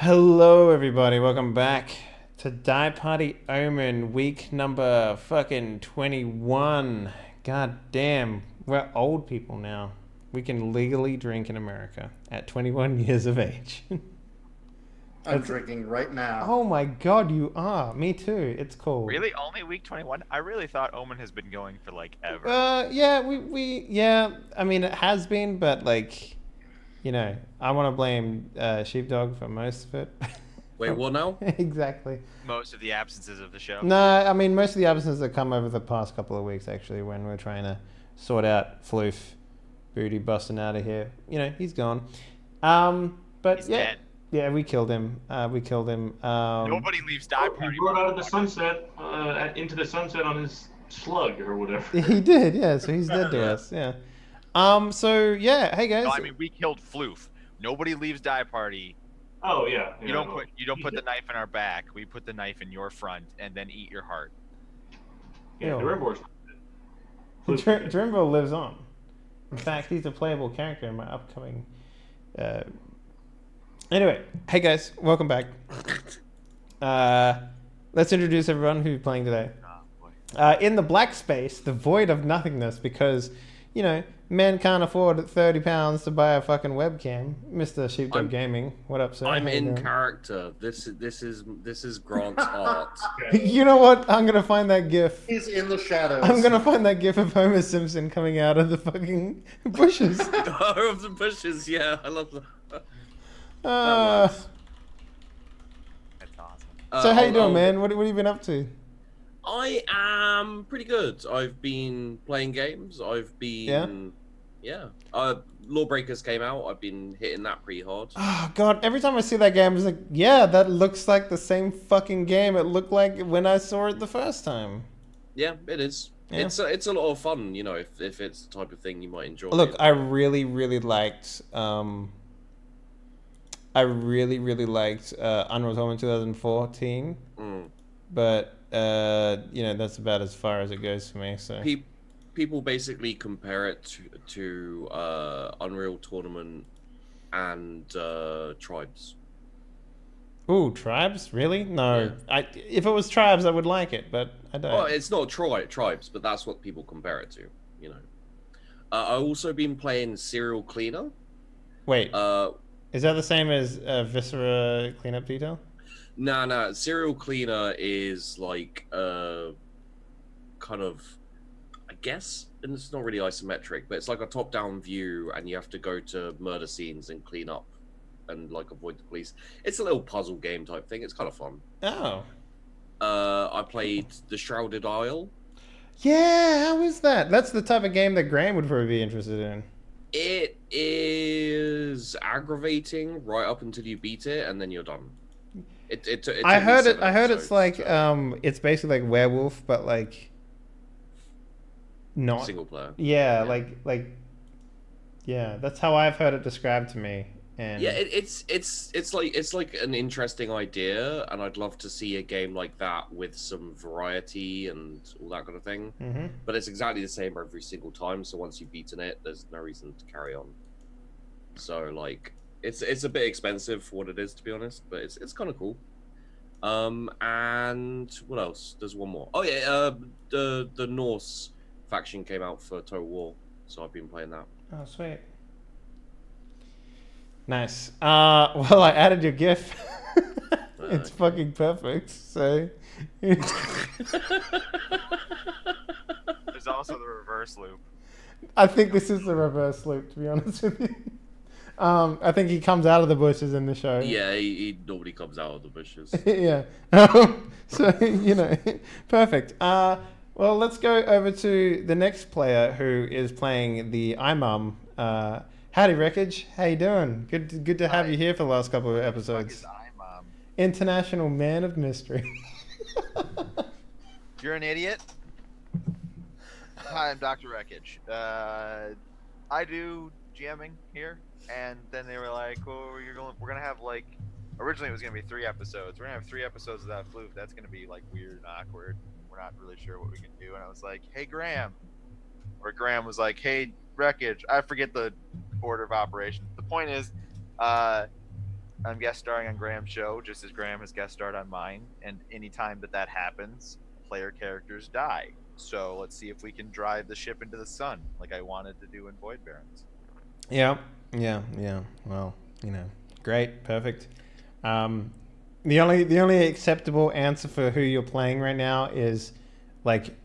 Hello, everybody. Welcome back to Die Party Omen, week number fucking 21. God damn, we're old people now. We can legally drink in America at 21 years of age. I'm drinking right now. Oh my god, you are. Me too. It's cool. Really? Only week 21? I really thought Omen has been going for like ever. Yeah, yeah, I mean, it has been, but like, I want to blame Sheepdog for most of it. Wait, what now? Exactly. Most of the absences of the show. No, I mean, most of the absences have come over the past couple of weeks, actually, when we're trying to sort out Floof Booty busting out of here. He's gone. But He's yeah. dead. Yeah, we killed him. Nobody leaves Die Party. He rode out of the sunset, into the sunset on his slug or whatever. He did, yeah, so he's dead to us, yeah. So, yeah, hey guys. No, I mean, we killed Floof. Nobody leaves Die Party. Oh yeah. You don't put the knife in our back. We put the knife in your front and then eat your heart. Yeah, the Rimbor's. Drimbo lives on. In fact, he's a playable character in my upcoming... Anyway, hey guys, welcome back. Let's introduce everyone who's playing today. In the black space, the void of nothingness, because, men can't afford £30 to buy a fucking webcam. Mr. Sheepdog Gaming, what up, sir? I'm in character. This is Grant's art. You know what? I'm gonna find that GIF. He's in the shadows. I'm gonna find that GIF of Homer Simpson coming out of the fucking bushes. Of the bushes, yeah, I love that. That's awesome. So how you doing, man? What have you been up to? I am pretty good. I've been playing games. I've been, Lawbreakers came out. I've been hitting that pretty hard. Oh god! Every time I see that game, I'm just like, yeah, that looks like the same fucking game it looked like when I saw it the first time. Yeah, it is. Yeah. It's a lot of fun, if it's the type of thing you might enjoy. Look, I really liked. I really liked Unreal Tournament 2014, but that's about as far as it goes for me. So people basically compare it to Unreal Tournament and Tribes. Ooh, Tribes? Really? No. Yeah. If it was Tribes, I would like it, but I don't. Well, it's not Tribes, but that's what people compare it to. I also been playing Serial Cleaner. Wait. Is that the same as Viscera Cleanup Detail? Nah. Serial Cleaner is like kind of, I guess, and it's not really isometric, but it's like a top-down view, and you have to go to murder scenes and clean up and like avoid the police. It's a little puzzle game type thing. It's kind of fun. Oh. I played The Shrouded Isle. Yeah, how is that? That's the type of game that Graham would probably be interested in. It is aggravating right up until you beat it, and then you're done. I heard it's like it's basically like Werewolf, but like not single player. Yeah, like yeah, that's how I've heard it described to me. And yeah, it's like an interesting idea, and I'd love to see a game like that with some variety and all that kind of thing. Mm-hmm. But it's exactly the same every single time. So once you've beaten it, there's no reason to carry on. So like, it's a bit expensive for what it is, to be honest, but it's kind of cool. And what else? There's one more. Oh yeah, the Norse faction came out for Total War, so I've been playing that. Oh sweet. Nice. Well, I added your GIF. It's fucking perfect. So. There's also the reverse loop. I think this is the reverse loop, to be honest with you. I think he comes out of the bushes in the show. Yeah, he normally comes out of the bushes. Yeah. So, perfect. Well, let's go over to the next player who is playing the iMum. Howdy, Wreckage. How you doing? Good to have you here for the last couple of episodes. International Man of Mystery. You're an idiot. Hi, I'm Dr. Wreckage. I do GMing here, and then they were like, "Oh, we're gonna have like." Originally, it was gonna be 3 episodes. We're gonna have 3 episodes without Floof. That's gonna be like weird and awkward. We're not really sure what we can do. And I was like, "Hey, Graham," or Graham was like, "Hey, Wreckage." I forget the order of operations. The point is, I'm guest starring on Graham's show, just as Graham has guest starred on mine. And anytime that happens, player characters die. So let's see if we can drive the ship into the sun, like I wanted to do in Void Barons. Yeah. Well, great, perfect. The only acceptable answer for who you're playing right now is like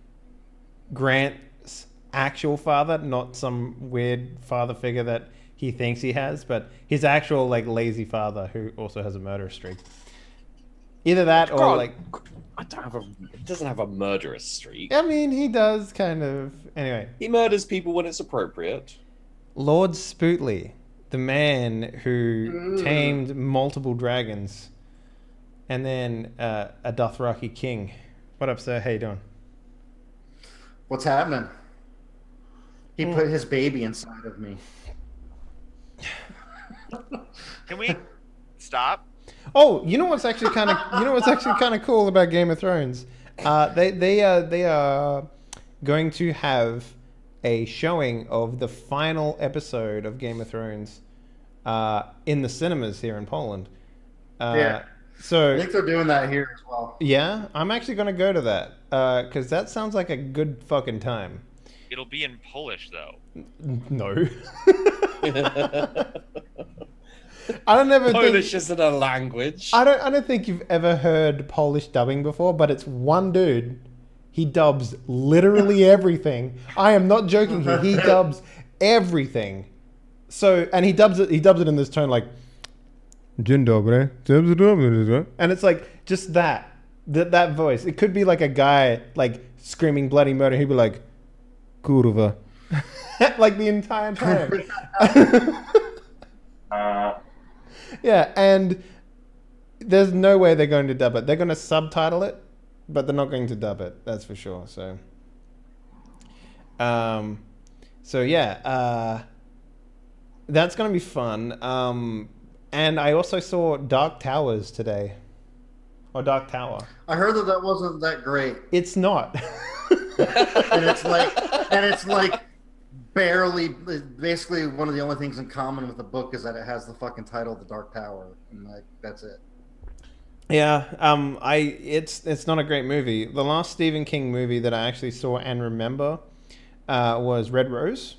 Grant's actual father, not some weird father figure that he thinks he has, but his actual like lazy father who also has a murder streak. Either that or Grant, like it doesn't have a murderous streak. I mean, he does kind of. Anyway, He murders people when it's appropriate. Lord Spootley, the man who tamed multiple dragons, and then a Dothraki king. What up, sir? How you doing? What's happening? He put his baby inside of me. Can we stop? Oh, you know what's actually kind of cool about Game of Thrones? They are going to have a showing of the final episode of Game of Thrones in the cinemas here in Poland. Yeah. So I think they're doing that here as well. yeah, I'm actually going to go to that because that sounds like a good fucking time. It'll be in Polish though. No. I don't ever Polish think, isn't a language. I don't think you've ever heard Polish dubbing before, but it's one dude. He dubs literally everything. I am not joking here. He dubs everything. So, and he dubs it in this tone like Dzień dobry. And it's like just that voice. It could be like a guy like screaming bloody murder. He'd be like kurwa. Like the entire time. Yeah, and there's no way they're going to dub it. They're going to subtitle it, but they're not going to dub it. That's for sure. So, yeah, that's going to be fun. And I also saw Dark Towers today, or Dark Tower. I heard that wasn't that great, It's not. and it's like barely. Basically, one of the only things in common with the book is that it has the fucking title, The Dark Tower, and like that's it. Yeah, it's not a great movie. The last Stephen King movie that I actually saw and remember was Red Rose.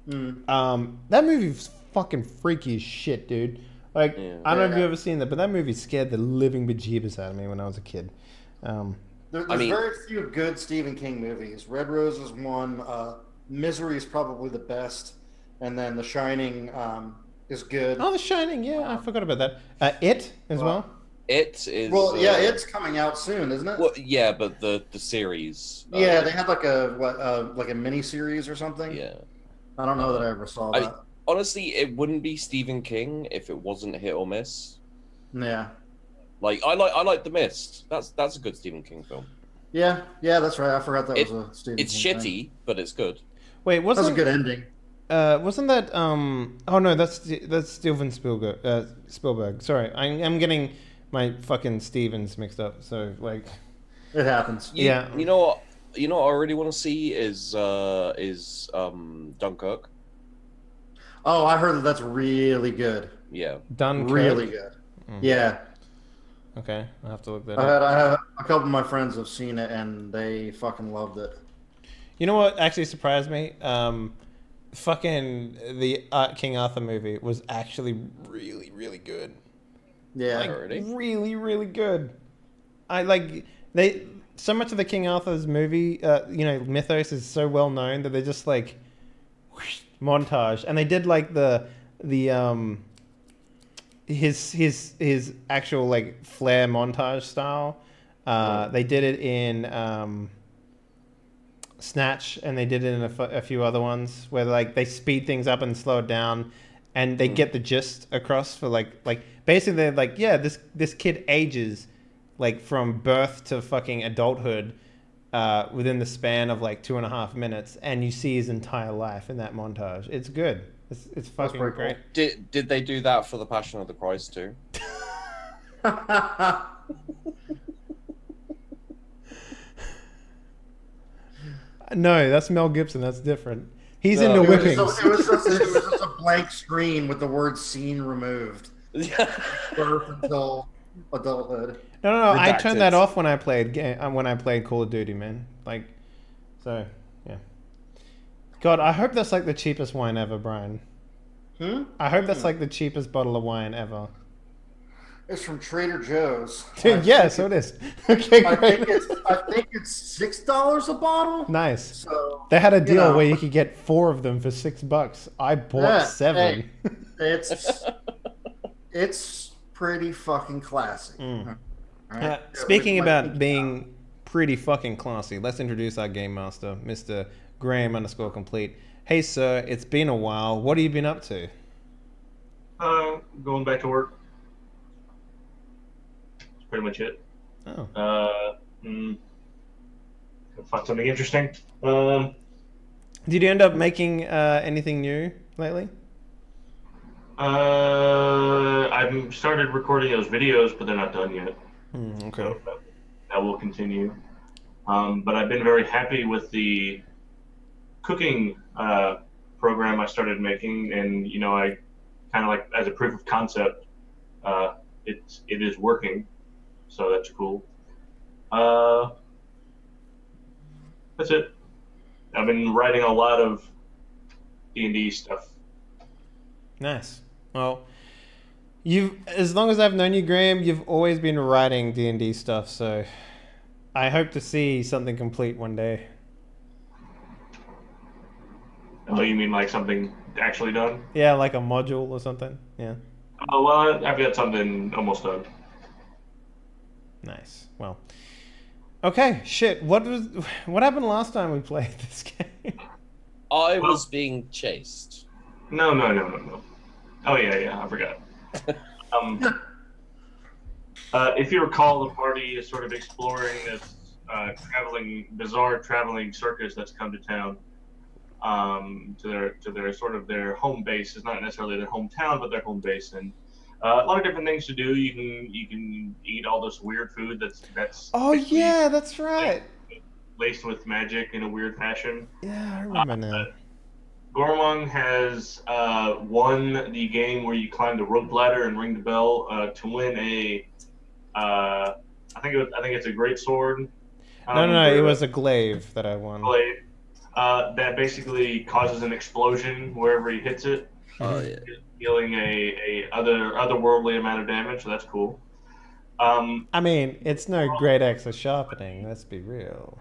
That movie's fucking freaky as shit, dude. Like, Yeah. I don't know if you've ever seen that, but that movie scared the living bejeebus out of me when I was a kid. There's I mean- very few good Stephen King movies. Red Rose is one. Misery is probably the best, and then The Shining is good. Oh, The Shining, yeah, I forgot about that. It as well. It is. Well, yeah, it's coming out soon, isn't it? Well, yeah, but the series. Yeah, they had like a mini series or something. Yeah. I don't know that I ever saw that. Honestly, it wouldn't be Stephen King if it wasn't hit or miss. Yeah, Like I like The Mist. That's a good Stephen King film. yeah, that's right. I forgot that was a Stephen It's King shitty, thing. but it's good. Wait, That was a wasn't good ending. wasn't that oh no, that's Steven Spielberg. Sorry, I'm getting my fucking Stevens mixed up. So like, It happens. Yeah. You know what? You know what I really want to see is Dunkirk. Oh, I heard that that's really good. Yeah. Dunkirk. Really good. Yeah, Okay, I'll have to look that I up. have a couple of my friends have seen it and they fucking loved it. You know what actually surprised me? Fucking the King Arthur movie was actually really, really good. Yeah, Like, Already? really, really good. So much of the King Arthur's movie, mythos is so well known that they're just like whoosh, montage, and they did like his actual like flair montage style. They did it in Snatch, and they did it in a few other ones where like they speed things up and slow it down, and they get the gist across for like basically they're like, yeah, this kid ages like from birth to fucking adulthood within the span of like 2.5 minutes, and you see his entire life in that montage. It's good. It's fucking pretty great. Did they do that for the Passion of the Christ too? No, that's Mel Gibson. That's different. He's No, into it whippings. was just a blank screen with the word "scene" removed. birth until adulthood. No, I turned that Redacted. off when I played Call of Duty, man. Like, so yeah. God, I hope that's like the cheapest wine ever, Brian. I hope that's like the cheapest bottle of wine ever. It's from Trader Joe's. Yeah, so it is. Okay, I great. think it's $6 a bottle. Nice. So They had a deal know. where you could get 4 of them for $6. I bought Yeah, 7. hey, it's pretty fucking classy. All right? Speaking Like, about being pretty fucking classy, let's introduce our game master, Mr. Graham_complete. Hey, sir, it's been a while. What have you been up to? Going back to work. That's pretty much it. Oh. Find something interesting. Did you end up making anything new lately? I've started recording those videos, but they're not done yet. Okay. So that will continue. But I've been very happy with the cooking program I started making, and I kind of like as a proof of concept, it is working, so that's cool. That's it. I've been writing a lot of D&D stuff. Nice. Well, as long as I've known you, Graham, you've always been writing D&D stuff, so I hope to see something complete one day. Oh, you mean like something actually done? Yeah, like a module or something. Yeah. Oh, well, I've got something almost done. Nice. Well. Okay, shit. What happened last time we played this game? I was being chased. No. Oh, yeah, I forgot. If you recall, the party is sort of exploring this bizarre traveling circus that's come to town. To their sort of their home base. It's not necessarily their hometown, but their home base, and a lot of different things to do. You can eat all this weird food that's Oh yeah, that's right. laced with magic in a weird fashion. Yeah, I remember now. Gormong has won the game where you climb the rope ladder and ring the bell to win a. I think it's a great sword. No, it was a glaive that I won. Glaive. That basically causes an explosion wherever he hits it, Oh yeah. dealing a otherworldly amount of damage. So that's cool. I mean, it's no great axe of sharpening. Let's be real.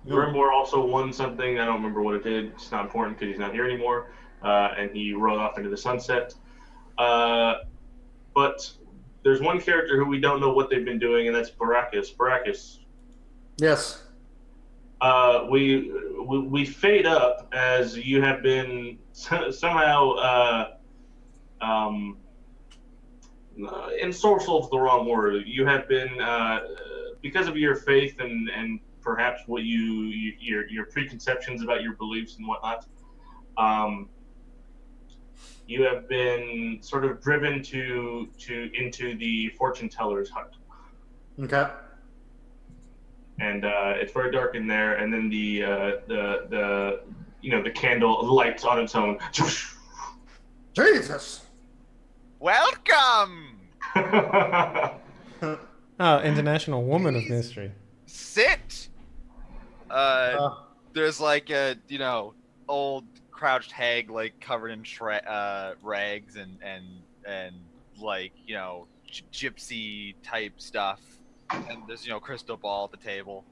Grimmore also won something. I don't remember what it did. It's not important because he's not here anymore, and he rode off into the sunset. But there's one character who we don't know what they've been doing, and that's Baracus. Baracus. Yes. We fade up as you have been somehow ensorcelled's the wrong word. You have been because of your faith and perhaps what your preconceptions about your beliefs and whatnot. You have been sort of driven into the fortune teller's hut. Okay. And it's very dark in there, and then the candle lights on its own. Jesus. Welcome. Oh, International Woman of Mystery. Sit. There's like a old crouched hag like covered in rags and like gypsy type stuff. And there's, crystal ball at the table.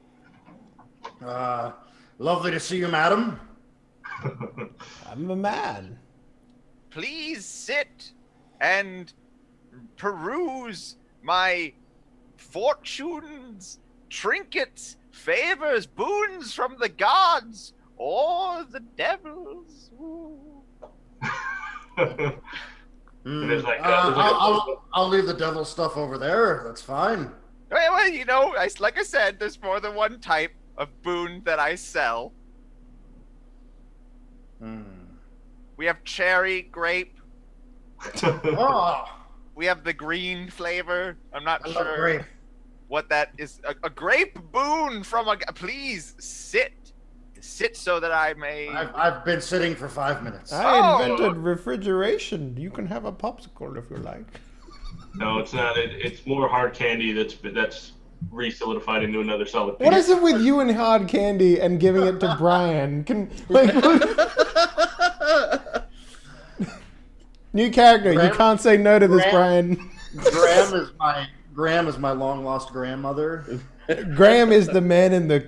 Lovely to see you, madam. I'm a man. Please sit and peruse my fortunes, trinkets, favors, boons from the gods or the devils. There's like, I'll leave the devil stuff over there. That's fine. Well, like I said, there's more than one type of boon that I sell. We have cherry, grape. Oh, We have the green flavor. I'm not I love sure grape. what that is. A grape boon from a. Please sit sit so that I may. I've been sitting for 5 minutes. I invented refrigeration. You can have a popsicle if you like. No, it's not. It's more hard candy that's re-solidified into another solid piece. What is it with you and hard candy and giving it to Brian? Like, new character. You can't say no to this, Brian. Graham is my long lost grandmother. Graham is the man in the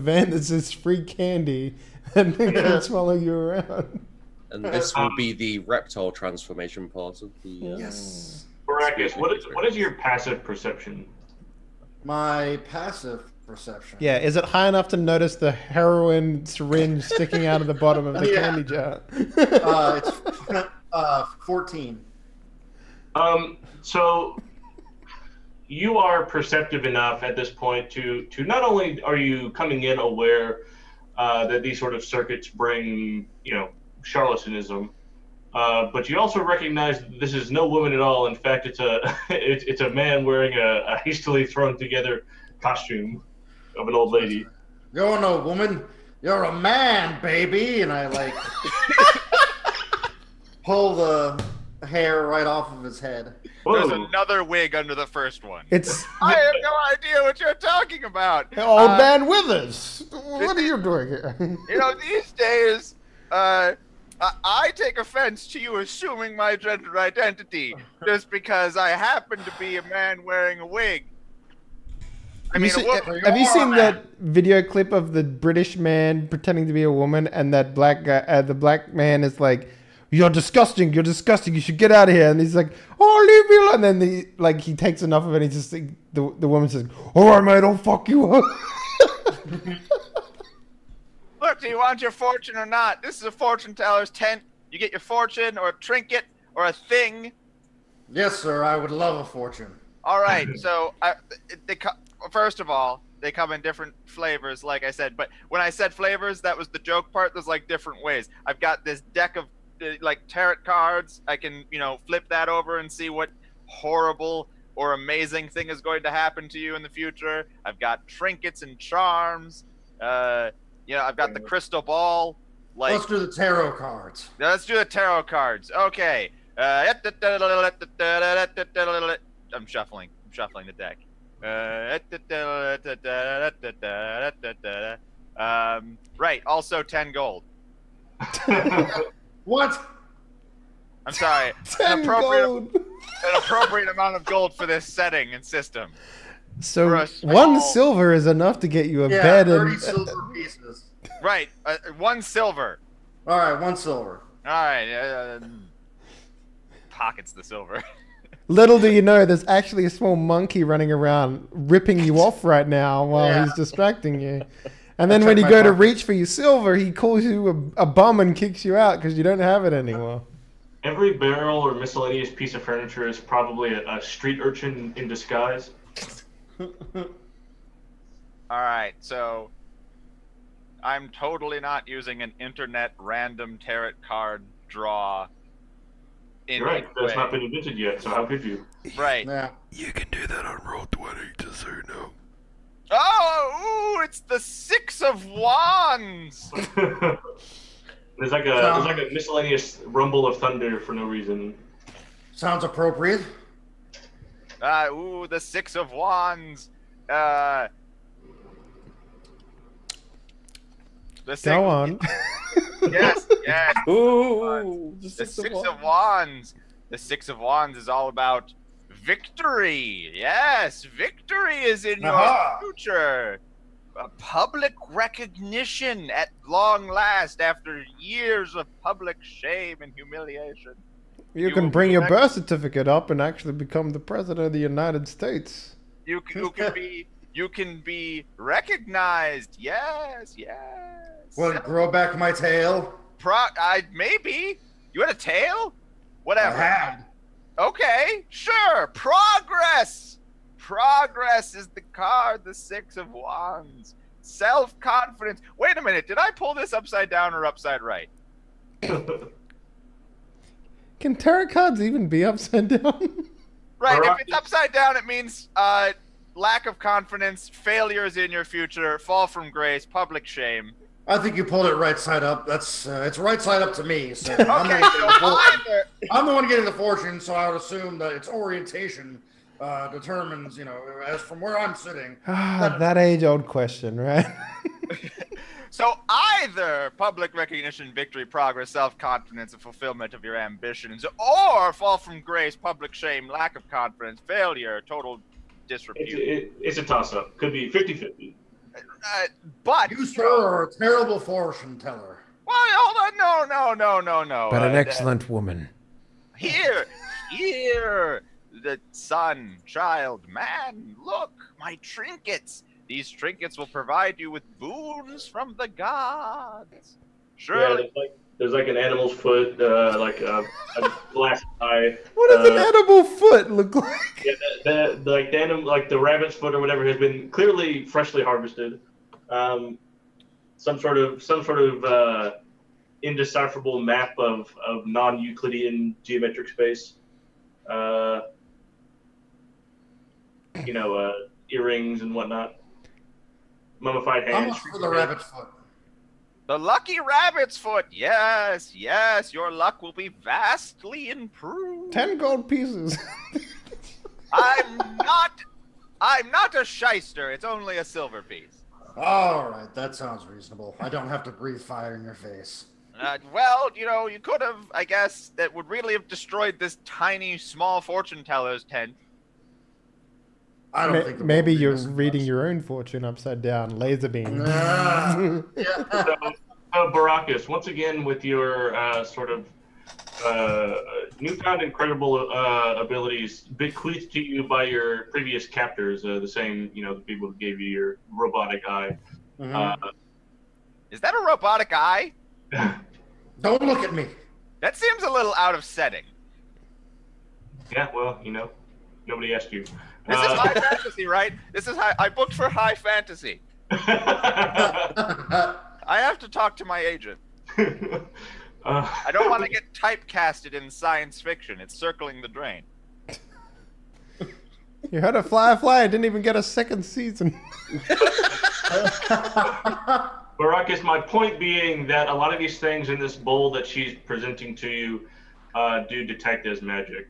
van that says free candy and can swallow you around. And this will be the reptile transformation part of the. Yes. Baracus, what is your passive perception? My passive perception. Yeah, is it high enough to notice the heroin syringe sticking out of the bottom of the candy jar? It's 14. So you are perceptive enough at this point to not only are you coming in aware that these sort of circuits bring, charlatanism, but you also recognize that this is no woman at all. In fact, it's a man wearing a hastily thrown together costume of an old lady. You're no woman. You're a man, baby. And I pull the hair right off of his head. There's another wig under the first one. I have no idea what you're talking about. Old man Withers. What are you doing here? These days, I take offense to you assuming my gender identity just because I happen to be a man wearing a wig. Have you seen that video clip of the British man pretending to be a woman, and that black guy, the black man is like, "You're disgusting. You're disgusting. You should get out of here." And he's like, "Oh, leave me alone." And then he takes enough of it. And he's just the woman says, "All right, mate, I'll fuck you up." Look, do you want your fortune or not? This is a fortune teller's tent. You get your fortune or a trinket or a thing. Yes, sir. I would love a fortune. All right. So first of all, they come in different flavors, like I said. But when I said flavors, that was the joke part. There's different ways. I've got this deck of tarot cards. I can flip that over and see what horrible or amazing thing is going to happen to you in the future. I've got trinkets and charms. I've got the crystal ball. Let's do the tarot cards. Let's do the tarot cards. Okay. I'm shuffling the deck. Right. Also 10 gold. What? I'm sorry. 10 gold. An appropriate amount of gold for this setting and system. So 1 silver is enough to get you a bed 30 and silver pieces. Right. 1 silver. All right, 1 silver. All right. Pockets the silver. Little do you know, there's actually a small monkey running around ripping you off right now while he's distracting you. And then when you go to reach for your silver, he calls you a bum and kicks you out because you don't have it anymore. Every barrel or miscellaneous piece of furniture is probably a street urchin in disguise. All right, so I'm totally not using an internet random tarot card draw. You're right, that's not been invented yet, so how could you? Right. Yeah. You can do that on Roll20, just so you know. Oh, it's the 6 of Wands. There's like a miscellaneous rumble of thunder for no reason. Sounds appropriate. The 6 of Wands. The Go on. Yes. Ooh, The 6 of Wands. The 6 of Wands is all about victory. Yes, victory is in your future. Public recognition at long last after years of public shame and humiliation. You can bring your birth certificate up and actually become the president of the United States. You can be recognized. Yes. Will it grow back my tail? Maybe. You had a tail? Whatever. I had. Okay, sure. Progress. Progress is the card, the 6 of Wands. Self-confidence. Wait a minute. Did I pull this upside down or upside right? Can tarot cards even be upside down? Right. If it's upside down, it means lack of confidence, failures in your future, fall from grace, public shame. I think you pulled it right side up. That's it's right side up to me. So Okay, so I'm the one getting the fortune, so I would assume that its orientation determines, as from where I'm sitting. That age-old question, right? So either public recognition, victory, progress, self-confidence, and fulfillment of your ambitions, or fall from grace, public shame, lack of confidence, failure, total disrepute. It's a toss-up. Could be 50-50. But You, sir, are a terrible fortune teller. well, hold on, no. But an excellent woman. Here, the son, child, man, look, my trinkets. These trinkets will provide you with boons from the gods. Surely. Yeah, there's like an animal's foot, like a glass eye. What does an edible foot look like? Yeah, the animal, like the rabbit's foot or whatever, has been clearly freshly harvested. Some sort of indecipherable map of non-Euclidean geometric space. Earrings and whatnot. Mummified How hands. much for the rabbit's foot? The lucky rabbit's foot. Yes, your luck will be vastly improved. 10 gold pieces. I'm not a shyster. It's only a silver piece. All right, that sounds reasonable. I don't have to breathe fire in your face. Well, you could have, I guess, that would really have destroyed this tiny, small fortune teller's tent. I don't think Maybe you're reading your own fortune upside down. Laser beam. Yeah. So, Baracus, once again with your sort of newfound incredible abilities bequeathed to you by your previous captors, the same, the people who gave you your robotic eye. Mm-hmm. Is that a robotic eye? Don't look at me. That seems a little out of setting. Yeah, well, nobody asked you. This is high fantasy, right? This is I booked for high fantasy. I have to talk to my agent. I don't want to get typecasted in science fiction. It's circling the drain. You heard of Fly. It didn't even get a second season. Baracus, my point being that a lot of these things in this bowl that she's presenting to you do detect as magic.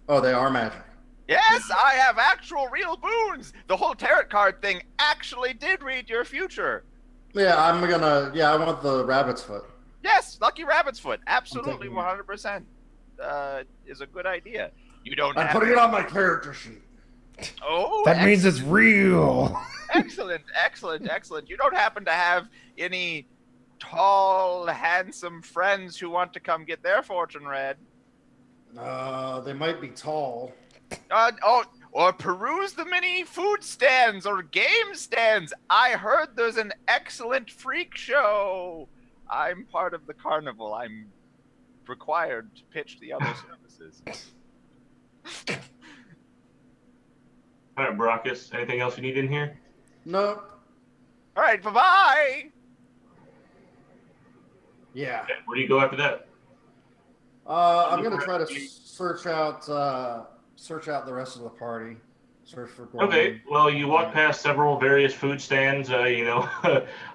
Oh, they are magic. Yes, I have actual real boons. The whole tarot card thing actually did read your future. Yeah, I want the rabbit's foot. Yes, lucky rabbit's foot. Absolutely, taking it. 100% is a good idea. You don't I'm have putting it on my character sheet. Oh, That means it's real. excellent. You don't happen to have any tall, handsome friends who want to come get their fortune read? They might be tall. Or peruse the mini food stands or game stands. I heard there's an excellent freak show. I'm part of the carnival. I'm required to pitch the other services. All right, Baracus, anything else you need in here? No. All right, bye-bye. Yeah. Okay, where do you go after that? I'm gonna try to search out the rest of the party. Search for Gordon. Okay, well, you walk past several various food stands. I don't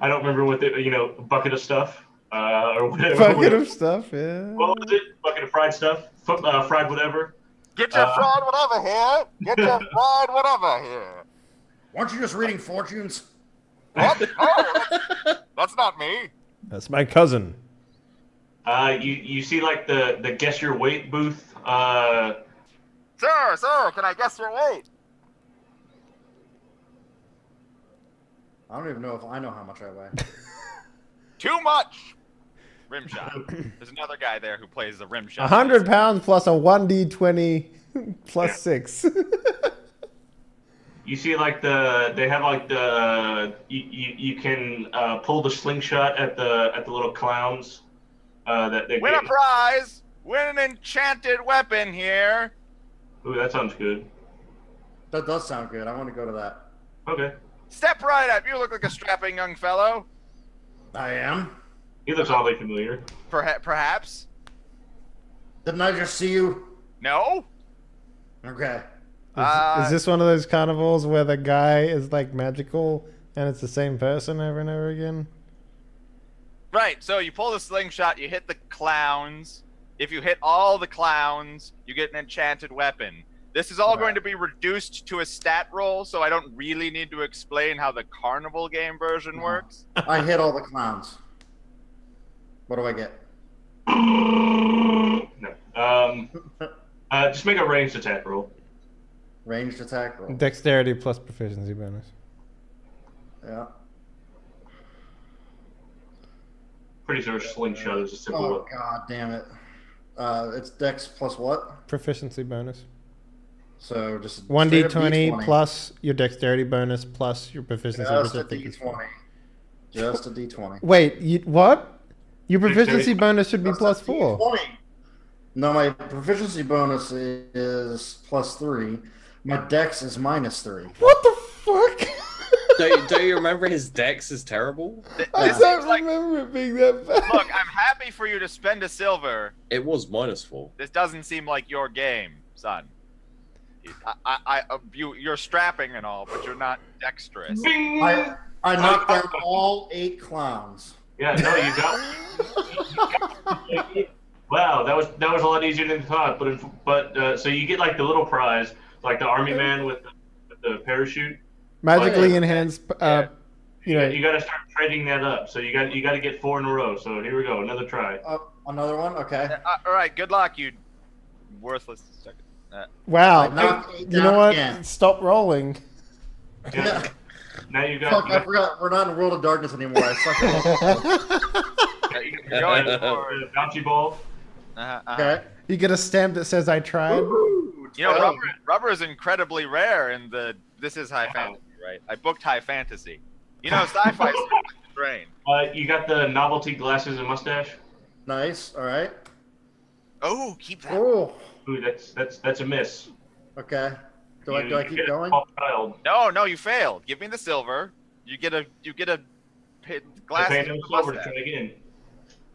remember what the bucket of stuff or whatever. Bucket of stuff, yeah. What was it? Bucket of fried stuff, fried whatever. Get your fried whatever here. Get your fried whatever here. Weren't you just reading fortunes? What? Oh, that's not me. That's my cousin. You see like the guess your weight booth. Sir, can I guess your weight? I don't even know if I know how much I weigh. Too much. Rim shot. There's another guy there who plays the rim shot. 100 pounds plus a 1d20 plus 6. You see like they have like you can pull the slingshot at the little clowns that they Win a prize. Win an enchanted weapon here. Ooh, that sounds good. That does sound good. I want to go to that. Okay. Step right up. You look like a strapping young fellow. I am. He looks oddly familiar. Perhaps. Didn't I just see you? No. Okay. Is this one of those carnivals where the guy is like magical, And it's the same person over and over again. Right, so you pull the slingshot, you hit the clowns. If you hit all the clowns, you get an enchanted weapon. This is all going to be reduced to a stat roll, so I don't really need to explain how the carnival game version works. I hit all the clowns. What do I get? No. Just make a ranged attack roll. Ranged attack roll. Dexterity plus proficiency bonus. Yeah. Pretty sure slingshot is a simple Oh, weapon. god damn it. It's dex plus what? Proficiency bonus. So just 1d20 plus your dexterity bonus plus your proficiency. Just a which I think is d20. Just a d20. Wait, what? Your proficiency bonus should be Just plus a 4. D20. No, my proficiency bonus is plus 3. My dex is minus 3. What the fuck? Don't you remember his dex is terrible? I This don't seems like, remember it being that bad. look, I'm happy for you to spend a silver. It was -4. This doesn't seem like your game, son. You're strapping and all, but you're not dexterous. Bing! I knocked down all 8 clowns. Yeah, no, you got. Wow, that was a lot easier than I thought. But so you get like the little prize, like the army man with the parachute. Magically enhanced. You got to start trading that up. So you got to get 4 in a row. So here we go, another try. Another one? Okay. All right, good luck, you worthless second. Wow. knocked 8 You know down what? again. Stop rolling. Yeah. Now you got. Fuck, I forgot. We're not in World of Darkness anymore. I suck at You're going for bouncy ball. Okay. You get a stamp that says I tried. You know, rubber is incredibly rare in the. This is high fantasy, right? I booked high fantasy. You know, sci-fi is the drain. You got the novelty glasses and mustache. Nice. All right. Oh, keep that. Oh. Ooh, that's a miss. Okay. Do I keep going? Child. No, you failed. Give me the silver. You get a glass. Pay no silver to try again.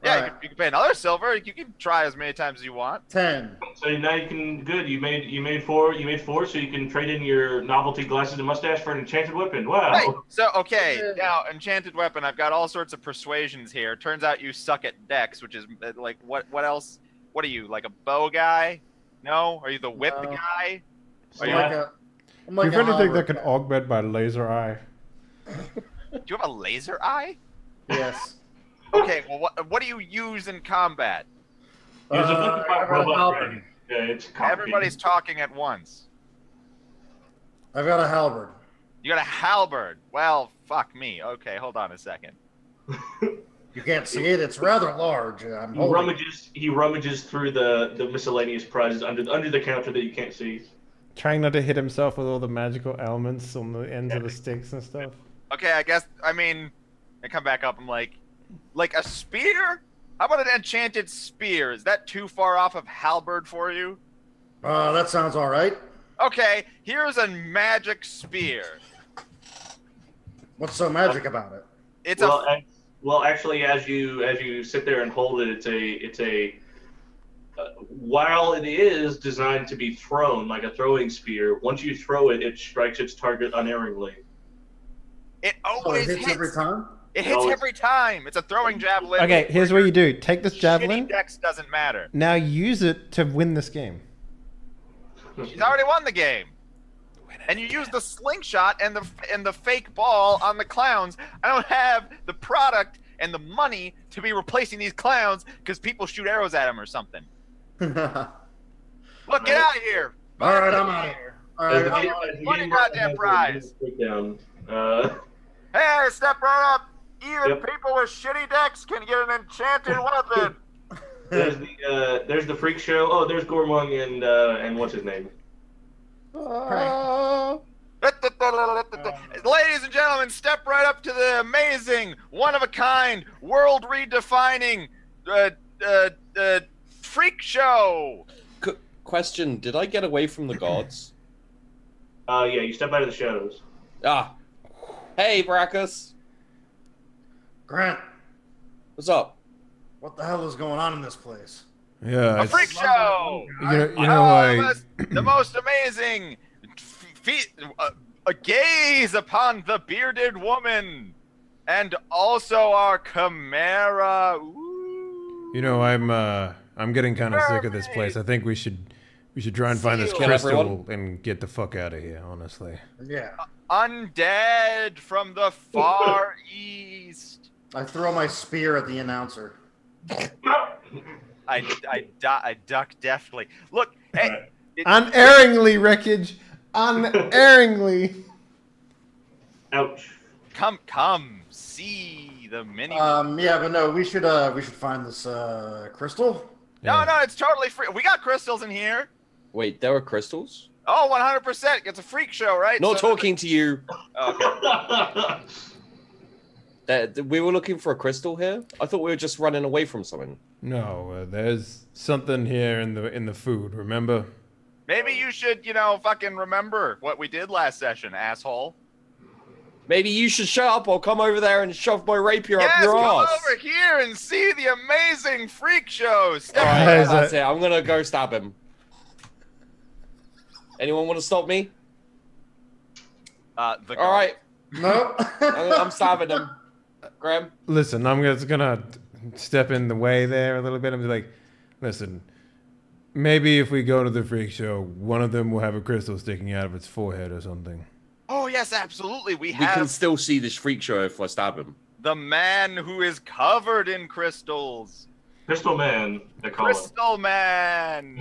Yeah, Alright. you can pay another silver. You can try as many times as you want. 10. So now you can. Good. You made 4. You made 4, so you can trade in your novelty glasses and mustache for an enchanted weapon. Wow. Right. So okay, now enchanted weapon. I've got all sorts of persuasions here. Turns out you suck at dex, which is like what else? What are you, like a bow guy? No? Are you the whip No. guy? I'm Yeah. like a, I'm like You've a anything that halberd can guy. augment my laser eye. Do you have a laser eye? Yes. Okay, well what do you use in combat? Use a I got a robot halberd. dragon. Yeah, it's complicated. Everybody's talking at once. I've got a halberd. You got a halberd. Well, fuck me. Okay, hold on a second. You can't see it. It's rather large. I'm holding. He rummages through the miscellaneous prizes under the counter that you can't see. Trying not to hit himself with all the magical elements on the ends of the sticks and stuff. Okay, I come back up. I'm like a spear? How about an enchanted spear? Is that too far off of halberd for you? That sounds all right. Okay, here's a magic spear. What's so magic about it? It's Well, actually, as you sit there and hold it, it's a while it is designed to be thrown like a throwing spear. Once you throw it, it strikes its target unerringly. it Oh, it always hits every time? It hits every time. It's a throwing javelin. Okay, here's what you do. Take this Shitty javelin. dex doesn't matter. Now use it to win this game. She's already won the game. And you use the slingshot and the fake ball on the clowns. I don't have the product and the money to be replacing these clowns because people shoot arrows at them or something. Look, get out of here. All right, I'm out of here. All right, I'm out. Money goddamn prize. Down. Hey, step right up. Even Yep. people with shitty decks can get an enchanted weapon. There's the freak show. Oh, there's Gormung and what's his name? Ladies and gentlemen, step right up to the amazing, one-of-a-kind, world-redefining freak show. Question: did I get away from the gods? Yeah, you step out of the shadows. Ah. Hey, Brackus. Grant, What's up? what the hell is going on in this place? Yeah. A freak show. You know, The most amazing Gaze upon the bearded woman, and also our chimera. Ooh. You know, I'm getting kind of sick of this place. I think we should try and find this Kill crystal everyone. and get the fuck out of here. Honestly. Yeah. Undead from the far east. I throw my spear at the announcer. I duck deftly. Look, hey, Unerringly, wreckage. Unerringly. Ouch. come, see the mini. Yeah, but no, we should find this crystal. No, it's totally free. We got crystals in here. Wait, there are crystals? Oh, 100%. It's a freak show, right? Not talking to you. Okay. We were looking for a crystal here? I thought we were just running away from something. No, there's something here in the food. Remember? Maybe you should, fucking remember what we did last session, asshole. Maybe you should shut up or come over there and shove my rapier up Yes, your come ass. over here and see the amazing freak shows. All right, Guys, that's it. I'm gonna go stab him. Anyone want to stop me? The All right, No. I'm stabbing him. Graham. Listen, I'm just gonna step in the way there a little bit. I'm just like, listen, maybe if we go to the freak show, one of them will have a crystal sticking out of its forehead or something. Oh, yes, absolutely. We We can have still see this freak show if I stab him. the man who is covered in crystals. Crystal Man, they call him. Crystal Man.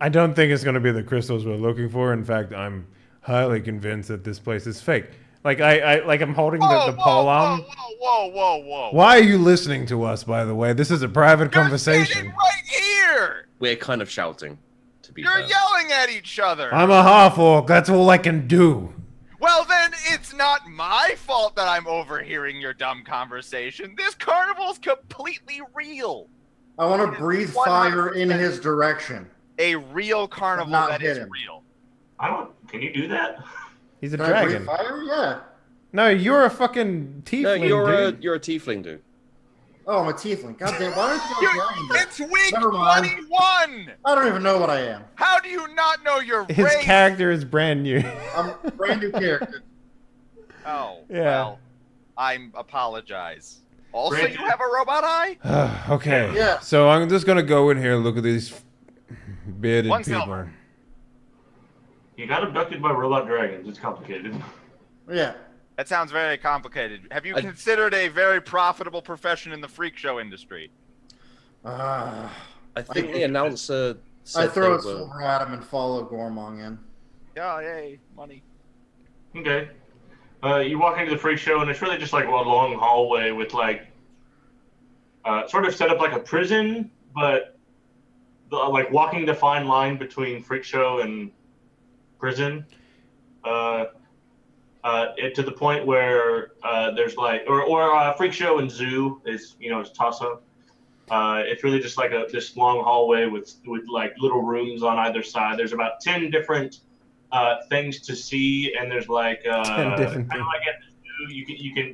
I don't think it's gonna be the crystals we're looking for. In fact, I'm highly convinced that this place is fake. Like I'm holding the pole arm. Whoa. Why are you listening to us, by the way? This is a private You're conversation. standing right here. We're kind of shouting, to be You're fair. yelling at each other. I'm a half-orc. That's all I can do. Well, then it's not my fault that I'm overhearing your dumb conversation. This carnival's completely real. I want to breathe fire in his direction. A real carnival Not that hit is him. real. Can you do that? He's a Can I dragon. breathe fire? Yeah. No, you're a fucking tiefling, No, dude. you're a tiefling, dude. Oh, I'm a tiefling. Goddamn, why don't you go dragon? It's week Never mind. 21. I don't even know what I am. How do you not know your His race? character is brand new. I'm a brand new character. Oh, Yeah. well, I apologize. Also, Brandon. you have a robot eye? Okay. Yeah. So I'm just gonna go in here and look at these bearded One people. silver. You got abducted by robot dragons. It's complicated. Yeah. That sounds very complicated. Have you I- considered a very profitable profession in the freak show industry? Uh, I think the announcer I said throw a they were... silver at him and follow Gormong in. Yeah, yay, money. Okay. You walk into the freak show, and it's really just like a long hallway with like, sort of set up like a prison, but like walking the fine line between freak show and prison. To the point where there's like, or freak show and zoo is it's toss up. It's really just like this long hallway with like little rooms on either side. There's about 10 different things to see, and there's like 10 different kind of like at the zoo,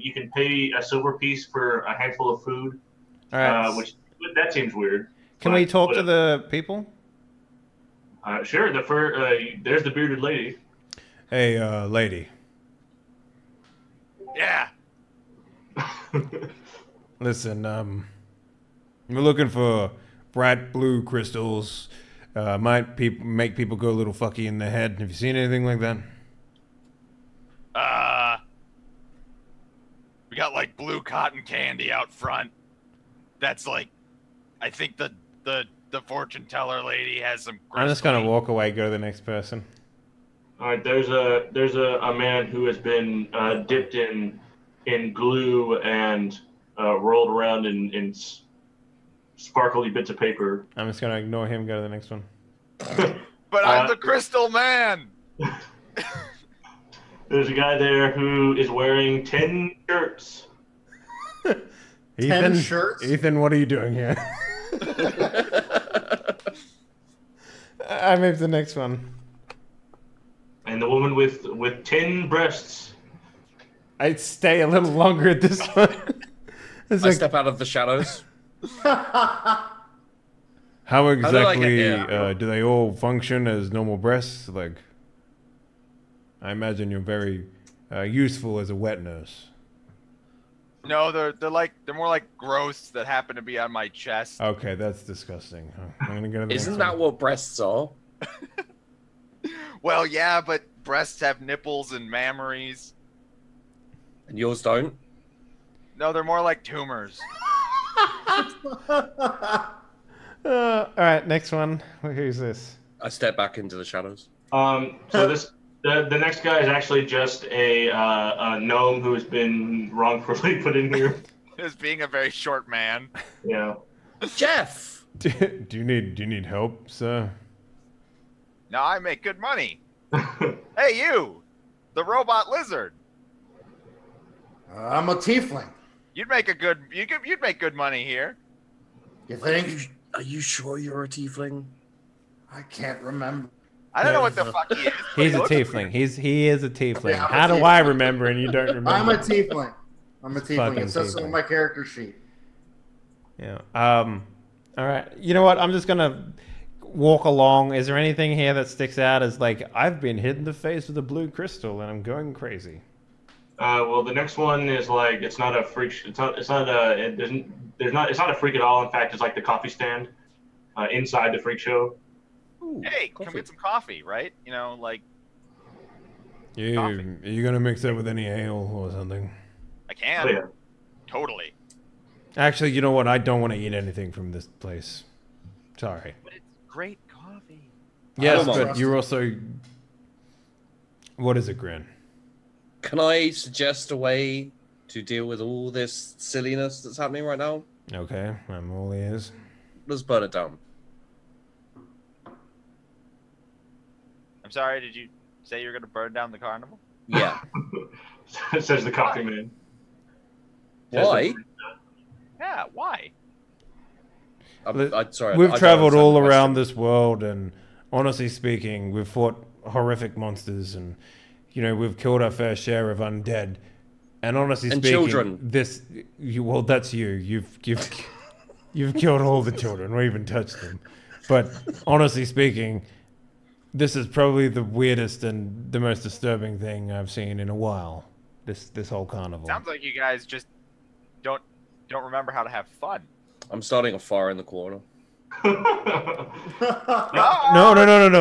you can pay a silver piece for a handful of food, All right. which that seems weird. Can but we talk to whatever. the people? Sure. There's the bearded lady. Hey, lady. Yeah. Listen, we're looking for bright blue crystals. Might make people go a little fucky in the head. Have you seen anything like that? We got like blue cotton candy out front. That's like, I think the fortune teller lady has some. I'm just gonna walk away, go to the next person. All right, there's a man who has been dipped in glue and rolled around in sparkly bits of paper. I'm just gonna ignore him, go to the next one. But I'm the crystal man. There's a guy there who is wearing 10 shirts. 10 shirts? Ethan, what are you doing here? I moved the next one. And the woman with 10 breasts. I'd stay a little longer at this one. It's I like, step out of the shadows. how did I get exactly here? do they all function as normal breasts? Like, I imagine you're very useful as a wet nurse. No, they're more like growths that happen to be on my chest. Okay, that's disgusting. I'm gonna go to the Isn't next that one. what breasts are? Well, yeah, but breasts have nipples and mammaries. And yours don't? No, they're more like tumors. All right, next one. Who's this? I step back into the shadows. So the next guy is actually just a gnome who has been wrongfully put in here. As being a very short man. Yeah. Jeff! Do you need help, sir? No, I make good money. Hey, you! The robot lizard. I'm a tiefling. You'd make good money here. You think? Are you sure you're a tiefling? I can't remember. I don't know what the fuck he is. but He's he a looks like tiefling. He is a tiefling. Yeah, I'm a How do tiefling. I remember and you don't remember? I'm a tiefling. Fucking It says so tiefling. on my character sheet. Yeah. All right. You know what? I'm just gonna walk along. Is there anything here that sticks out as like I've been hit in the face with a blue crystal and I'm going crazy? Well, the next one is like it's not a freak. It's not a freak at all. In fact, it's like the coffee stand inside the freak show. Ooh, Hey, come coffee. get some coffee, right? You know, like You Coffee. are you gonna mix that with any ale or something? I can. Oh, yeah. Totally. Actually, you know what? I don't want to eat anything from this place. Sorry. But it's great coffee. Yes, don't but trust you're it. also. What is it, Gran? Can I suggest a way to deal with all this silliness that's happening right now? Okay, I'm all ears. Let's burn it down. I'm sorry, did you say you were gonna burn down the carnival? Yeah. Says the coffee man. Why? Yeah, why? I'm sorry. We've I don't traveled understand all the around question. this world, and honestly speaking, we've fought horrific monsters, and we've killed our fair share of undead. And honestly And speaking, children. well, that's you. You've killed all the children, or even touched them. But honestly speaking, this is probably the weirdest and the most disturbing thing I've seen in a while. This whole carnival. Sounds like you guys just don't remember how to have fun. I'm starting a fire in the corner. No.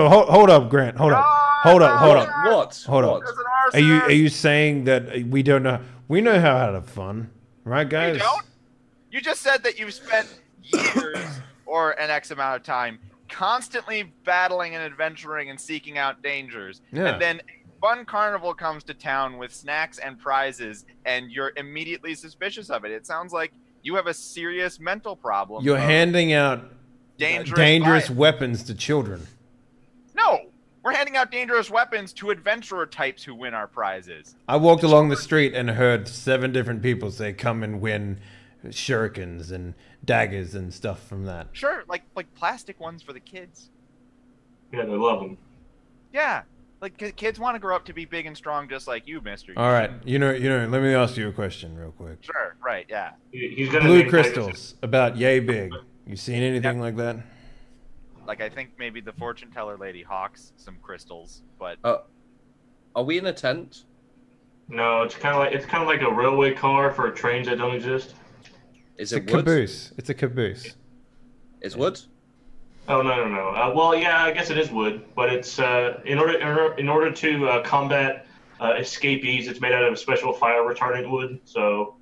Hold up, Grant. Hold up. Hold up. What? Hold What? up. There's an Are arsonist. you saying that we don't know? We know how to have fun, right, guys? You don't? You just said that you've spent years or an X amount of time constantly battling and adventuring and seeking out dangers. Yeah. And then fun carnival comes to town with snacks and prizes and you're immediately suspicious of it. It sounds like you have a serious mental problem. You're of handing out dangerous violence. weapons to children. No, we're handing out dangerous weapons to adventurer types who win our prizes. I walked along the street and heard 7 different people say, "Come and win shurikens and daggers and stuff from that." Sure, like plastic ones for the kids. Yeah, they love them. Yeah, like kids want to grow up to be big and strong just like you, mister. All right, let me ask you a question real quick. Sure, right, yeah. He's gonna Blue make crystals, about yay big. You seen anything like that? Like, I think maybe the fortune teller lady hawks some crystals, but Are we in a tent? No, it's kind of like a railway car for trains that don't exist. Is It's a it wood? caboose. It's a caboose. It's wood? Oh no. Well, yeah, I guess it is wood, but it's in order to combat escapees, it's made out of special fire retardant wood. So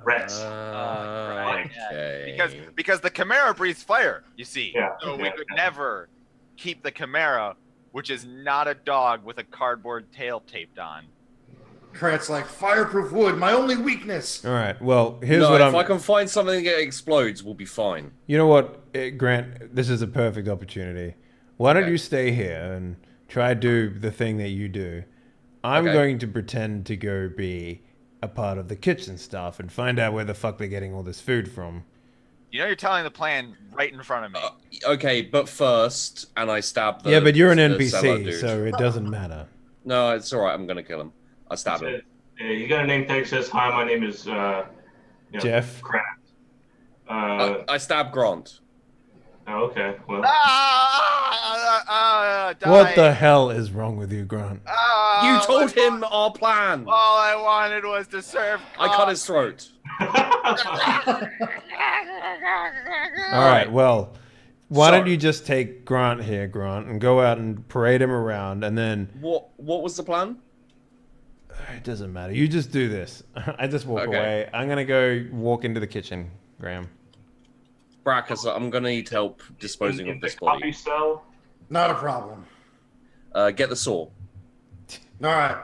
rats. right, Okay. because the Chimera breathes fire, you see. Yeah, So we yeah. could never keep the Chimera, which is not a dog with a cardboard tail taped on. Grant's like, fireproof wood, my only weakness. All right. Well, here's No, what if I'm. I can find something that explodes, we'll be fine. You know what, Grant? This is a perfect opportunity. Why don't Okay. you stay here and try do the thing that you do? I'm Okay. going to pretend to go be a part of the kitchen staff and find out where the fuck they're getting all this food from. You know, you're telling the plan right in front of me. Okay, but first, and I stab the. Yeah, but you're an the seller NPC, dude. so it doesn't matter. No, it's alright, I'm gonna kill him. I stab him. He got a name tag that says, "Hi, my name is Jeff? Kraft." I stab Grant. Oh, okay. Well, Die. What the hell is wrong with you, Grant? You told him our plan. All I wanted was to serve. I cut his throat. All right. Well, why don't you just take Grant here, Grant, and go out and parade him around, and then What was the plan? it doesn't matter. You just do this. I just walk away. I'm gonna go walk into the kitchen, Graham. Brackus, I'm gonna need help disposing in of this the copy body. cell. Not a problem. Get the saw. All right.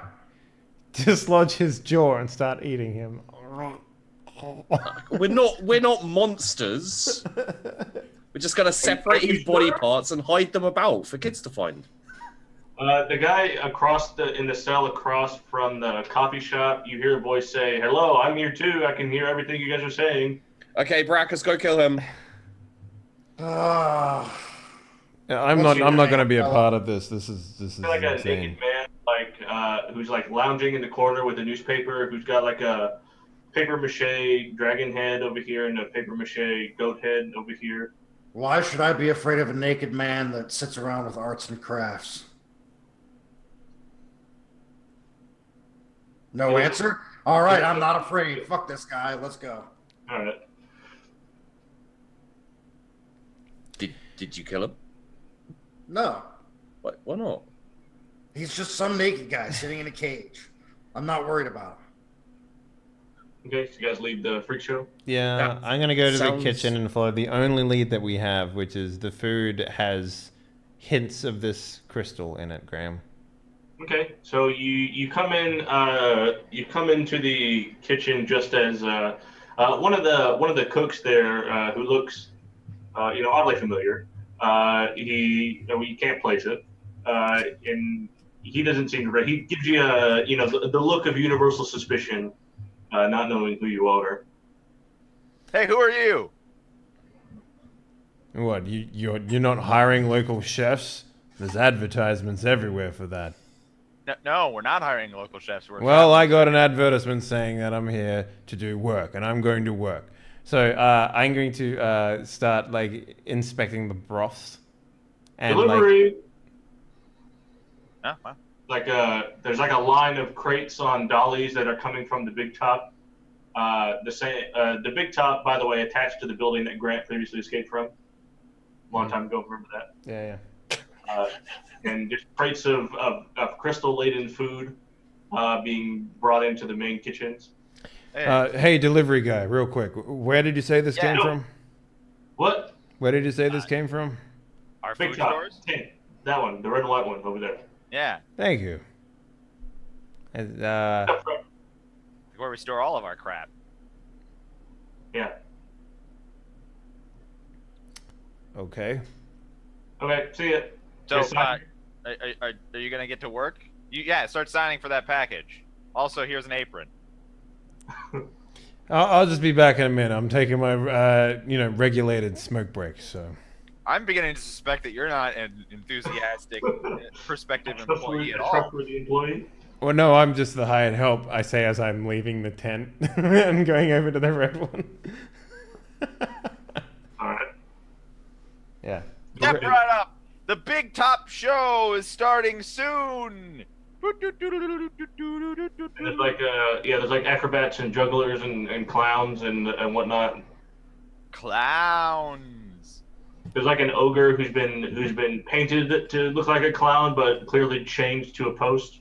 Dislodge his jaw and start eating him. We're not monsters. We're just gonna separate his body parts and hide them about for kids to find. The guy in the cell across from the coffee shop, you hear a voice say, "Hello, I'm here too. I can hear everything you guys are saying." Okay, Brackus, go kill him. Yeah, I'm not going to be a part of this. This is Like a insane. naked man, who's like lounging in the corner with a newspaper, who's got like a paper mache dragon head over here and a paper mache goat head over here. Why should I be afraid of a naked man that sits around with arts and crafts? No answer? All right, I'm not afraid. Fuck this guy. Let's go. All right. Did you kill him? No. What? Why not? He's just some naked guy sitting in a cage. I'm not worried about him. Okay, so you guys leave the freak show? Yeah, That I'm going to go to sounds- the kitchen and follow the only lead that we have, which is the food has hints of this crystal in it, Graham. Okay, so you come into the kitchen just as one of the cooks there who looks oddly familiar. You can't place it, and he doesn't seem to. He gives you the look of universal suspicion, not knowing who you are. Hey, who are you? What, you're not hiring local chefs? There's advertisements everywhere for that. No, we're not hiring local chefs. Well, I got an advertisement saying that I'm here to do work, and I'm going to work. So I'm going to start like inspecting the broths. And Delivery. Oh, wow. There's like a line of crates on dollies that are coming from the big top. The big top, by the way, attached to the building that Grant previously escaped from. A long time ago, remember that? Yeah. And just crates of crystal-laden food being brought into the main kitchens. Hey, delivery guy, real quick. Where did you say this came from? What? Where did you say this came from? Our Big food top. stores? Hey, that one, the red and white one over there. Yeah, Thank you. where we store all of our crap. Yeah. Okay. Okay, see ya. So, Yes, are you gonna get to work? Start signing for that package. Also, here's an apron. I'll just be back in a minute. I'm taking my regulated smoke break. So. I'm beginning to suspect that you're not an enthusiastic, prospective employee at all. Trustworthy employee. Well, no, I'm just the hired help. I say as I'm leaving the tent and going over to the red one. All right. Yeah. Step right up. The Big Top Show is starting soon. And there's there's like acrobats and jugglers and clowns and whatnot. Clowns. There's like an ogre who's been painted to look like a clown, but clearly changed to a post.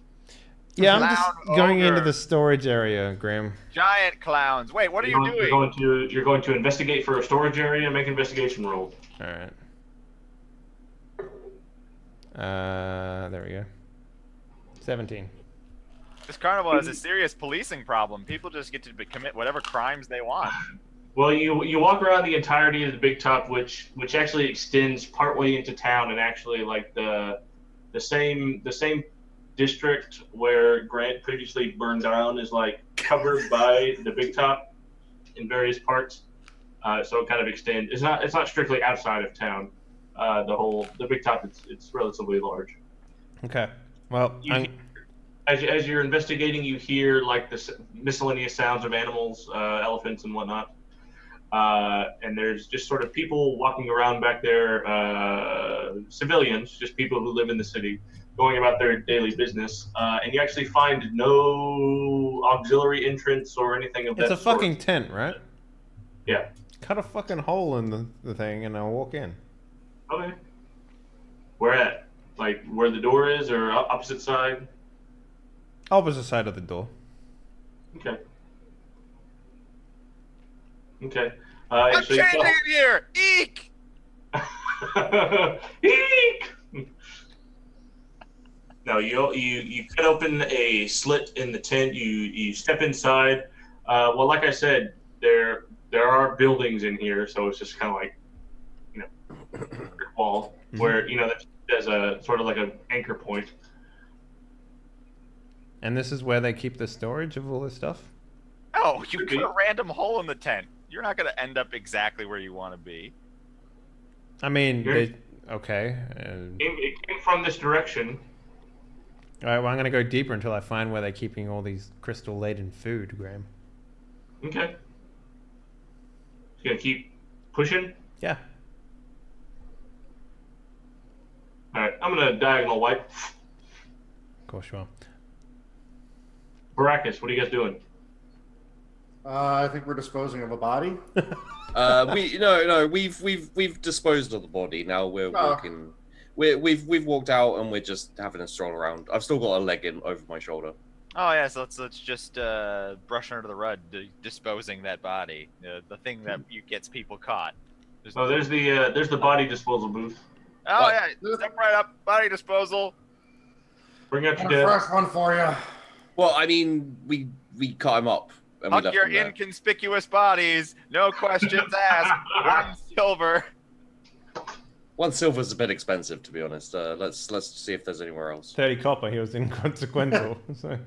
Yeah, I'm just Clown going ogre. into the storage area, Graham. Giant clowns. Wait, what are you doing? You're going to investigate for a storage area and make an investigation roll. All right. There we go. 17. This carnival has a serious policing problem. People just get to commit whatever crimes they want. Well, you walk around the entirety of the Big Top, which actually extends partway into town, and actually like the same district where Grant previously burned down is like covered by the Big Top in various parts. So it kind of extends. It's not strictly outside of town. The Big Top it's relatively large. Okay. Well, As you're investigating, you hear like the miscellaneous sounds of animals, elephants and whatnot. And there's just sort of people walking around back there, civilians, just people who live in the city, going about their daily business, and you actually find no auxiliary entrance or anything of that It's a sort. fucking tent, right? Yeah. Cut a fucking hole in the thing and I'll walk in. Okay. Where at? Like where the door is, or opposite side? Opposite side of the door. Okay. Okay. I'm so you changing tell- it here! Eek! Eek! No, you cut open a slit in the tent. You step inside. Well, like I said, there are buildings in here, so it's just kind of like, brick wall where there's a sort of like an anchor point. And this is where they keep the storage of all this stuff? Oh, you Could cut be. a random hole in the tent. You're not going to end up exactly where you want to be. I mean, Here. okay. It came from this direction. Alright, well, I'm going to go deeper until I find where they're keeping all these crystal-laden food, Graham. Okay. Just gonna keep pushing. Yeah. All right, I'm gonna diagonal wipe. Of course you are. Baracus, what are you guys doing? I think we're disposing of a body. We've disposed of the body. Now we're Oh. walking. We've walked out and we're just having a stroll around. I've still got a leg in over my shoulder. Oh yeah, so let's just brush under the rug, disposing that body, the thing that gets people caught. Oh, there's the body disposal booth. Oh yeah, step right up, body disposal. Bring out your Got a dead. fresh one for you. Well, I mean, we cut him up. And we Hug left your him there. inconspicuous bodies, no questions asked. 1 silver. 1 silver's a bit expensive, to be honest. Let's see if there's anywhere else. 30 copper, he was inconsequential. So.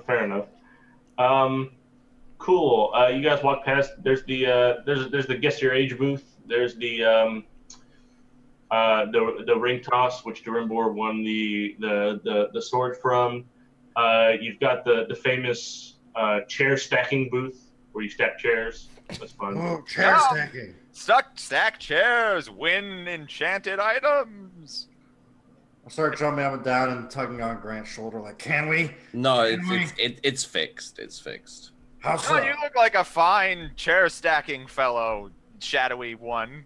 Fair enough. Cool. You guys walk past. There's the guess your age booth. There's the ring toss, which Durimbor won the sword from. You've got the famous chair stacking booth where you stack chairs. That's fun. Oh, chair Oh. stacking. Stack chairs, win enchanted items. I start jumping up and down and tugging on Grant's shoulder, like, can we? No, Anyway. it's fixed. It's fixed. How Oh, so? you look like a fine chair stacking fellow, shadowy one.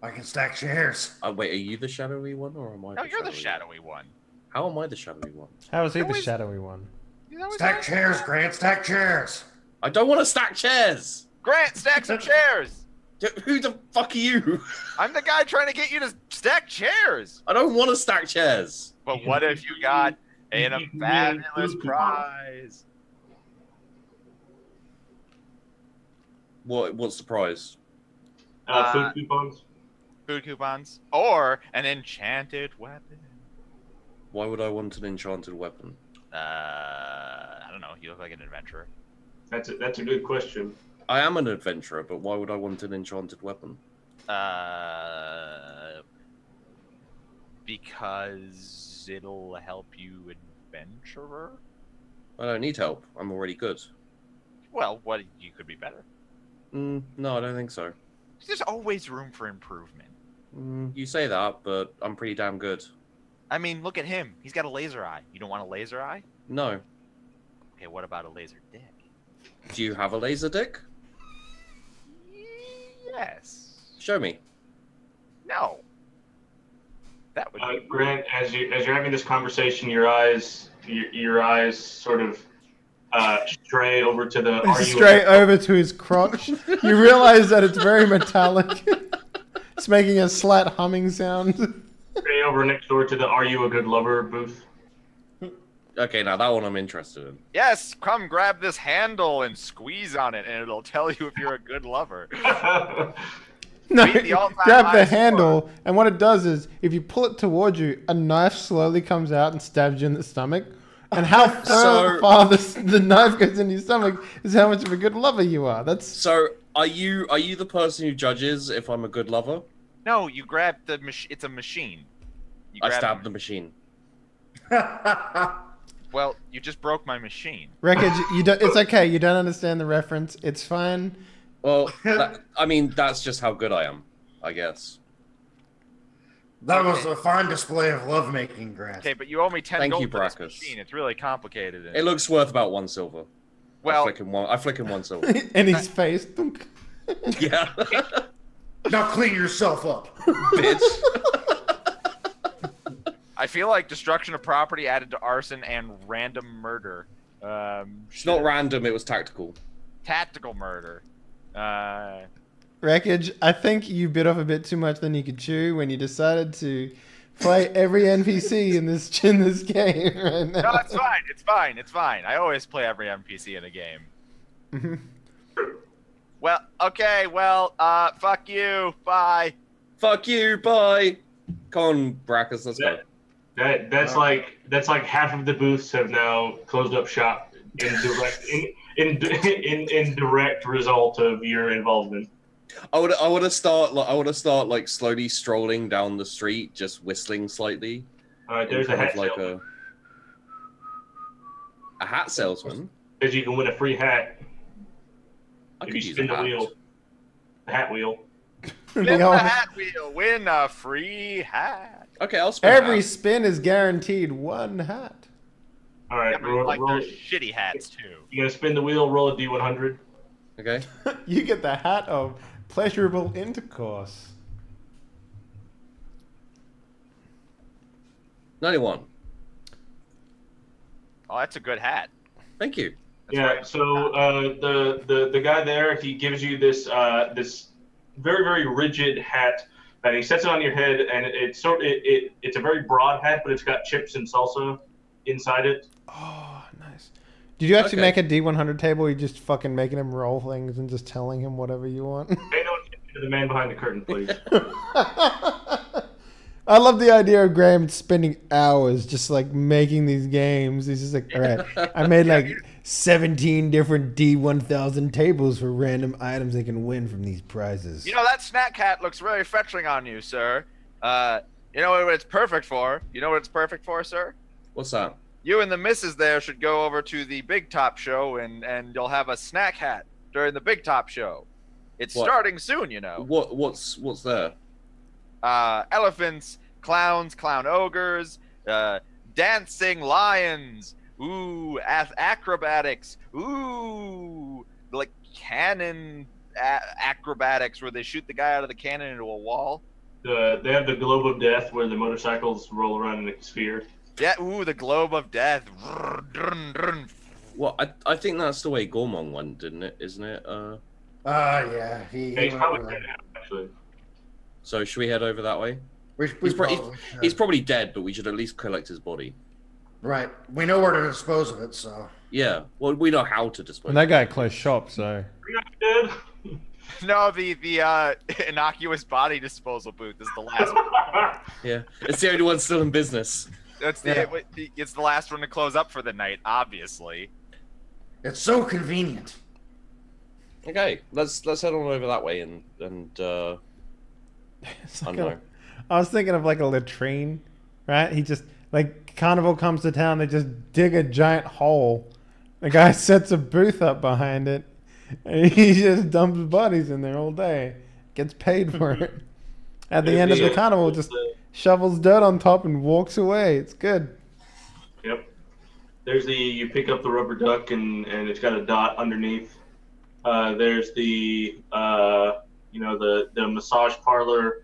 I can stack chairs. Wait, are you the shadowy one, or am I? No, you're the shadowy shadowy one. one? How am I the shadowy one? How is he the Always- shadowy one? You know, Stack chairs, Grant. Stack chairs. I don't want to stack chairs. Grant, stack some chairs. Who the fuck are you? I'm the guy trying to get you to stack chairs. I don't want to stack chairs. But what if you got a You can fabulous win prize? What's the prize? Food coupons. Food coupons or an enchanted weapon. Why would I want an enchanted weapon? I don't know. You look like an adventurer. That's a good question. I am an adventurer, but why would I want an enchanted weapon? Because it'll help you, adventurer. I don't need help. I'm already good. Well, what you could be better. No, I don't think so. There's always room for improvement. You say that, but I'm pretty damn good. I mean, look at him. He's got a laser eye. You don't want a laser eye? No. Okay, what about a laser dick? Do you have a laser dick? Yes. Show me. No. That would be Grant, as you're having this conversation, your eyes sort of stray over to the. Are you Straight over to his crotch. You realize that it's very metallic. It's making a slight humming sound. stray over next door to the "Are you a good lover" booth? Okay, now that one I'm interested in. Yes, come grab this handle and squeeze on it, and it'll tell you if you're a good lover. No, Beat the all-time grab the high handle, and what it does is, if you pull it towards you, a knife slowly comes out and stabs you in the stomach. And how far the knife goes in your stomach is how much of a good lover you are. That's So, are you the person who judges if I'm a good lover? No, you grab the it's a machine. You I grab stabbed the machine. Well, you just broke my machine. wreckage. You don't. It's okay. You don't understand the reference. It's fine. Well, I mean, that's just how good I am, I guess. That was a fine display of lovemaking, Grant. Okay, but you owe me 10 Thank gold you, for this Brackus. machine. It's really complicated. It looks worth about 1 silver. Well, I flick him 1 silver. In his face. Thunk. Yeah. Now clean yourself up. Bitch. I feel like destruction of property added to arson and random murder. It's not random, it was tactical. Tactical murder. Wreckage, I think you bit off a bit too much than you could chew when you decided to play every NPC in this game right now. No, it's fine. It's fine. It's fine. I always play every NPC in a game. Mhm. Well, okay. Well, fuck you. Bye. Fuck you, bye. Come on, Brackus, let's go. That's like half of the booths have now closed up shop in direct result of your involvement. I would have start like slowly strolling down the street, just whistling slightly. There's a hat like salesman. a hat salesman. Because you can win a free hat I if could you use spin a the hat. wheel. The hat wheel. Spin The the old- hat wheel. Win a free hat. Okay, I'll spin Every that. spin is guaranteed 1 hat. All right, Yeah, but roll, like roll, there's shitty hats too. you gonna spin the wheel, roll a D100. Okay. You get the hat of pleasurable intercourse. 91. Oh, that's a good hat. Thank you. That's Yeah. right. So the guy there, he gives you this this very, very rigid hat, and he sets it on your head, and it's a very broad hat, but it's got chips and salsa inside it. Oh, nice. Did you actually Okay. make a D100 table? Or you just fucking making him roll things and just telling him whatever you want? Pay no attention to the man behind the curtain, please. I love the idea of Graham spending hours just like making these games. He's just like, all right, I made like 17 different D1000 tables for random items they can win from these prizes. You know, that snack hat looks really fetching on you, sir. You know what it's perfect for? You know what it's perfect for, sir? What's that? You and the missus there should go over to the Big Top show and you'll have a snack hat during the Big Top show. It's What? starting soon, you know. What's there? Elephants, clowns, clown ogres, dancing lions, ooh, acrobatics, ooh, like cannon acrobatics where they shoot the guy out of the cannon into a wall. They have the globe of death where the motorcycles roll around in a sphere. Yeah, ooh, the globe of death. Well, I think that's the way Gormong went, didn't it? Isn't it? Yeah. He's He probably went dead now, actually. So should we head over that way? we He's, probably should. he's probably dead, but we should at least collect his body. Right. We know where to dispose of it, so. Yeah. Well, we know how to dispose. And that guy closed shop, so. Are you not dead? No, the innocuous body disposal booth is the last one. Yeah, it's the only one still in business. It's it's the last one to close up for the night, obviously. It's so convenient. Okay, let's head on over that way and It's I like know. I was thinking of like a latrine, right? He just, like, Carnival comes to town, they just dig a giant hole. The guy sets a booth up behind it, and he just dumps bodies in there all day. Gets paid for it. At the end of the carnival, just shovels dirt on top and walks away. It's good. Yep. There's you pick up the rubber duck and it's got a dot underneath. There's the the massage parlor.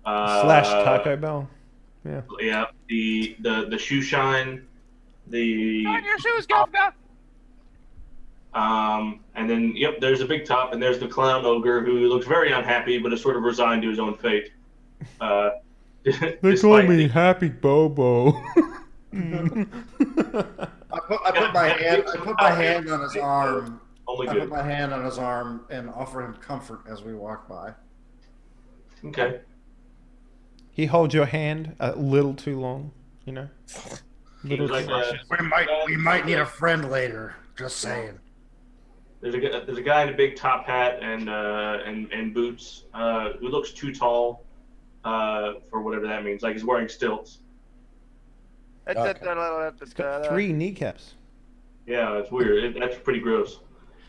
Slash Taco Bell. Yeah. Yeah. The shoe shine. On your shoes, Governor! And then there's a big top and there's the clown ogre who looks very unhappy but is sort of resigned to his own fate. They call me Happy Bobo. I put my hand on his arm. Only I put good. my hand on his arm and offer him comfort as we walk by. Okay. He holds your hand a little too long, you know. Little Like, too- We might need a friend later. Just saying. There's a guy in a big top hat and boots who looks too tall for whatever that means. Like he's wearing stilts. It's got 3 kneecaps. Yeah, it's weird. That's pretty gross.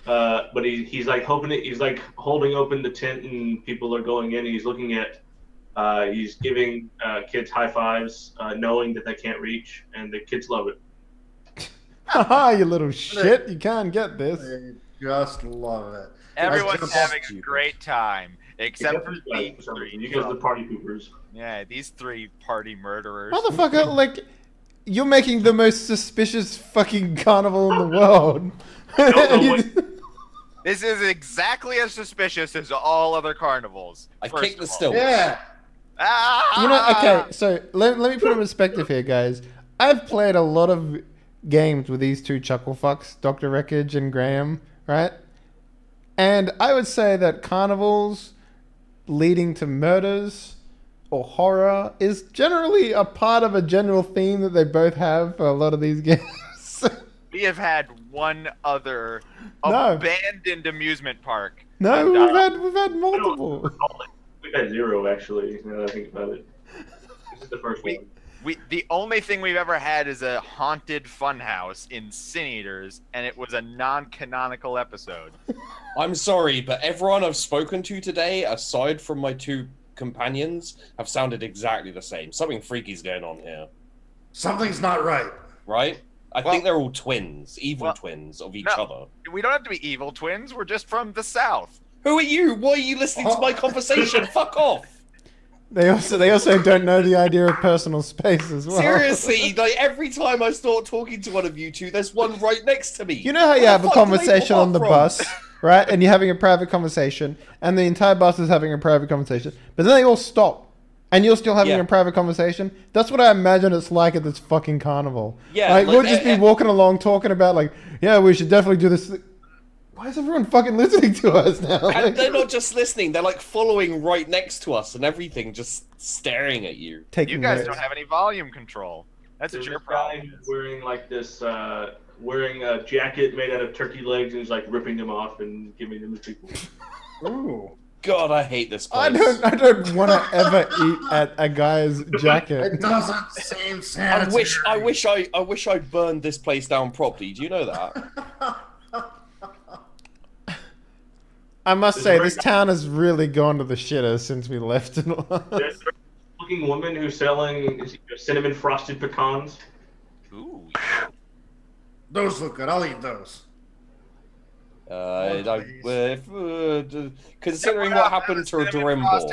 But he's like holding open the tent and people are going in. And he's looking at He's giving kids high fives, knowing that they can't reach, and the kids love it. Haha, you little shit! You can't get this. I just love it. Everyone's just- having a great time, except for these for some three. reason. You guys are the party poopers. Yeah, these three party murderers. Motherfucker, like, you're making the most suspicious fucking carnival in the world. This is exactly as suspicious as all other carnivals. I first kicked the of all. stilts. Yeah. Ah! You know, okay, so let me put in perspective here, guys. I've played a lot of games with these two chuckle fucks, Dr. Wreckage and Graham, right? And I would say that carnivals leading to murders or horror is generally a part of a general theme that they both have for a lot of these games. We have had one other No. abandoned amusement park. No, And, we've had multiple. We've had 0, actually, now that I think about it. This is the first one. the only thing we've ever had is a haunted funhouse in Sin Eaters, and it was a non-canonical episode. I'm sorry, but everyone I've spoken to today, aside from my two companions, have sounded exactly the same. Something freaky's going on here, Something's not right. right? I Well- think they're all twins, evil well, twins of each no. other. We don't have to be evil twins. We're just from the south. Who are you? Why are you listening to my conversation? Fuck off! They also don't know the idea of personal space as well. Seriously, like every time I start talking to one of you two, there's one right next to me. You know how you Where have the a fuck do they conversation pop on the from? bus, right? And you're having a private conversation, and the entire bus is having a private conversation, but then they all stop, and you're still having Yeah. a private conversation. That's what I imagine it's like at this fucking carnival. Yeah, like like we'll just be walking along talking about like, yeah, we should definitely do this. Why is everyone fucking listening to us now? And they're not just listening; they're like following right next to us and everything, just staring at you. taking You guys notes. don't have any volume control. That's There's your this guy problem. who's wearing like this, wearing a jacket made out of turkey legs, and he's like ripping them off and giving them to people. Ooh. God, I hate this I place. don't want to ever eat at a guy's jacket. It doesn't seem I sanitary. wish I burned this place down properly. Do you know that? I must say, this town has really gone to the shitter since we left. There's a looking woman who's selling cinnamon frosted pecans. Ooh. Those look good. I'll eat those. Considering what happened to Drimble,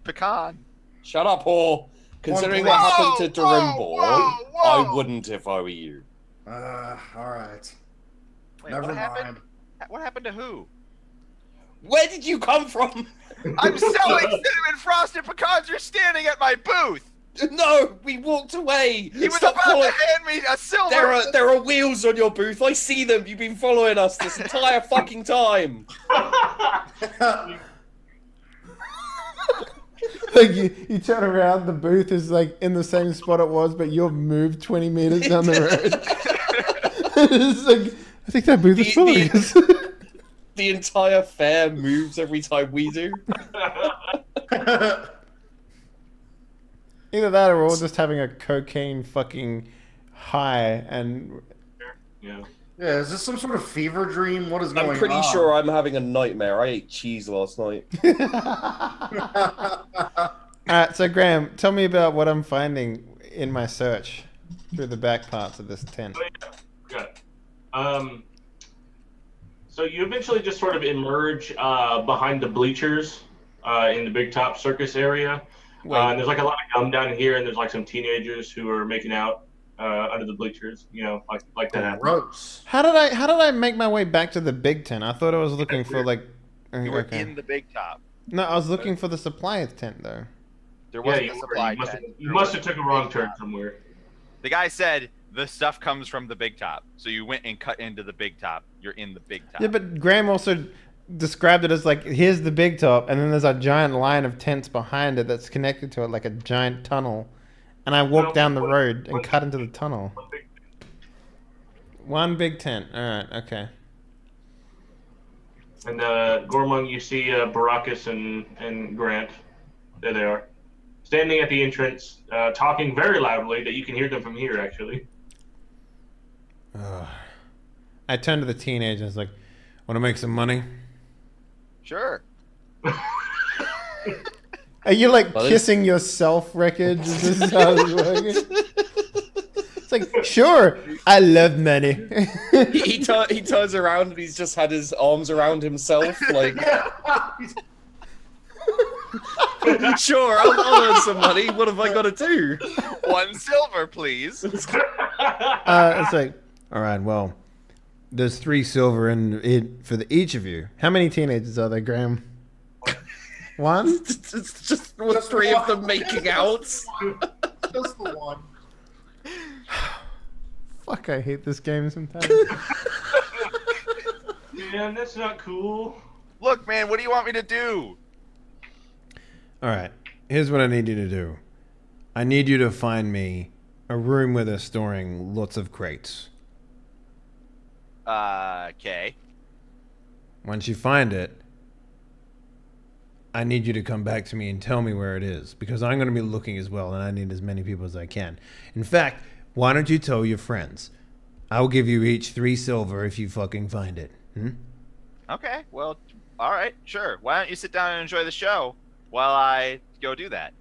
Pecan. shut up, whore. Considering please. what happened to Whoa, Drimble, whoa, whoa. I wouldn't if I were you. All right. Wait, Never what mind. happened? What happened to who? Where did you come from? I'm selling cinnamon frosted pecans. You're standing at my booth. No, we walked away. He was Stop about following. to hand me a silver. There are wheels on your booth. I see them. You've been following us this entire fucking time. Like you turn around, the booth is like in the same spot it was, but you've moved 20 meters down the road. It's like, I think that booth is following us. The entire fair moves every time we do. Either that or we're all just having a cocaine fucking high and Yeah. Yeah, is this some sort of fever dream? What is going on? I'm pretty sure I'm having a nightmare. I ate cheese last night. Alright, so Graham, tell me about what I'm finding in my search through the back parts of this tent. Got it. So you eventually just sort of emerge behind the bleachers in the Big Top Circus area. And there's like a lot of gum down here, and there's like some teenagers who are making out under the bleachers. You know, like that happens. Gross. How did I make my way back to the big tent? I thought I was looking for like You were okay. in the big top. No, I was looking for the supply tent though. There Yeah, wasn't you a were. supply You must tent. have, you must have took a wrong turn somewhere. The guy said the stuff comes from the big top, so you went and cut into the big top. You're in the big top. Yeah, but Graham also described it as like, here's the big top, and then there's a giant line of tents behind it that's connected to it like a giant tunnel. And I walked down the road and cut into the tunnel. One big tent. Alright, okay. And Gormung, you see Baracus and Grant. There they are. Standing at the entrance, talking very loudly that you can hear them from here, actually. I turned to the teenagers like, want to make some money? Sure. Are you like Well, kissing yourself, Wreckage? Is this how it's working? It's like, sure, I love money. He turns around and he's just had his arms around himself, like, sure, I'll earn some money. What have I got to do? 1 silver, please. It's like, all right, well, there's 3 silver in it for each of you. How many teenagers are there, Graham? 1? It's just with 3 of them making out. Just the one. Fuck, I hate this game sometimes. Man, that's not cool. Look, man, what do you want me to do? All right, here's what I need you to do. I need you to find me a room where they're storing lots of crates. Okay. Once you find it, I need you to come back to me and tell me where it is, because I'm going to be looking as well, and I need as many people as I can. In fact, why don't you tell your friends? I'll give you each 3 silver if you fucking find it. Okay, well, all right, sure. Why don't you sit down and enjoy the show while I go do that?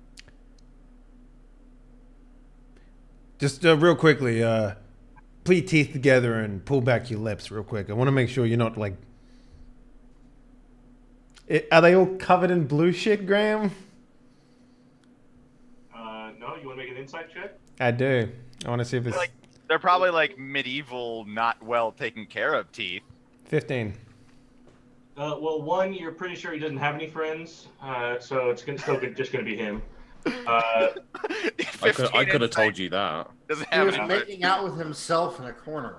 Just real quickly, put your teeth together and pull back your lips real quick. I want to make sure you're not like... Are they all covered in blue shit, Graham? No, you want to make an insight check? I do. I want to see if it's... They're probably like medieval, not well taken care of teeth. 15. Well, 1, you're pretty sure he doesn't have any friends, so it's still just going to be him. I could have told you that. Doesn't He have was any making out with himself in a corner.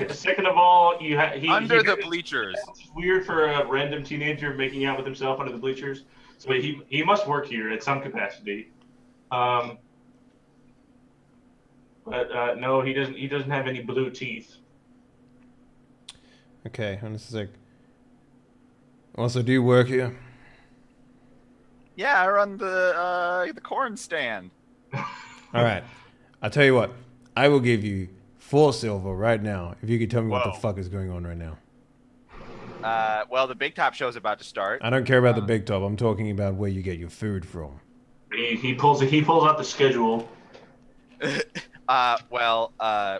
Second of all, he under the bleachers. It's weird for a random teenager making out with himself under the bleachers. So he must work here at some capacity. But no, he doesn't. He doesn't have any blue teeth. Okay, and this is like... Also, do you work here? Yeah, I run the corn stand. All right. I'll tell you what. I will give you 4 silver right now if you could tell me what the fuck is going on right now. Well, the Big Top show's about to start. I don't care about the big top. I'm talking about where you get your food from. He pulls out the schedule.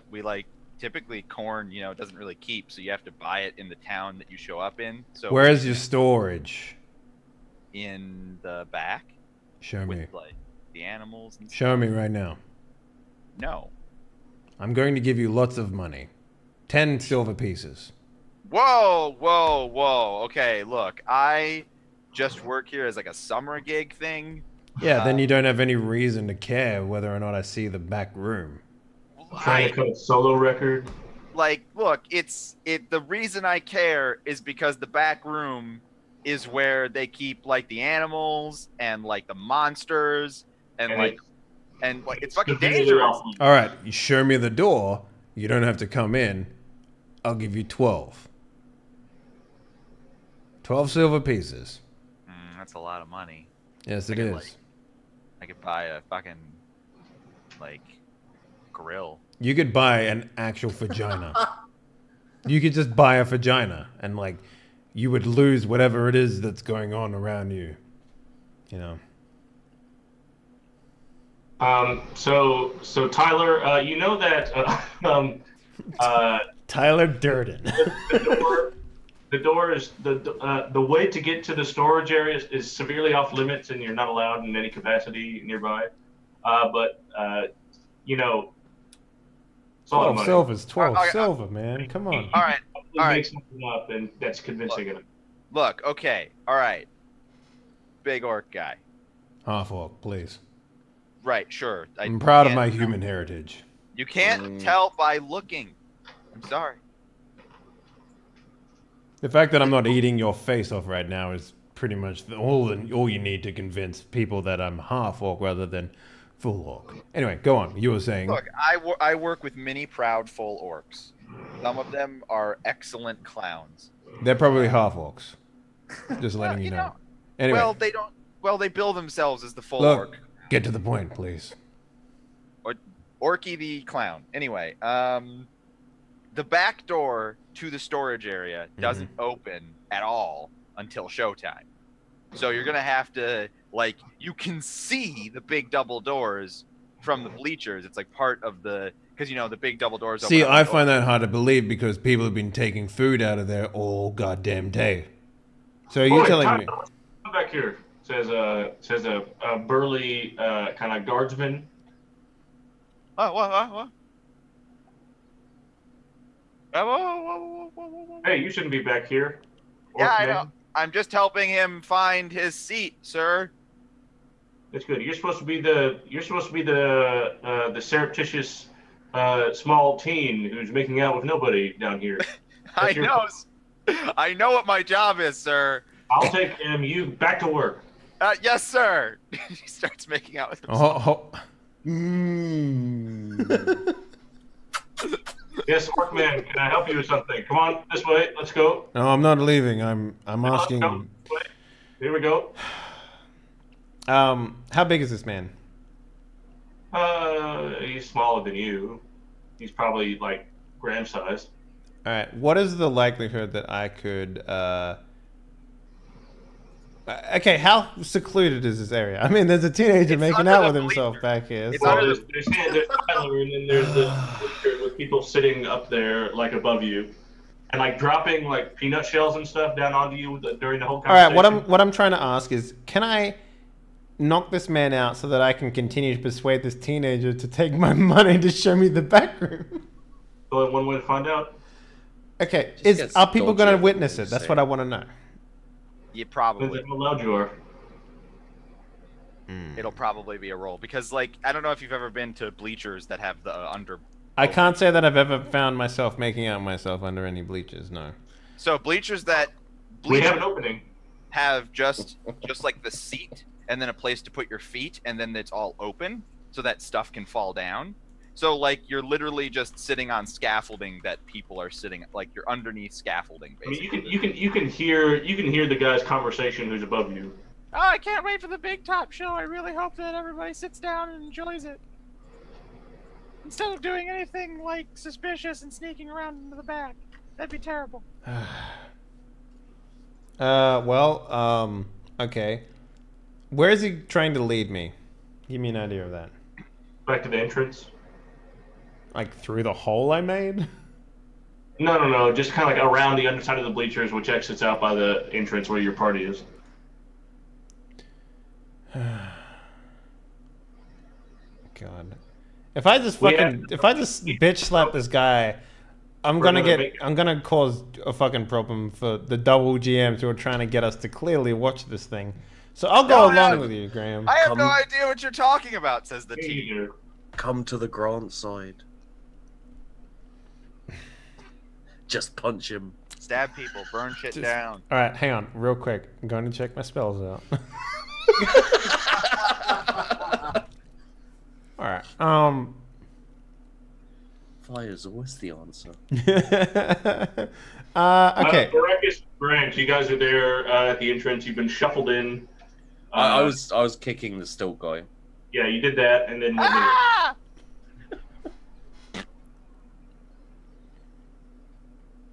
We like typically corn, doesn't really keep, so you have to buy it in the town that you show up in. So where's your storage? In the back. Show me. With like the animals and stuff. Show me right now. No. I'm going to give you lots of money. 10 silver pieces. Whoa, whoa, whoa. Okay, look, I just work here as like a summer gig thing. Yeah, then you don't have any reason to care whether or not I see the back room. Trying to cut a solo record. Like, look, the reason I care is because the back room is where they keep like the animals and like the monsters and it's fucking dangerous. All right, you show me the door. You don't have to come in. I'll give you 12. 12 silver pieces. That's a lot of money. Yes, it is. I could buy a fucking grill. You could buy an actual vagina. You could just buy a vagina and you would lose whatever it is that's going on around you. So Tyler, you know that Tyler Durden. the door is the way to get to the storage area is severely off limits, and you're not allowed in any capacity nearby. But it's a lot of 12 money. silver is 12 silver, man. Come on. All right. Make something up, and that's convincing enough. Look, okay, all right. Big orc guy. Half orc, please. Right, sure. I'm proud of my human heritage. You can't tell by looking. I'm sorry. The fact that I'm not eating your face off right now is pretty much all you need to convince people that I'm half orc rather than full orc. Anyway, go on. You were saying. Look, I work with many proud full orcs. Some of them are excellent clowns. They're probably half orcs. Just letting you know. Anyway. Well, they don't. Well, they bill themselves as the full Look, orc. Get to the point, please. Or Orky the clown. Anyway, the back door to the storage area doesn't open at all until showtime. So you're gonna have to like you can see the big double doors from the bleachers. It's like part of the because you know the big double doors. See, open I up find that hard to believe because people have been taking food out of there all goddamn day. So you're telling me? Come back here. Says a burly kind of guardsman. What? Whoa. Hey, you shouldn't be back here. Yeah, I know. I'm just helping him find his seat, sir. That's good. You're supposed to be the surreptitious small teen who's making out with nobody down here. I know what my job is, sir. I'll take him. You back to work. Yes, sir. He starts making out with himself. Yes, Workman, can I help you with something? Come on, this way. Let's go. No, I'm not leaving. I'm asking. Come, here we go. How big is this man? He's smaller than you. He's probably like gram size. All right. What is the likelihood that I could? Okay, how secluded is this area? I mean, there's a teenager making out with himself back here. Well, there's Tyler, and then there's the with people sitting up there, like above you, and like dropping like peanut shells and stuff down onto you during the whole conversation. All right, what I'm trying to ask is, can I knock this man out so that I can continue to persuade this teenager to take my money to show me the back room? Only one way to find out. Okay, are people going to witness it? That's what I want to know. You probably. How loud you are. It'll probably be a roll because, like, I don't know if you've ever been to bleachers that have the under. I can't say that I've ever found myself making out myself under any bleachers. No. So bleachers that we have an opening. Have just like the seat and then a place to put your feet and then it's all open so that stuff can fall down. So like you're literally just sitting on scaffolding that people are sitting like you're underneath scaffolding basically. I mean, you can hear the guy's conversation who's above you. Oh, I can't wait for the big top show. I really hope that everybody sits down and enjoys it. Instead of doing anything like suspicious and sneaking around into the back. That'd be terrible. Okay. Where is he trying to lead me? Give me an idea of that. Back to the entrance. Like through the hole I made? No. Just kind of like around the underside of the bleachers, which exits out by the entrance where your party is. God. If I just bitch slap this guy, I'm gonna cause a fucking problem for the double GMs who are trying to get us to clearly watch this thing. So I'll go along with you, Graham. I have no idea what you're talking about, says the team. Come to the Grant side. Just punch him. Stab people, burn shit down. All right, hang on, real quick. I'm going to check my spells out. All right. Fire's always the answer. Okay. Marcus, Grant, you guys are there at the entrance. You've been shuffled in. I was kicking the stilt guy. Yeah, you did that, and then.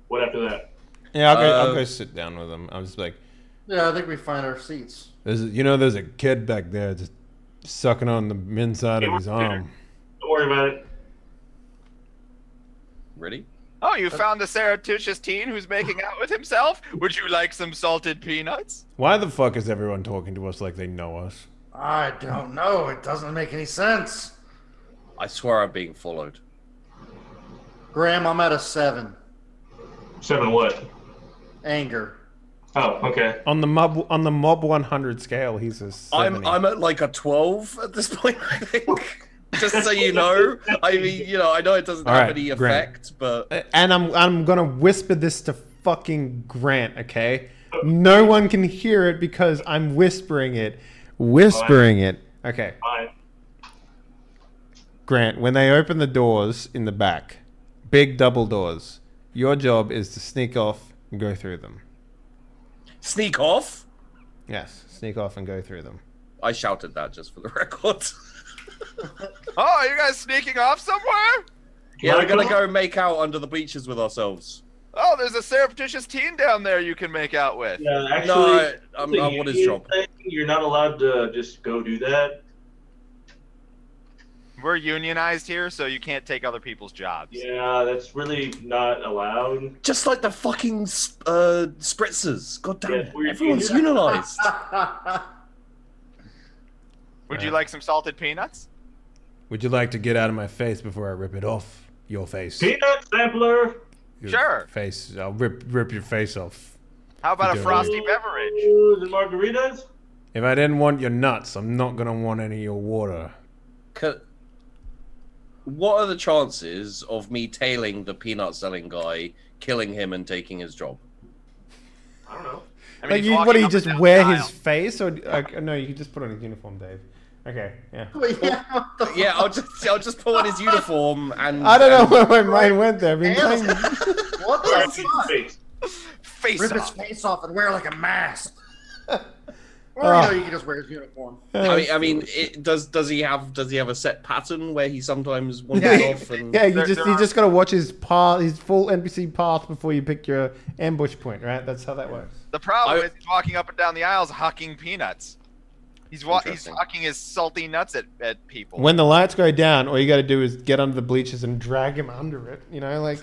What after that? Yeah, I'll go sit down with him. I was like, Yeah, I think we find our seats. there's a kid back there just sucking on the inside of his arm. Don't worry about it. Ready? Oh, you found the surreptitious teen who's making out with himself? Would you like some salted peanuts? Why the fuck is everyone talking to us like they know us? I don't know. It doesn't make any sense. I swear I'm being followed. Graham, I'm at a 7. 7 what? Anger. Oh, okay. On the mob 100 scale, he's a 70. I'm at like a 12 at this point, I think. Just so you know. I mean, I know it doesn't have any effect, but... And I'm gonna whisper this to fucking Grant, okay? No one can hear it because I'm whispering it. Okay. Fine. Grant, when they open the doors in the back, big double doors, your job is to sneak off and go through them. Sneak off? Yes, sneak off and go through them. I shouted that just for the record. Oh, are you guys sneaking off somewhere? Yeah, we're gonna go make out under the bleachers with ourselves. Oh, there's a surreptitious teen down there you can make out with. Yeah, actually, No, I the want his union job. thing, you're not allowed to just go do that. We're unionized here, so you can't take other people's jobs. Yeah, that's really not allowed. Just like the fucking spritzers. God damn Yeah, it. we're Everyone's unionized. unionized. Would you like some salted peanuts? Would you like to get out of my face before I rip it off your face? Peanut sampler. Your Sure. Face. I'll rip your face off. How about a Good. frosty beverage? Ooh, the margaritas. If I didn't want your nuts, I'm not gonna want any of your water. What are the chances of me tailing the peanut selling guy, killing him, and taking his job? I don't know. I mean, Like, he's what walking do you up just and down wear the his aisle. face, or no? You can just put on his uniform, Dave. Okay, yeah. Wait, yeah, what the Yeah, I'll just put on his uniform and. I don't know where my mind went there. I've been Damn. playing. What All right, the see fuck? your face. Face Rip his off. face off and wear like a mask. Or Oh. you know, you can just wear his uniform. I mean, does he have a set pattern where he sometimes wanders off? And... Yeah, you There just gotta watch his path, his full NPC path before you pick your ambush point, right? That's how that works. The problem is he's walking up and down the aisles hucking peanuts. He's Interesting. hucking his salty nuts at people. When the lights go down, all you gotta do is get under the bleachers and drag him under it. You know, like.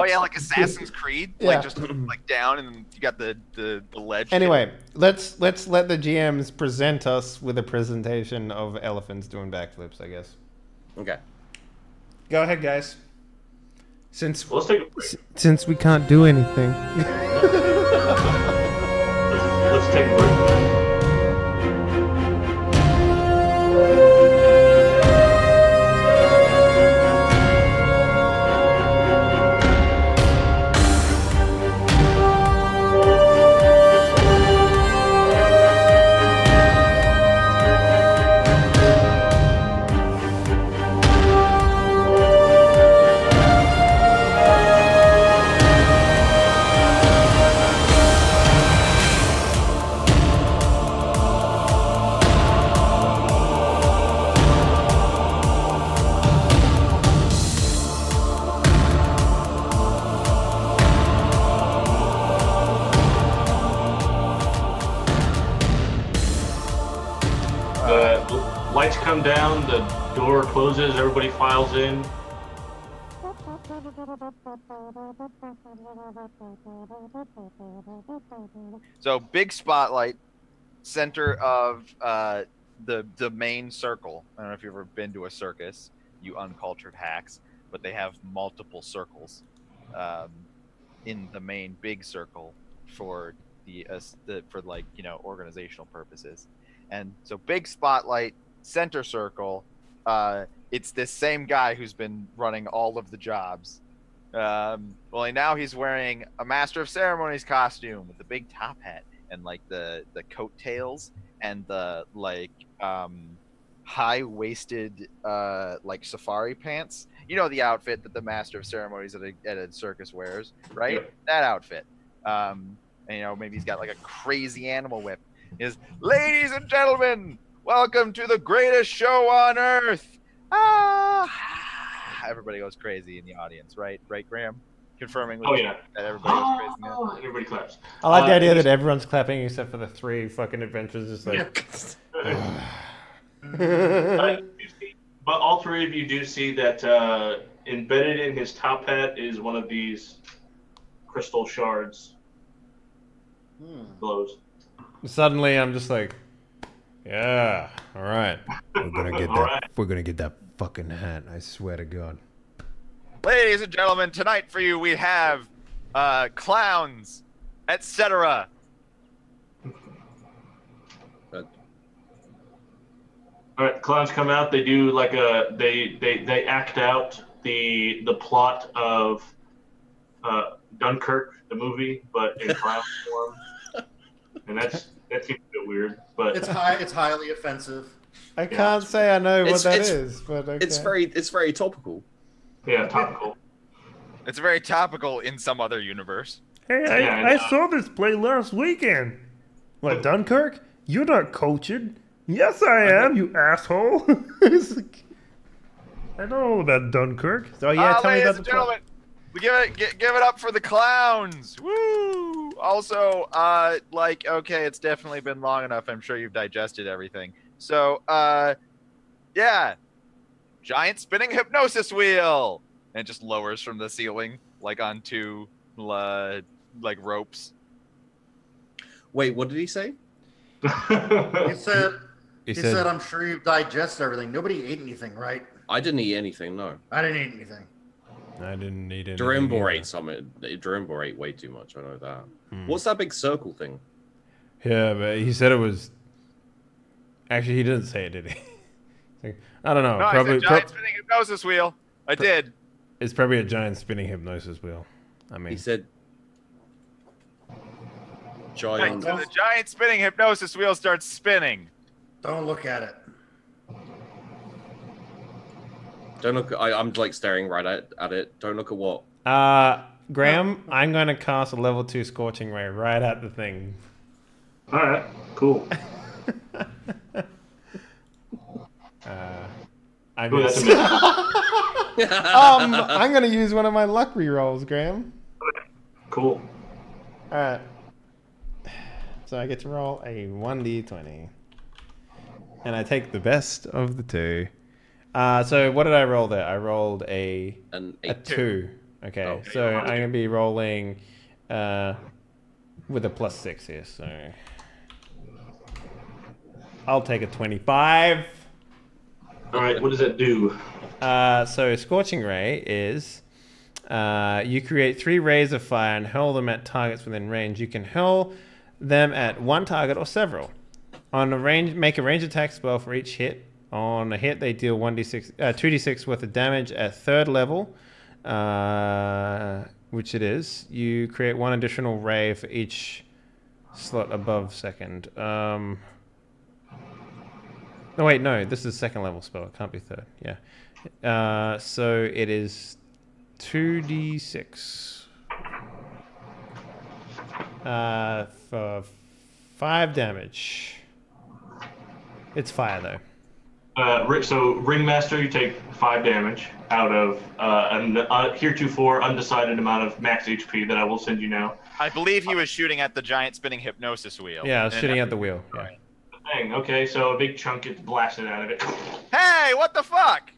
Oh yeah, like Assassin's Creed, Yeah. like just like down, and you got the ledge. Anyway, let's let the GMs present us with a presentation of elephants doing backflips, I guess. Okay. Go ahead, guys. Since Well, let's take a break. since we can't do anything. Let's take a break. The lights come down, the door closes, everybody files in. So big spotlight, center of the main circle. I don't know if you've ever been to a circus, you uncultured hacks, but they have multiple circles in the main big circle for for like, you know, organizational purposes. And so big spotlight, center circle. It's this same guy who's been running all of the jobs. Only now he's wearing a Master of Ceremonies costume with the big top hat and like the coattails and the like high-waisted like safari pants. You know, the outfit that the Master of Ceremonies at a circus wears, right? Yep. That outfit. And you know, maybe he's got like a crazy animal whip. Is ladies and gentlemen, welcome to the greatest show on earth. Everybody goes crazy in the audience, right? Right, Graham? Confirming with Oh, you yeah. that everybody goes crazy. now? Everybody claps. I like the idea that everyone's clapping except for the three fucking adventurers. Just like. But all three of you do see that embedded in his top hat is one of these crystal shards. Glows. Suddenly, I'm just like, yeah, all right, we're gonna get that. All right. We're gonna get that fucking hat. I swear to God. Ladies and gentlemen, tonight for you we have clowns, etc. All right, clowns come out. They do like they act out the plot of Dunkirk, the movie, but in clown form, and that seems a bit weird. But It's highly offensive. I can't say I know what It's- that it's- is, but okay. It's very topical. yeah, topical. It's very topical in some other universe. Hey, Yeah, I know. saw this play last weekend. What, Dunkirk? You're not cultured. Yes, I am, you asshole. It's like, I know all about Dunkirk. So yeah, tell me ladies about and the plot. gentlemen, We give it up for the clowns. Woo! Also, okay, it's definitely been long enough. I'm sure you've digested everything. So, yeah, giant spinning hypnosis wheel, and it just lowers from the ceiling like on two like ropes. Wait, what did he say? He said, He he said, I'm sure you've digested everything. Nobody ate anything, right? I didn't eat anything. No. I didn't eat anything. I didn't need anything. Durimbor either. ate something. Durimbor ate way too much. I know that. Hmm. What's that big circle thing? Yeah, but he said it was. Actually, he didn't say it, did he? I don't know. No, Probably. I said giant spinning hypnosis wheel. I did. It's probably a giant spinning hypnosis wheel. I mean, He said Right, giant. so the giant spinning hypnosis wheel starts spinning. Don't look at it. Don't look. I'm like staring right at it. Don't look at what. Graham, I'm going to cast a level 2 Scorching Ray right at the thing. All right, cool. I'm Ooh, that's I'm going to use one of my luck rerolls, Graham. cool. Alright. So I get to roll a 1d20. And I take the best of the two. So what did I roll there? I rolled a An a 8. 2. Okay, Oh. so I'm going to be rolling with a +6 here. So I'll take a 25. All right, what does that do? So Scorching Ray is you create 3 rays of fire and hurl them at targets within range. You can hurl them at one target or several. On a range, make a range attack spell for each hit. On a hit, they deal 2d6 worth of damage at 3rd level, which it is. You create 1 additional ray for each slot above 2nd. No, wait, no. This is 2nd level spell. It can't be 3rd. Yeah. So it is 2d6 for 5 damage. It's fire though. So Ringmaster, you take 5 damage out of an heretofore undecided amount of max HP that I will send you now. I believe he was shooting at the giant spinning hypnosis wheel. Yeah, I was And shooting at the wheel. Yeah. Dang, okay, so a big chunk gets blasted out of it. Hey, what the fuck?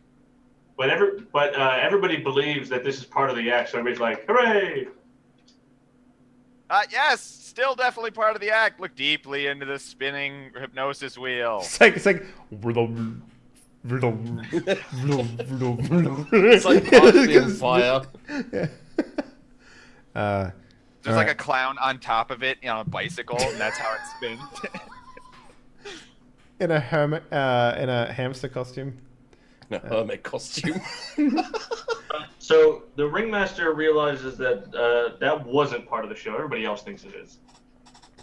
But everybody believes that this is part of the act, so everybody's like, hooray! Yes, still definitely part of the act. Look deeply into the spinning hypnosis wheel. It's like It's like partially on fire. There's like a clown on top of it on a bicycle, and that's how it spins. in a hermit, in a hamster costume. A hermit costume. So the Ringmaster realizes that that wasn't part of the show. Everybody else thinks it is.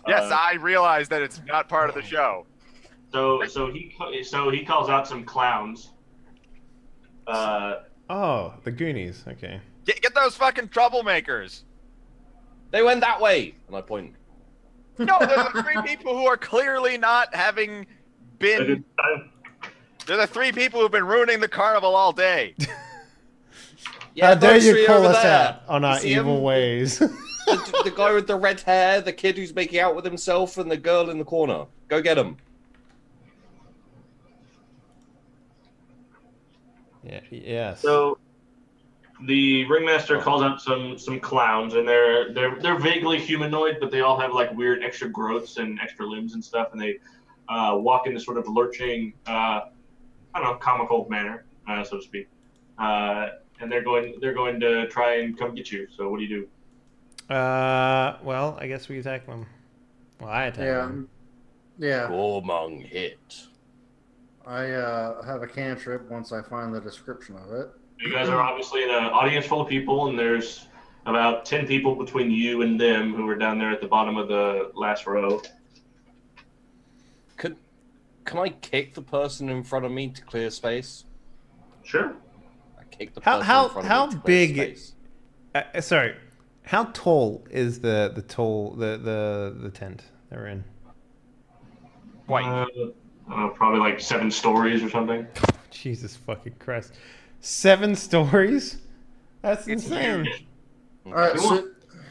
Yes, I realize that it's not part of the show. So he calls out some clowns. Oh, the Goonies. Okay. Get those fucking troublemakers. They went that way, and I point. No, they're the 3 people who are clearly not having been. They're the 3 people who've been ruining the carnival all day. How dare those you 3 call over us there. out on our See evil him? ways? The guy with the red hair, the kid who's making out with himself, and the girl in the corner. Go get him. Yeah. Yes. So the Ringmaster calls out some clowns, and they're vaguely humanoid, but they all have like weird extra growths and extra limbs and stuff, and they walk in this sort of lurching, I don't know, comical manner, so to speak. And they're going to try and come get you. So what do you do? Well, I guess we attack them. Well, I attack them. Yeah. Gormong hit. I have a cantrip once I find the description of it. You guys are obviously in an audience full of people, and there's about 10 people between you and them who are down there at the bottom of the last row. Can I kick the person in front of me to clear space? Sure. I kick the How- person how- in front how of me to clear big- space. Sorry. How tall is the tent they're in? Quite. I don't know, probably like 7 stories or something. Jesus fucking Christ. 7 stories? That's It's insane. huge. All right,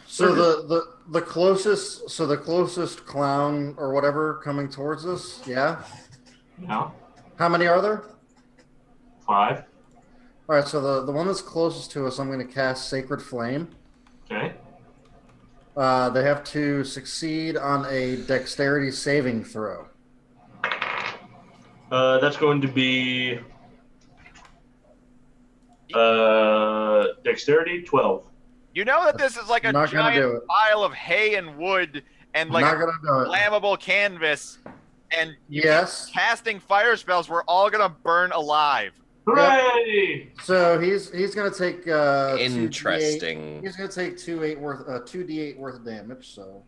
so the closest clown or whatever coming towards us, yeah. No. How many are there? 5. All right, so the one that's closest to us, I'm going to cast Sacred Flame. Okay. They have to succeed on a Dexterity saving throw. That's going to be Dexterity 12. You know that this is like a Not gonna do giant it. pile of hay and wood and like Not a going to do it. flammable canvas, and you Yes. casting fire spells. We're all gonna burn alive. Hooray! So he's going to take Interesting. He's going to take 2d8 worth of damage. So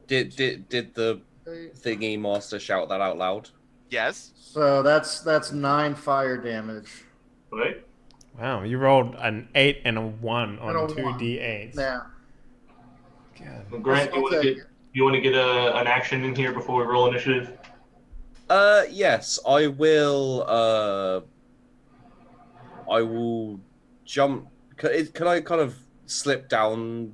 Did the thingy master shout that out loud? Yes. so that's 9 fire damage. Wait. Wow, you rolled an 8 and a 1 on And a 2 1. d8s. Yeah. God. Grant, I'll take it. you want to get an action in here before we roll initiative? Yes, I will. I will jump. Can I kind of slip down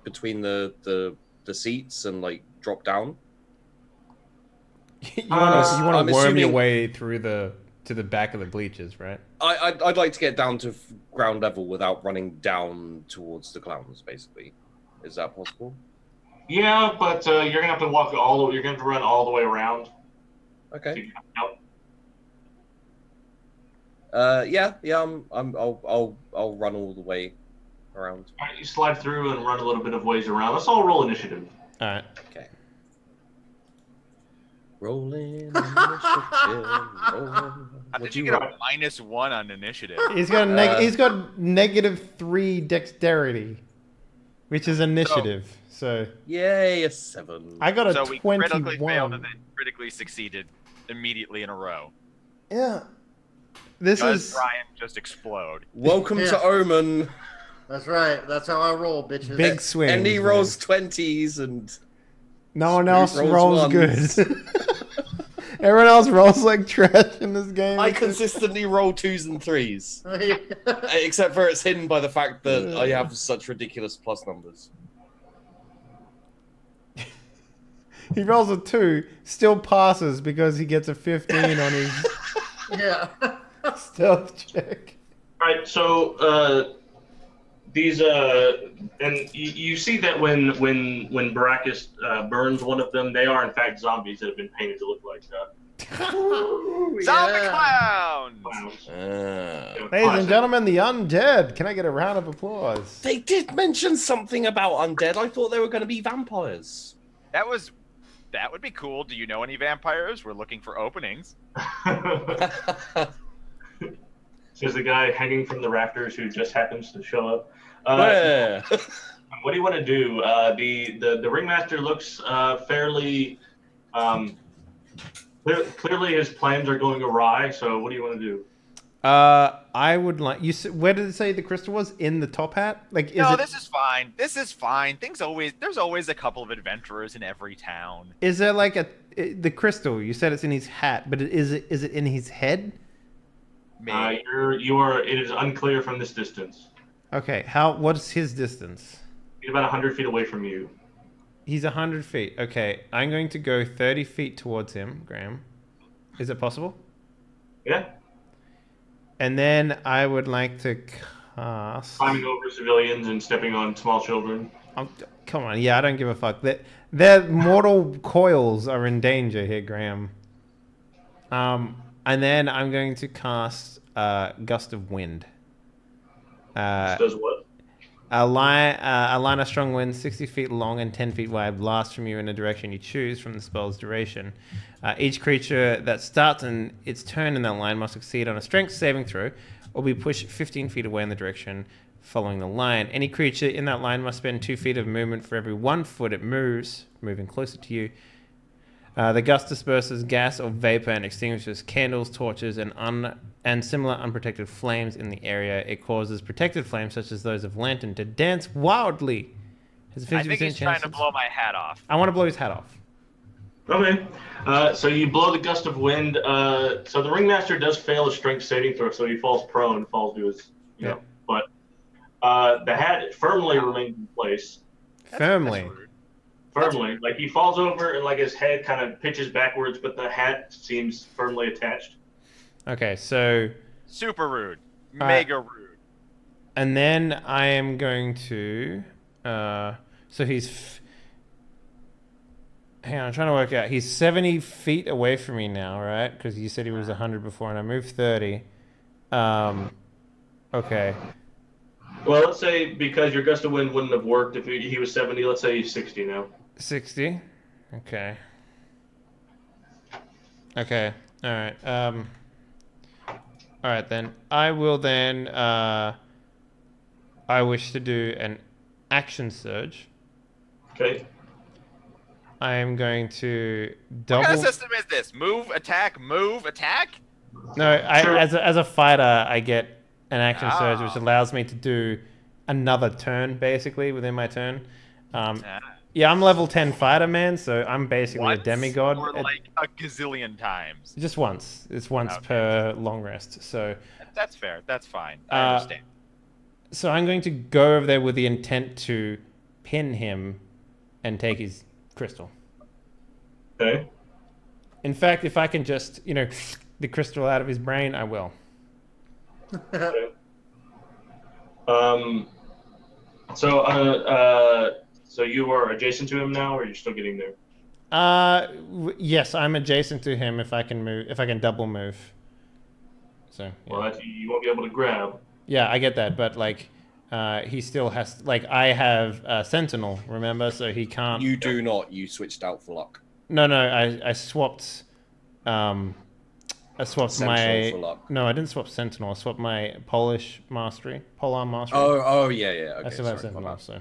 between the seats and like drop down? You want to I'm worm your assuming- way through to the back of the bleachers, right? I'd like to get down to ground level without running down towards the clowns. Basically, is that possible? Yeah, but you're gonna have to walk all the. You're gonna have to run all the way around. Okay. Yep. Yeah. I'll run all the way around. All right, you slide through and run a little bit of ways around. Let's all roll initiative. All right. Okay. Rolling initiative. How did you get a -1 on initiative? He's got he's got -3 dexterity, which is initiative. So Yay, a 7. I got a So we critically 21. failed and then critically succeeded immediately in a row. Yeah. This Does is Brian just explode? Welcome Yeah. to Omen. That's right. That's how I roll, bitches. big swing. And he rolls 20s and No one else rolls rolls ones. good. Everyone else rolls like trash in this game. I consistently roll 2s and 3s. Except for it's hidden by the fact that I have such ridiculous plus numbers. He rolls a 2, still passes because he gets a 15 on his Yeah. stealth check. All right, so these and you see that when Baracus burns one of them, they are in fact zombies that have been painted to look like Zombie clown! clowns. Ladies and gentlemen, the undead. Can I get a round of applause? They did mention something about undead. I thought they were going to be vampires. That would be cool. Do you know any vampires? We're looking for openings. Says the guy hanging from the rafters who just happens to show up. Yeah. What do you want to do? The ringmaster looks fairly. Clearly, his plans are going awry. So, what do you want to do? I would like you. Where did it say the crystal was? In the top hat? Like, is No, it? this is fine. This is fine. There's always a couple of adventurers in every town. Is there like the crystal? You said it's in his hat, but is it in his head? Maybe. It is unclear from this distance. Okay. What's his distance? He's about 100 feet away from you. He's 100 feet. Okay. I'm going to go 30 feet towards him, Graham. Is it possible? Yeah. And then I would like to cast. Climbing over civilians and stepping on small children. Come on, yeah, I don't give a fuck. Their mortal coils are in danger here, Graham. And then I'm going to cast Gust of Wind. This does what? A line of strong wind, 60 feet long and 10 feet wide, blasts from you in a direction you choose from the spell's duration. Each creature that starts in its turn in that line must succeed on a strength saving throw or be pushed 15 feet away in the direction following the line. Any creature in that line must spend 2 feet of movement for every 1 foot it moves, moving closer to you. The gust disperses gas or vapor and extinguishes candles, torches, and similar unprotected flames in the area. It causes protected flames, such as those of lantern, to dance wildly. Has a 50% I think he's trying to chance- blow my hat off. I want to blow his hat off. Okay. So you blow the gust of wind. So the ringmaster does fail a strength saving throw, so he falls prone, falls to his, you know. But The hat firmly remains in place. Firmly. Firmly. Like he falls over and like his head kind of pitches backwards, but the hat seems firmly attached. Okay, so... Super rude. Mega rude. And then I am going to... so he's... Hang on, I'm trying to work out. He's 70 feet away from me now, right? Because you said he was 100 before, and I moved 30. Okay. Well, let's say because your gust of wind wouldn't have worked if he was 70. Let's say he's 60 now. 60. Okay. Okay. All right. All right then. I will then. I wish to do an action surge. Okay. I am going to double. What kind of system is this? Move, attack, move, attack? No, Sure. as a fighter, I get an action surge, which allows me to do another turn, basically, within my turn. Yeah, I'm level 10 fighter, man, so I'm basically a demigod. Or like a gazillion times. Just once. It's once per long rest, so... That's fair. That's fine. I understand. So I'm going to go over there with the intent to pin him and take his crystal. Okay. In fact, if I can just, the crystal out of his brain, I will. Okay. So you are adjacent to him now, or you're still getting there? Yes, I'm adjacent to him if I can move, if I can double move. So, yeah. Well, you won't be able to grab. Yeah, I get that, but like, he still has, like, I have Sentinel, remember? So he can't. You do not. You switched out for luck. No, I swapped. I swapped Sentinel my. for luck. No, I didn't swap Sentinel. I swapped my Polish mastery, Polar mastery. Oh, yeah. Okay, I still have sorry, Sentinel, so.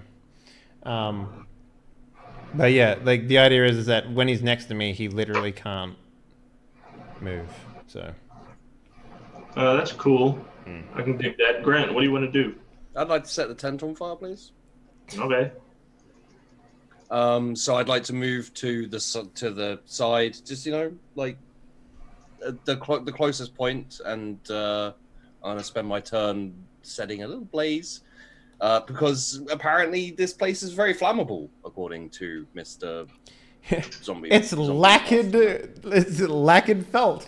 But yeah, like the idea is that when he's next to me, he literally can't move. So. That's cool. I can dig that. Grant, what do you want to do? I'd like to set the tent on fire, please. Okay. So I'd like to move to the side, just like the closest point, and I'm gonna spend my turn setting a little blaze, because apparently this place is very flammable, according to Mr. Zombie. It's Zombie lacquered. Master. It's lacquered felt.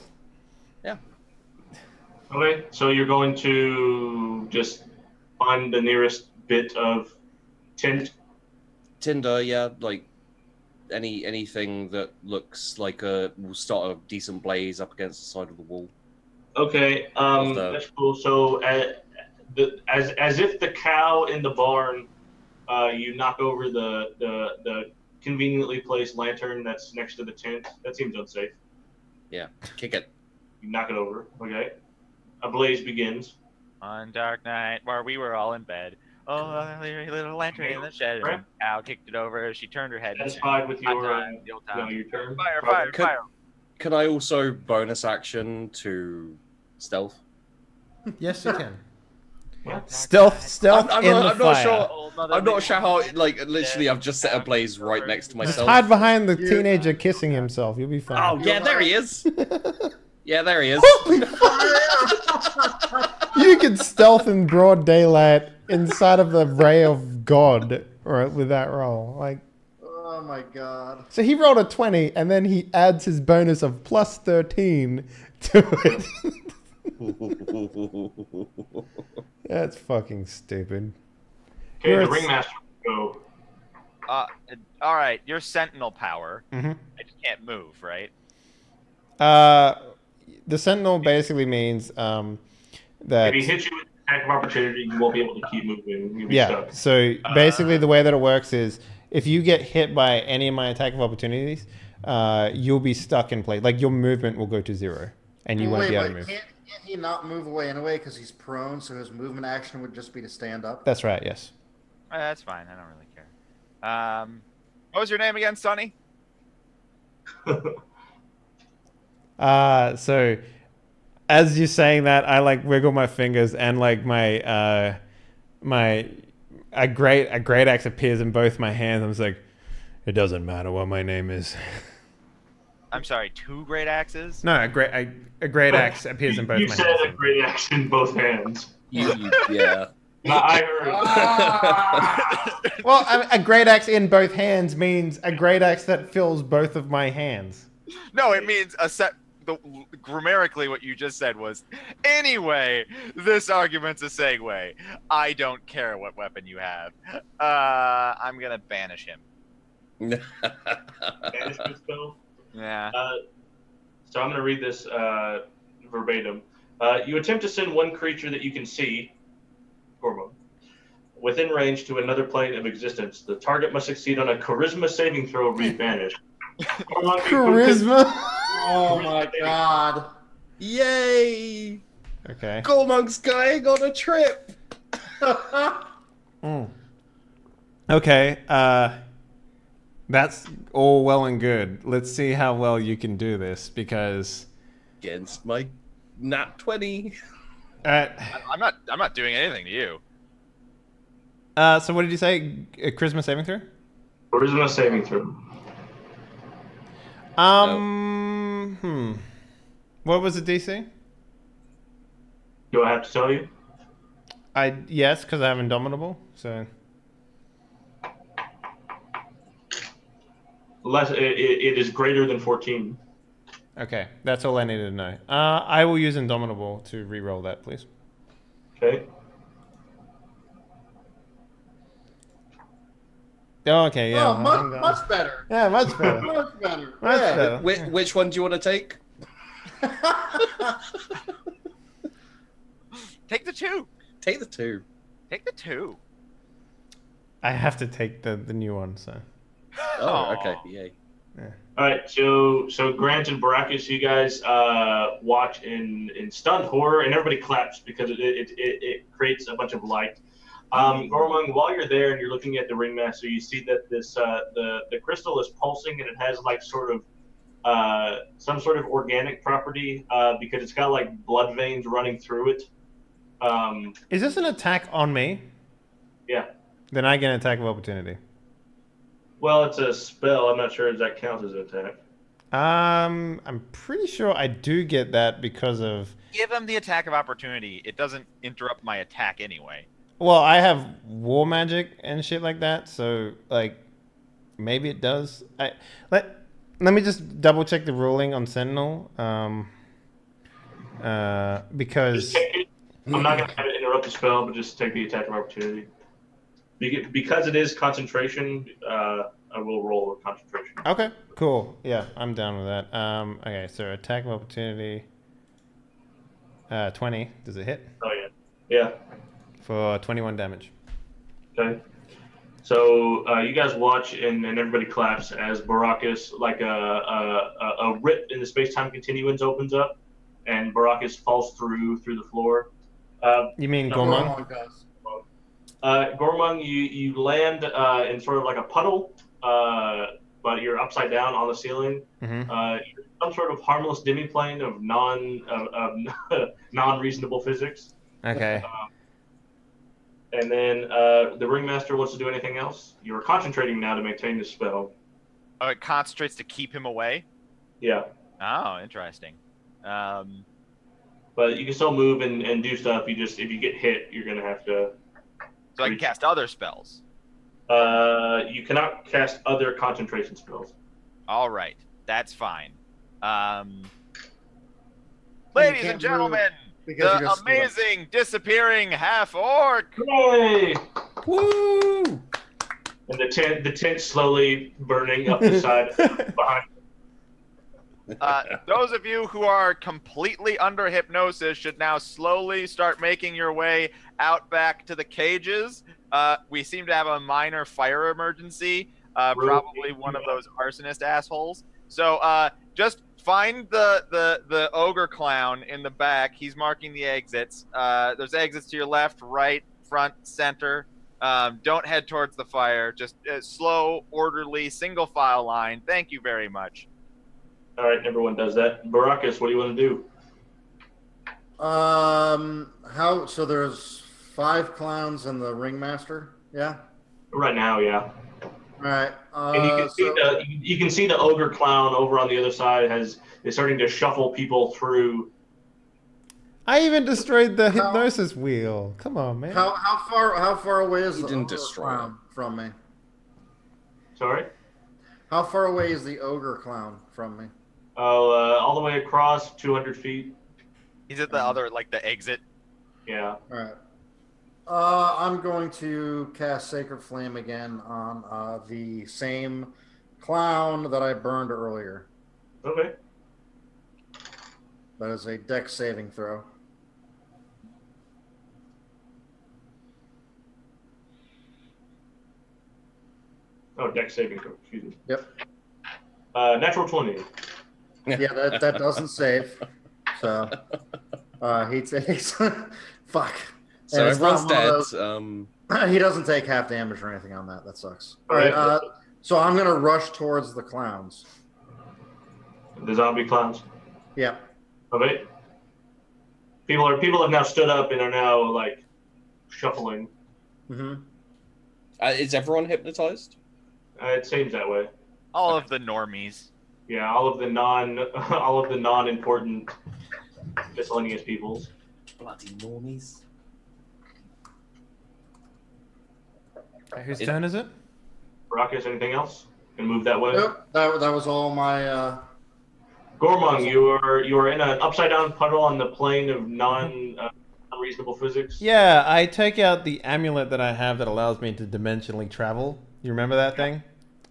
Yeah. Okay, so you're going to just find the nearest bit of tint. Tinder, yeah, like anything that looks like will start a decent blaze up against the side of the wall. Okay, that's cool. So as if the cow in the barn, you knock over the conveniently placed lantern that's next to the tent. That seems unsafe. Yeah, kick it. You knock it over. Okay, a blaze begins. On dark night, where we were all in bed. Oh, little lantern in the shed. Right. Al kicked it over. She turned her head. Satisfied with your your turn? Fire. Can I also bonus action to stealth? Yes, you can. Stealth I'm in not the fire. sure. I'm not sure how. Like, literally, I've just set a blaze right next to Just myself. hide behind the teenager kissing himself. You'll be fine. Oh yeah, there he is. Yeah, there he is. You can stealth in broad daylight inside of the ray of God, right, with that roll. Like, Oh my god. so he rolled a 20, and then he adds his bonus of plus 13 to it. That's fucking stupid. Okay, You're the a- ringmaster will go. All right, your sentinel power. Mm-hmm. I just can't move, right? The Sentinel basically means that. If he hits you with an attack of opportunity, you won't be able to keep moving. You'll be Yeah. stuck. So basically, the way that it works is if you get hit by any of my attack of opportunities, you'll be stuck in place. Like your movement will go to 0, and you won't be able to move. Can't he not move away anyway because he's prone? So his movement action would just be to stand up. That's right. Yes. That's fine. I don't really care. What was your name again, Sonny? So as you're saying that, I like wiggle my fingers, and like a great axe appears in both my hands. I'm just like, it doesn't matter what my name is. I'm sorry, 2 great axes? No, a great axe appears in both You my said hands. a great action, both hands. Yeah. I heard. Well, a great axe in both hands means a great axe that fills both of my hands. No, it means a set. Grammatically, what you just said was, anyway, this argument's a segue. I don't care what weapon you have. I'm gonna banish him. Banishment spell. Yeah. So I'm going to read this verbatim. You attempt to send one creature that you can see, Gormo, within range to another plane of existence. The target must succeed on a charisma saving throw or be banished. Charisma? Oh my god. Yay! Okay. Gormonk's going on a trip. Okay, that's all well and good. Let's see how well you can do this, because Against my nat 20. I'm not doing anything to you. so what did you say? A charisma saving throw? Charisma saving throw. What was the DC? Do I have to tell you? Yes, because I have Indomitable, so... It is greater than 14. Okay, that's all I needed to know. I will use Indomitable to re-roll that, please. Okay. Oh, okay, yeah. Oh, much better. Yeah, much better. Much better. Much Yeah. better. Which one do you want to take? Take the 2. Take the 2. Take the 2. I have to take the new one, so... Oh, okay. Yay. All right. So Grant and Baracus, you guys watch in stunned horror, and everybody claps because it creates a bunch of light. Gormung, while you're there and you're looking at the ringmaster, you see that this the crystal is pulsing, and it has like sort of some sort of organic property because it's got like blood veins running through it. Is this an attack on me? Yeah. Then I get an attack of opportunity. Well, it's a spell. I'm not sure if that counts as an attack. I'm pretty sure I do get that because of... Give him the attack of opportunity. It doesn't interrupt my attack anyway. Well, I have war magic and shit like that, so, like, maybe it does. Let me just double check the ruling on Sentinel, because... I'm not going to have it interrupt the spell, but just take the attack of opportunity. Because it is concentration, I will roll a concentration. Okay, cool. Yeah, I'm down with that. Okay, so attack of opportunity. 20. Does it hit? Oh, yeah. Yeah. For 21 damage. Okay. So you guys watch and everybody claps as Baracus, like a rip in the space-time continuance opens up, and Baracus falls through the floor. You mean no, Gormung? Gormung, you land in sort of like a puddle, but you're upside down on the ceiling. Mm-hmm. You're some sort of harmless demiplane of non-reasonable physics. Okay. And then the ringmaster wants to do anything else. You're concentrating now to maintain the spell. Oh, it concentrates to keep him away? Yeah. Oh, interesting. But you can still move and do stuff. If you get hit, you're gonna have to. So I can cast other spells. You cannot cast other concentration spells. All right, that's fine. Ladies and gentlemen, the amazing disappearing half-orc. Hooray! Woo! And the tent slowly burning up the side behind. Those of you who are completely under hypnosis should now slowly start making your way out back to the cages. We seem to have a minor fire emergency, probably one of those arsonist assholes. So just find the ogre clown in the back. He's marking the exits. There's exits to your left, right, front, center. Don't head towards the fire. Just slow, orderly, single file line. Thank you very much. All right, everyone does that. Baracus, what do you want to do? So there's 5 clowns and the ringmaster. Yeah. Right now, yeah. All right. And you can see the ogre clown over on the other side is starting to shuffle people through. I even destroyed the hypnosis wheel. Come on, man. How far away is the didn't ogre destroy clown from me? Sorry. How far away is the ogre clown from me? Oh, all the way across 200 feet. He's at the other, like the exit. Yeah. All right. I'm going to cast Sacred Flame again on the same clown that I burned earlier. Okay. That is a Dex saving throw. Oh, dex saving throw. Excuse me. Yep. Natural 20. Yeah, that doesn't save. So he takes fuck. So And it's not everyone's one of dead. those- he doesn't take half damage or anything on that. That sucks. All right. So I'm gonna rush towards the clowns. The zombie clowns. Yeah. Okay. People have now stood up and are now like shuffling. Mm-hmm. Is everyone hypnotized? It seems that way. All of the normies. Yeah, all of the non-important miscellaneous peoples. Bloody normies. Whose turn is it? Baracus, anything else? Can move that way. Nope. That was all my. Gormung, you are in an upside down puddle on the plane of unreasonable physics. Yeah, I take out the amulet that I have that allows me to dimensionally travel. You remember that thing?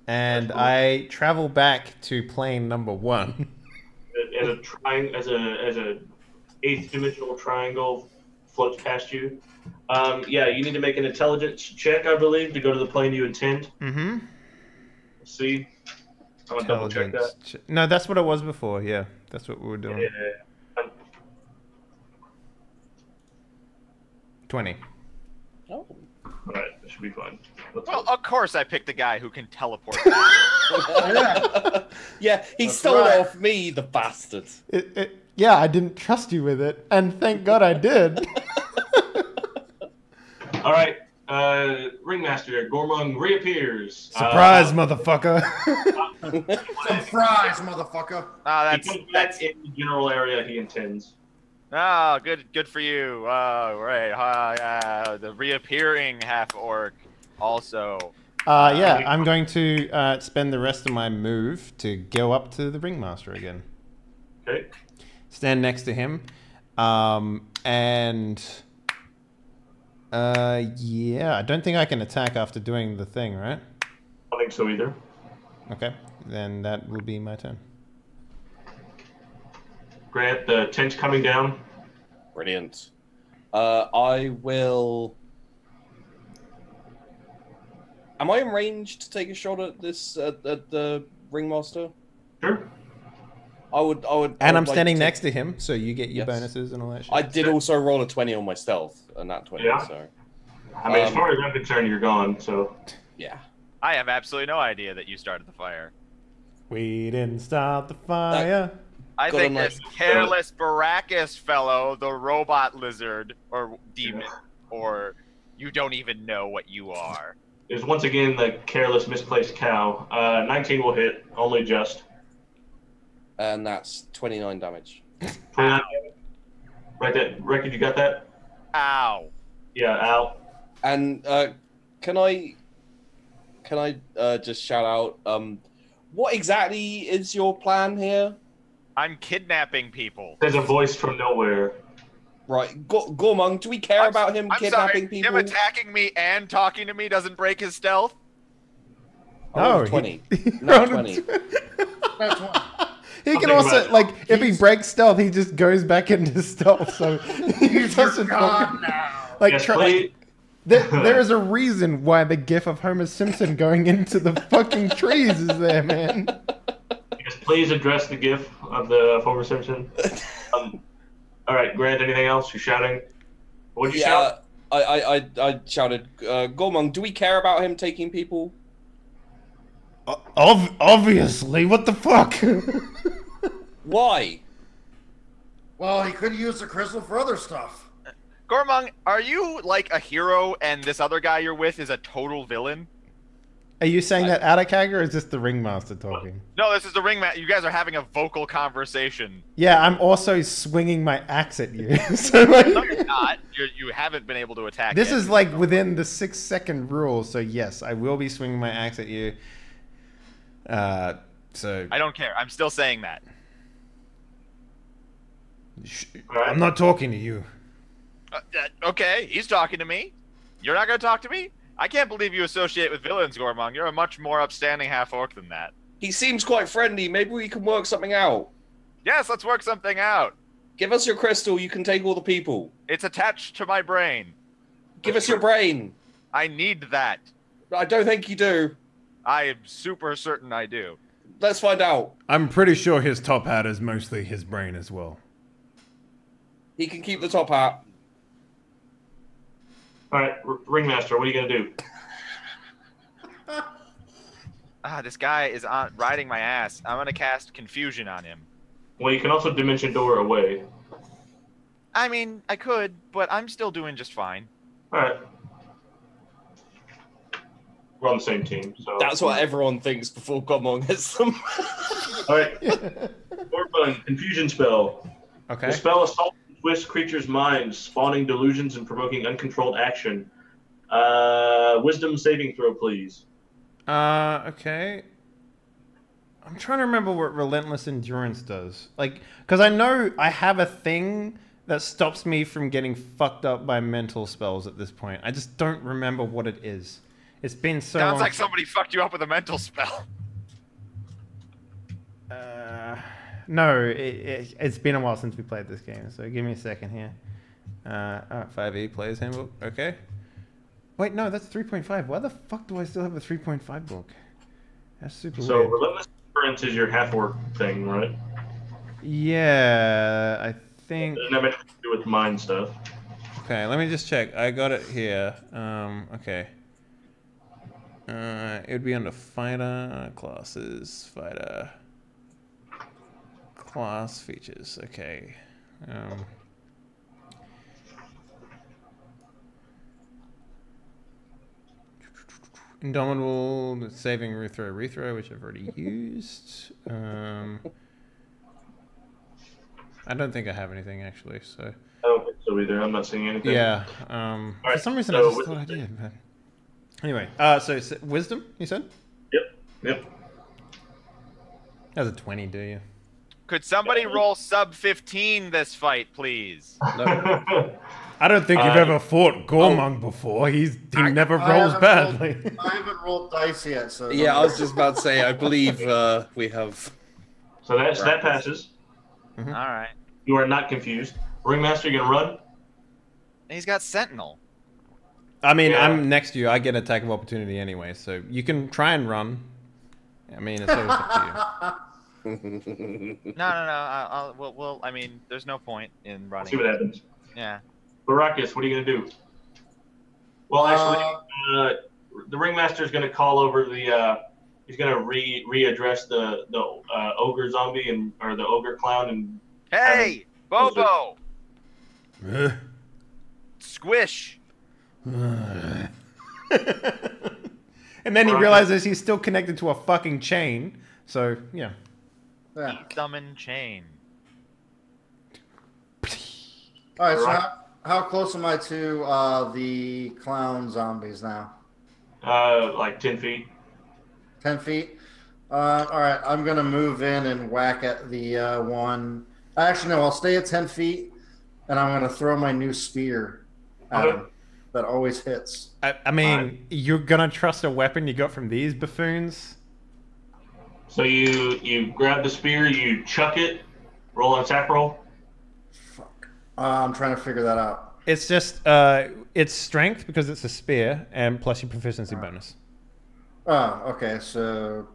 And I travel back to plane number 1. As a eighth dimensional triangle floats past you. Yeah, you need to make an intelligence check, I believe, to go to the plane you intend. Mm-hmm. Let's see. I'm gonna double check that. No, that's what it was before. Yeah, that's what we were doing. Yeah. 20. Oh. Alright, that should be fine. Well, of course I picked the guy who can teleport back. Yeah, he That's stole right. it off me, the bastard. Yeah, I didn't trust you with it, and thank God I did. Alright, Ringmaster, Gormung reappears. Surprise, motherfucker. Surprise, motherfucker! Ah, He comes back in the general area he intends. Good for you. Right. The reappearing half orc, also. Yeah, I'm going to spend the rest of my move to go up to the Ringmaster again. Okay. Stand next to him. Yeah, I don't think I can attack after doing the thing, right? I don't think so either. Okay, then that will be my turn. Grant, the tent's coming down. Brilliant. I will. Am I in range to take a shot at this at the ringmaster? Sure. I would. And I'm standing next to him, so you get your Yes. bonuses and all that shit. I did also roll a 20 on my stealth, and that 20. Yeah. So I mean, as far as I'm concerned, you're gone, so. yeah. I have absolutely no idea that you started the fire. We didn't start the fire. I Got think a this nice- careless Baracus fellow, the robot lizard, or demon, or you don't even know what you are. Is once again the careless, misplaced cow. 19 will hit, only just. And that's 29 damage. 29. Right there. Reckon you got that? Ow. Yeah, Al. And can I just shout out? What exactly is your plan here? I'm kidnapping people. There's a voice from nowhere. Right, Gormung, do we care about him I'm kidnapping sorry, people? him attacking me and talking to me doesn't break his stealth? I rolled No, a 20. he Not rolled a 20. That's one. He I'll can think also, about it. like, if he breaks stealth, he just goes back into stealth, so he He's your doesn't god now. like, Yes, try, please. there is a reason why the gif of Homer Simpson going into the fucking trees is there, man. Yes, please address the gif of the Homer Simpson. All right, Grant, anything else? You're shouting? What'd you shout? I shouted, Gormung, do we care about him taking people? Obviously, what the fuck? Why? Well, he could use the crystal for other stuff. Gormung, are you like a hero and this other guy you're with is a total villain? Are you saying that out of character, or is this the ringmaster talking? No, this is the ringmaster. You guys are having a vocal conversation. Yeah, I'm also swinging my axe at you. So like, No, you're not. You haven't been able to attack. this yet. is like within the 6-second rule, so yes, I will be swinging my axe at you. So I don't care. I'm still saying that. I'm not talking to you. Okay, he's talking to me. You're not going to talk to me? I can't believe you associate with villains, Gormong. You're a much more upstanding half-orc than that. He seems quite friendly. Maybe we can work something out. Yes, let's work something out. Give us your crystal. You can take all the people. It's attached to my brain. Give us your brain. I need that. I don't think you do. I am super certain I do. Let's find out. I'm pretty sure his top hat is mostly his brain as well. He can keep the top hat. All right, Ringmaster, what are you gonna do? This guy is riding my ass. I'm gonna cast confusion on him. Well, you can also dimension door away. I mean, I could, but I'm still doing just fine. All right. We're on the same team, so. That's what everyone thinks before Gomong hits them. All right. More fun. Confusion spell. Okay. The spell assaults and twists creatures' minds, spawning delusions and provoking uncontrolled action. Wisdom saving throw, please. Okay. I'm trying to remember what Relentless Endurance does. Like, because I know I have a thing that stops me from getting fucked up by mental spells at this point. I just don't remember what it is. It's been so Sounds long. like somebody fucked you up with a mental spell. No, it's been a while since we played this game, so give me a second here. Alright, 5e Player's Handbook. Okay. Wait, no, that's 3.5. Why the fuck do I still have a 3.5 book? That's super So, weird. Relentless Endurance is your half-orc thing, right? Yeah, I think... Doesn't have anything to do with mind stuff. Okay, let me just check. I got it here. Okay. It would be under fighter, classes, fighter, class features. Okay. Indomitable, saving, rethrow, which I've already used. I don't think I have anything actually, so. I don't think so either. I'm not seeing anything. Yeah. For some reason, I so just thought I did. But... Anyway, so wisdom, you said? Yep. That's a 20, do you? Could somebody roll sub 15 this fight, please? I don't think you've ever fought Gormong before. He never rolls badly. I haven't rolled dice yet, so. Yeah, I was just about to say, I believe we have... So that passes. All right. You are not confused. Ringmaster, you gonna run? He's got Sentinel. I mean, Yeah. I'm next to you. I get attack of opportunity anyway, so you can try and run. I mean, it's always up to No. Well, I mean, there's no point in running. See what happens. Yeah. Baracus, what are you gonna do? Well, actually, the Ringmaster is gonna call over the. He's gonna readdress the ogre zombie or the ogre clown and. Hey, Bobo! you. Squish! And then he realizes he's still connected to a fucking chain. So, yeah. Yeah. Summon chain. All right. So how close am I to the clown zombies now? Like 10 feet. 10 feet. All right. I'm gonna move in and whack at the one. Actually, no. I'll stay at 10 feet, and I'm gonna throw my new spear at him. That always hits. I mean, you're gonna trust a weapon you got from these buffoons? So you grab the spear, you chuck it, roll an attack roll. Fuck. I'm trying to figure that out. It's just, it's strength because it's a spear, and plus your proficiency bonus. Oh, okay. So.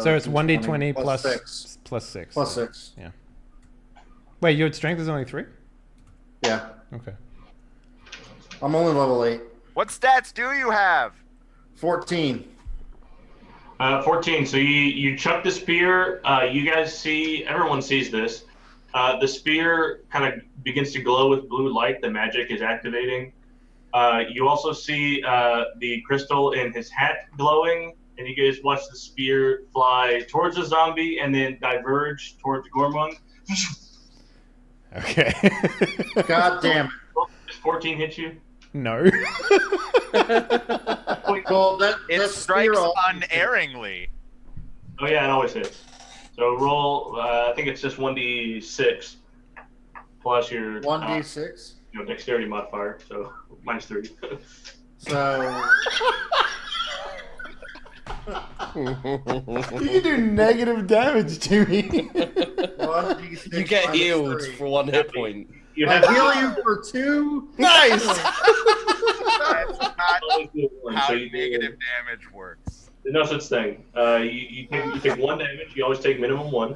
So it's 1d20 plus 6. Plus 6. Plus so, 6. Yeah. Wait, your strength is only 3? Yeah. Okay. I'm only level 8. What stats do you have? 14. 14. So you chuck the spear. You guys see, everyone sees this. The spear kind of begins to glow with blue light. The magic is activating. You also see the crystal in his hat glowing, and you guys watch the spear fly towards the zombie and then diverge towards Gormung. Okay. God damn it. Does 14 hit you? No. Well, It that strikes spear unerringly. Oh yeah, it always hits. So roll. I think it's just 1d6 plus your 1d6. Dexterity modifier. So -3. So You can do negative damage to me. 1d6 You get minus healed 3. for 1 hit point. You I have heal you for 2. Nice. That's not how so you negative damage works. There's no such thing. You take 1 damage. You always take minimum 1.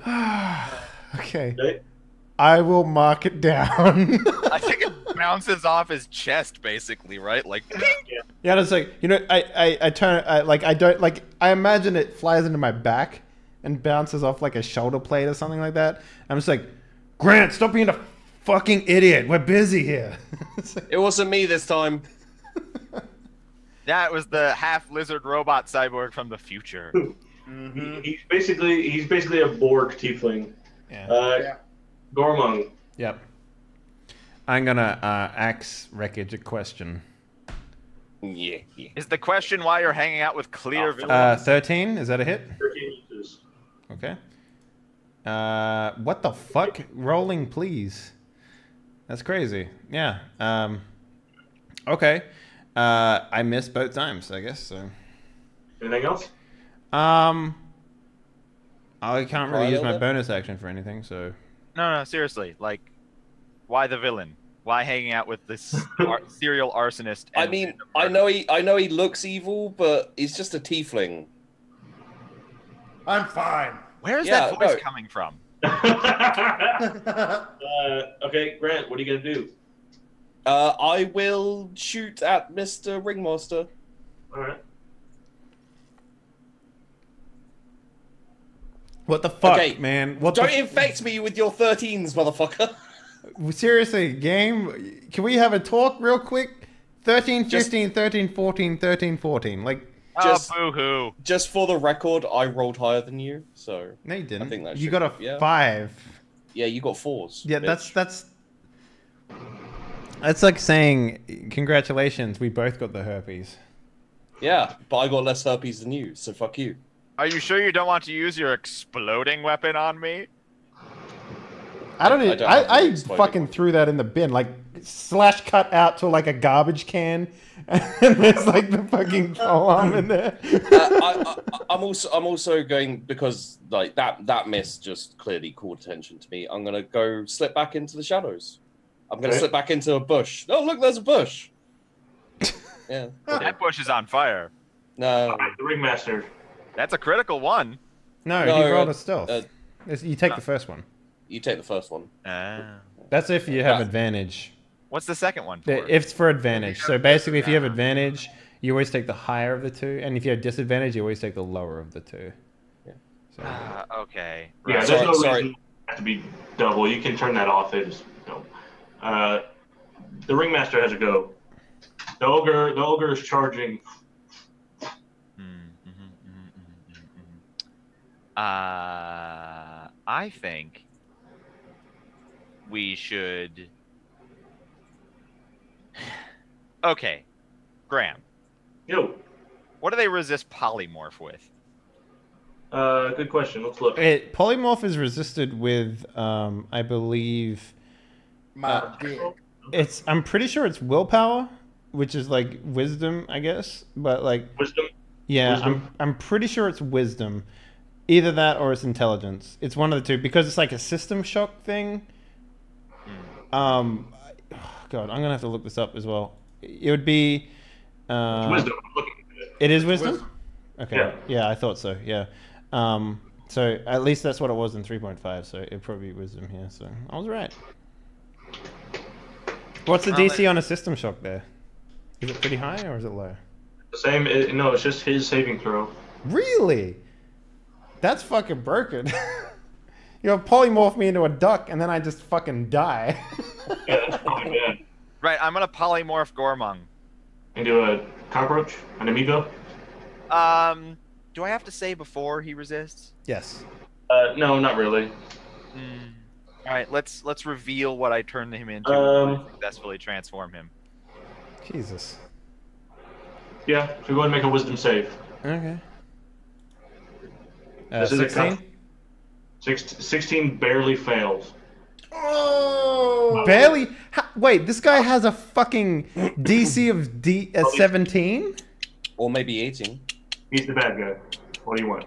Okay. Okay? I will mark it down. I think it bounces off his chest, basically, right? Like, Yeah, it's like, I turn, I imagine it flies into my back and bounces off like a shoulder plate or something like that. I'm just like, Grant, stop being a fucking idiot. We're busy here. It wasn't me this time. yeah, it was the half lizard robot cyborg from the future. Mm-hmm. He's basically a Borg tiefling. Yeah. Gormung. Yep. I'm gonna axe Wreckage a question. Yeah. Is the question why you're hanging out with clear villains? 13, is that a hit? 13 inches. Okay. What the fuck? Rolling, please. That's crazy. Yeah. Okay. I missed both times, I guess. So. Anything else? I can't really use my Pilot? bonus action for anything. So. No, seriously. Like, why the villain? Why hanging out with this serial arsonist? I and mean, murderer? I know he looks evil, but he's just a tiefling. I'm fine. Where's Yeah, that voice no. coming from? Okay, Grant, what are you gonna do? I will shoot at Mr. Ringmaster. All right. What the fuck, Okay, man? What Don't the infect me with your 13s, motherfucker. Seriously, game, can we have a talk real quick? 13, Just- 15, 13, 14, 13, 14. Like, Just- Oh, boo-hoo. Just for the record, I rolled higher than you, so no, you didn't. I think that You should- got a yeah. 5. yeah, you got 4s. Yeah, bitch. that's like saying, congratulations, we both got the herpes. Yeah, but I got less herpes than you, so fuck you. Are you sure you don't want to use your exploding weapon on me? I don't I even, don't have I the exploding fucking one. threw that in the bin, like, slash cut out to like a garbage can, and there's like the fucking polearm in there. I'm also going, because like that miss just clearly called attention to me. I'm gonna go slip back into the shadows. I'm gonna Okay. slip back into a bush. Oh look, there's a bush. Yeah. That bush is on fire. No. All right, the Ringmaster. That's a critical one. No, No, he rolled a stealth. uh, You take the first one. You take the first one. That's if you have Yeah. advantage. What's the second one for? If it's for advantage. So basically, if you have advantage, you always take the higher of the two, and if you have disadvantage, you always take the lower of the two. Yeah. So, Okay. Yeah, Right. there's no Sorry. reason it has to be double. You can turn that off. They just don't. The Ringmaster has a go. The ogre is charging. I think we should. Okay, Graham. Yo, What do they resist polymorph with? good question. Let's look. polymorph is resisted with, I believe, My dick. I'm pretty sure it's willpower, which is like wisdom, I guess. But like, Wisdom. yeah, Wisdom? I'm pretty sure it's wisdom. Either that or it's intelligence. It's one of the two because it's like a system shock thing. God, I'm gonna have to look this up as well. It would be. Wisdom. I'm looking at it. It is wisdom. Wisdom. Okay. Yeah. Yeah, I thought so. Yeah. So at least that's what it was in 3.5. So it'd probably be wisdom here. So I was right. What's the Well, DC on a system shock there? Is it pretty high or is it low? The same. No, it's just his saving throw. Really? That's fucking broken. You polymorph me into a duck and then I just fucking die. Yeah, that's probably bad. Right, I'm gonna polymorph Gormung. Into a cockroach? An amoeba? Do I have to say before he resists? Yes. No, not really. All right, let's reveal what I turned him into and successfully transform him. Jesus. Yeah, so go ahead and make a wisdom save. Okay. This is a 16? 16 barely fails. Oh! Barely? Wait, this guy has a fucking DC of 17? Or maybe 18. He's the bad guy. What do you want?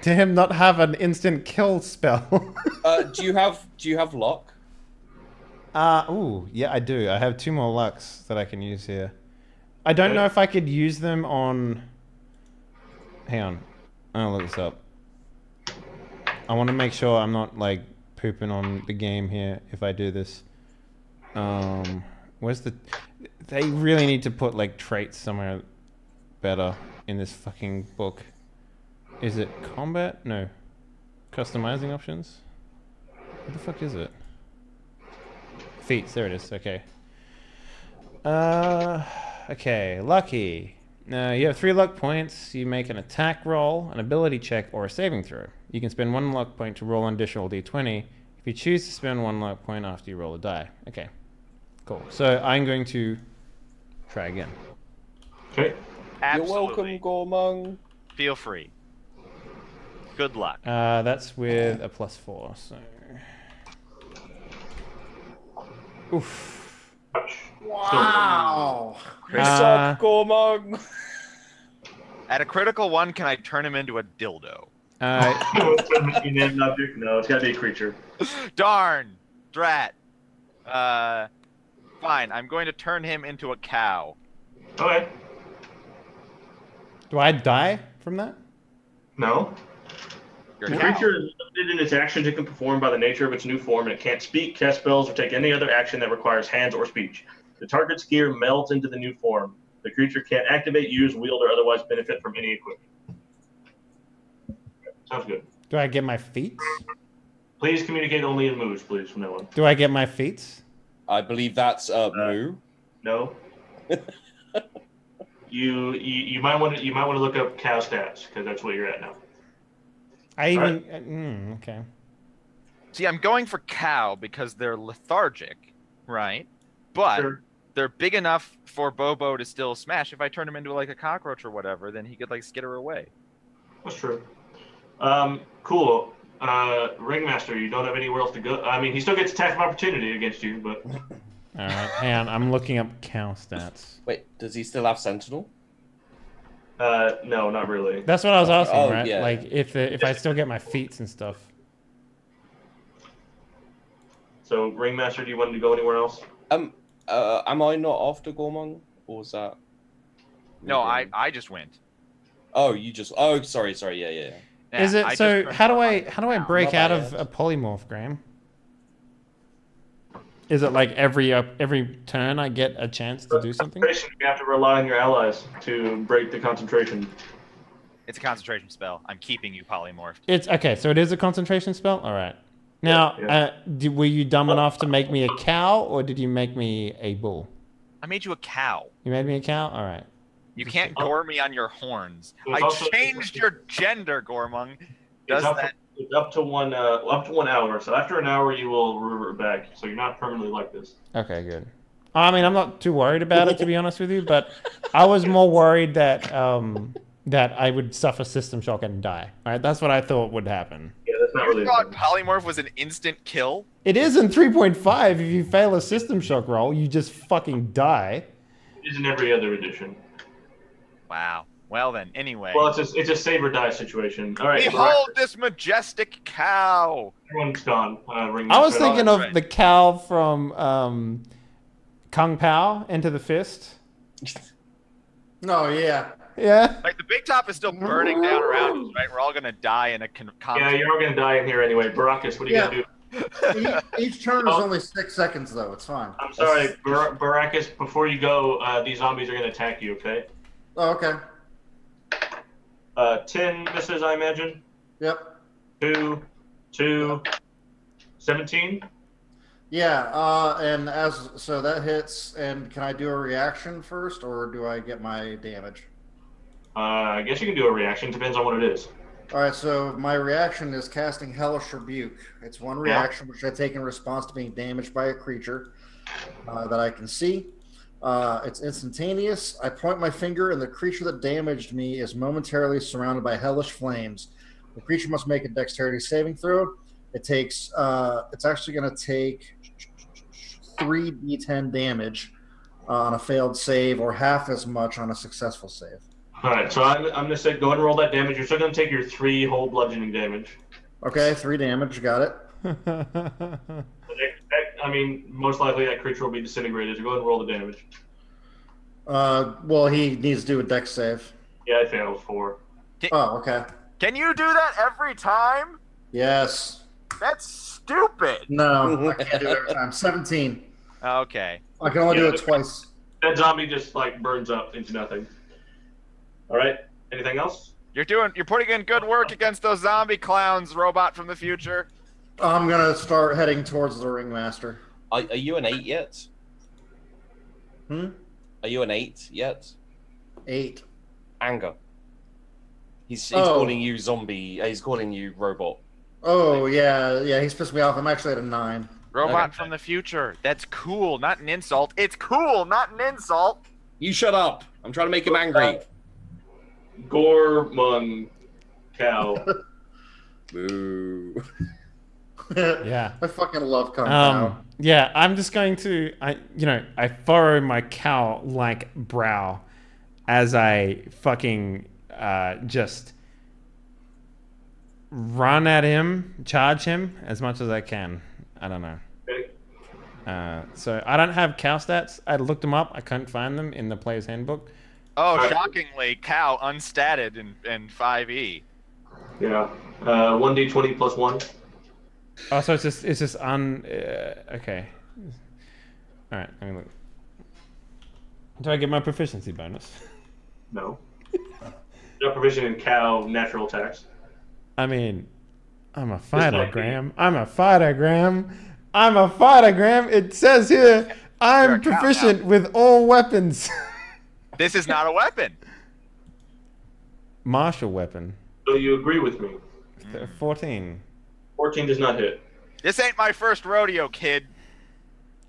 To him not have an instant kill spell. Do you have luck? Ooh, yeah, I do. I have 2 more lucks that I can use here. I don't know if I could use them on... Hang on. I'll look this up. I want to make sure I'm not, like, pooping on the game here if I do this. Where's the... They really need to put, like, traits somewhere better in this fucking book. Is it combat? No. Customizing options? What the fuck is it? Feats, there it is, okay. Okay, lucky. Now, you have 3 luck points. You make an attack roll, an ability check, or a saving throw. You can spend 1 luck point to roll an additional d20 if you choose to spend 1 luck point after you roll a die. Okay, cool. So I'm going to try again. Okay. Absolutely. You're welcome, Gormung. Feel free. Good luck. That's with a +4, so... Oof. Wow. Suck, Gormung. At a critical 1, can I turn him into a dildo? Inanimate object? No, it's gotta be a creature. Darn! Drat. Fine, I'm going to turn him into a cow. Okay. Do I die from that? No. You're The a cow. creature is limited in its actions it can perform by the nature of its new form, and it can't speak, cast spells, or take any other action that requires hands or speech. The target's gear melts into the new form. The creature can't activate, use, wield, or otherwise benefit from any equipment. Sounds good. Do I get my feet? Please communicate only in moves, please, from now on. Do I get my feet? I believe that's Moo. No. You might want to look up cow stats because that's what you're at now. I even... okay. See, I'm going for cow because they're lethargic, right? But Sure. they're big enough for Bobo to still smash. If I turn him into like a cockroach or whatever, then he could like skitter away. That's true. Cool. Ringmaster, you don't have anywhere else to go. I mean, he still gets attack of opportunity against you, but... Alright, hang on. I'm looking up cow stats. Wait, does he still have Sentinel? No, not really. That's what I was asking, Oh, right? yeah. Like, if I still get my feet and stuff. So, Ringmaster, do you want to go anywhere else? Am I not after Gormung? Or was that... No, I just went. Oh, you just... Oh, sorry, yeah. Yeah, Is I it so? just How do turned I break Not out bad. of a polymorph, Graham? Is it like every turn I get a chance to do something? You have to rely on your allies to break the concentration. It's a concentration spell. I'm keeping you polymorphed. It's okay. So it is a concentration spell. All right. Now, Yeah. were you dumb enough to make me a cow, or did you make me a bull? I made you a cow. You made me a cow. All right. You can't gore me on your horns. It's I also- changed your gender, Gormung. Does that? It's up to 1 hour. So after an hour, you will revert back. So you're not permanently like this. Okay, good. I mean, I'm not too worried about it, to be honest with you, but I was more worried that that I would suffer system shock and die. All right, that's what I thought would happen. Yeah, that's not You really. thought polymorph was an instant kill? It is in 3.5. If you fail a system shock roll, you just fucking die. It is in every other edition. Wow. Well then, anyway. Well, it's a save or die situation. All right. Behold this majestic cow! Everyone's gone. I was Ringmaster. thinking right. of the cow from Kung Pao, Enter the Fist. No, yeah. Yeah. Like the big top is still burning down around us, right? We're all gonna die in a Yeah, you're all gonna die in here anyway. Baracus, what are you Yeah. gonna do? Each turn is only 6 seconds, though. It's fine. I'm sorry, Baracus. Before you go, these zombies are gonna attack you. Okay. Oh, okay. 10 misses, I imagine. Yep. 2, 17. Yeah, and so that hits, and can I do a reaction first, or do I get my damage? I guess you can do a reaction. Depends on what it is. All right, so my reaction is casting Hellish Rebuke. It's one reaction which I take in response to being damaged by a creature that I can see. It's instantaneous. I point my finger, and the creature that damaged me is momentarily surrounded by hellish flames. The creature must make a dexterity saving throw. It takes. It's actually going to take 3d10 damage on a failed save, or half as much on a successful save. All right, so I'm going to say go ahead and roll that damage. You're still going to take your 3 whole bludgeoning damage. Okay, 3 damage. Got it. I mean, most likely that creature will be disintegrated. So go ahead and roll the damage. Well, he needs to do a dex save. Yeah, I failed 4. Oh, okay. Can you do that every time? Yes. That's stupid. No, I can't do it every time. 17. Okay. I can only do it twice. That zombie just like burns up into nothing. All right. Anything else? You're putting in good work against those zombie clowns, robot from the future. I'm gonna start heading towards the ringmaster. Are you an 8 yet? Hmm? Are you an 8 yet? 8. Anger. He's calling you zombie. He's calling you robot. Oh yeah, he's pissed me off. I'm actually at a 9. Robot from the future. That's cool, not an insult. It's cool, not an insult. You shut up. I'm trying to make him angry. Gormon cow. Boo. Yeah. I fucking love Kung Pao. Yeah, I'm just going to, I furrow my cow-like brow as I fucking just run at him, charge him as much as I can. I don't know. So I don't have cow stats. I looked them up. I couldn't find them in the player's handbook. Oh, shockingly, cow unstatted in 5e. Yeah. 1d20 plus 1. Oh, so it's just okay. All right, let me look. Do I get my proficiency bonus? No. No provision in cow natural attacks. I mean, I'm a fighter, Graham. I'm a fighter, Graham. I'm a fighter, Graham. It says here, I'm proficient with all weapons. This is not a weapon. Martial weapon. So you agree with me? 14. 14 does not hit. This ain't my first rodeo, kid.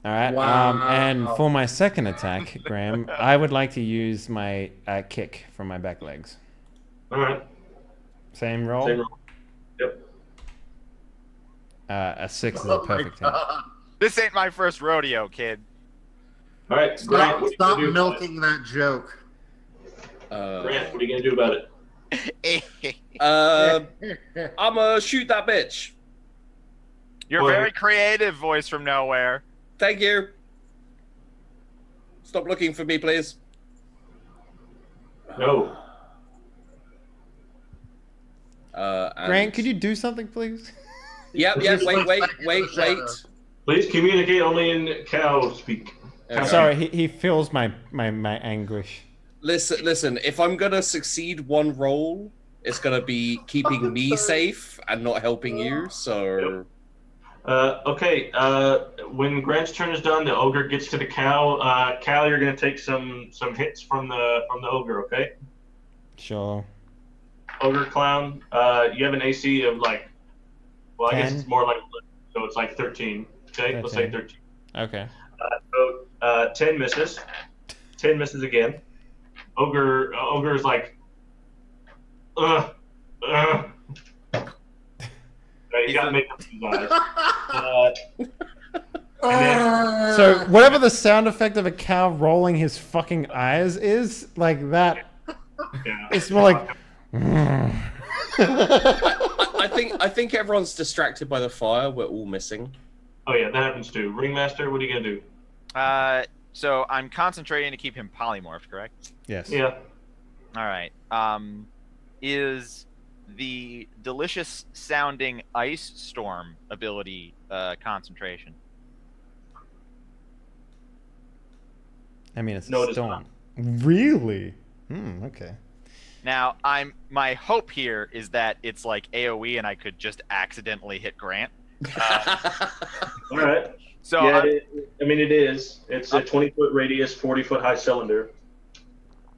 All right. Wow. And for my second attack, Graham, I would like to use my kick from my back legs. All right. Same roll? Same roll. Yep. A 6 is a perfect hit. This ain't my first rodeo, kid. All right, Grant, what Stop are you gonna do about milking that joke. it? Grant, what are you gonna do about it? I'm gonna shoot that bitch. You're Boy. very creative, voice from nowhere. Thank you. Stop looking for me, please. No. Grant, could you do something, please? Yep. Wait. Please communicate only in cow speak. Okay. Sorry, he feels my anguish. Listen. If I'm gonna succeed one roll, it's gonna be keeping me safe and not helping you. So. Okay. When Grant's turn is done, the ogre gets to the cow. Cal, you're gonna take some hits from the ogre. Okay. Sure. Ogre clown. You have an AC of like. Well, I guess 10? it's more like so. It's like 13. Okay. Let's say 13. Okay. So 10 misses. 10 misses again. Ogre is like. Right, you gotta make up his eyes. So whatever the sound effect of a cow rolling his fucking eyes is, like that, Yeah. it's more like. I think everyone's distracted by the fire. We're all missing. Oh yeah, that happens too. Ringmaster, what are you gonna do? So I'm concentrating to keep him polymorphed, correct? Yes. Yeah. All right. Is the delicious sounding ice storm ability concentration? I mean, it's No, a it is storm. Really? Okay. Now, my hope here is that it's like AoE and I could just accidentally hit Grant. All right. So Yeah, I mean it is. It's a 20-foot radius, 40-foot high cylinder.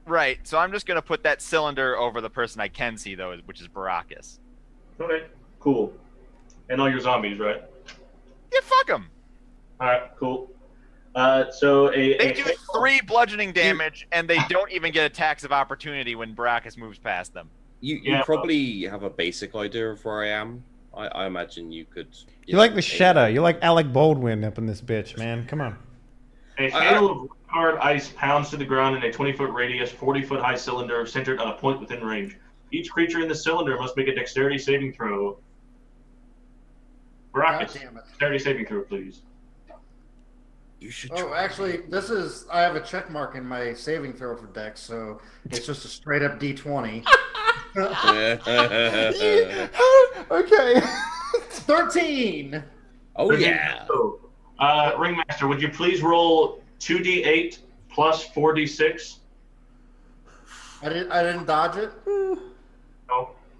right. So I'm just gonna put that cylinder over the person I can see though, which is Baracus. Okay, cool. And all your zombies, right? Yeah, fuck them. All right, cool. So They do 3 bludgeoning damage, and they don't even get attacks of opportunity when Baracus moves past them. You probably have a basic idea of where I am. I imagine you could. You like the shadow. You're like Alec Baldwin up in this bitch, man. Come on. A hail of hard ice pounds to the ground in a 20-foot radius, 40-foot high cylinder centered on a point within range. Each creature in the cylinder must make a dexterity saving throw. Baracus, God damn it. dexterity saving throw, please. You should. Oh, actually, I have a check mark in my saving throw for Dex, so it's just a straight up D20. Okay. 13! Oh yeah. So, Ringmaster, would you please roll 2d8 plus 4d6? I didn't dodge it?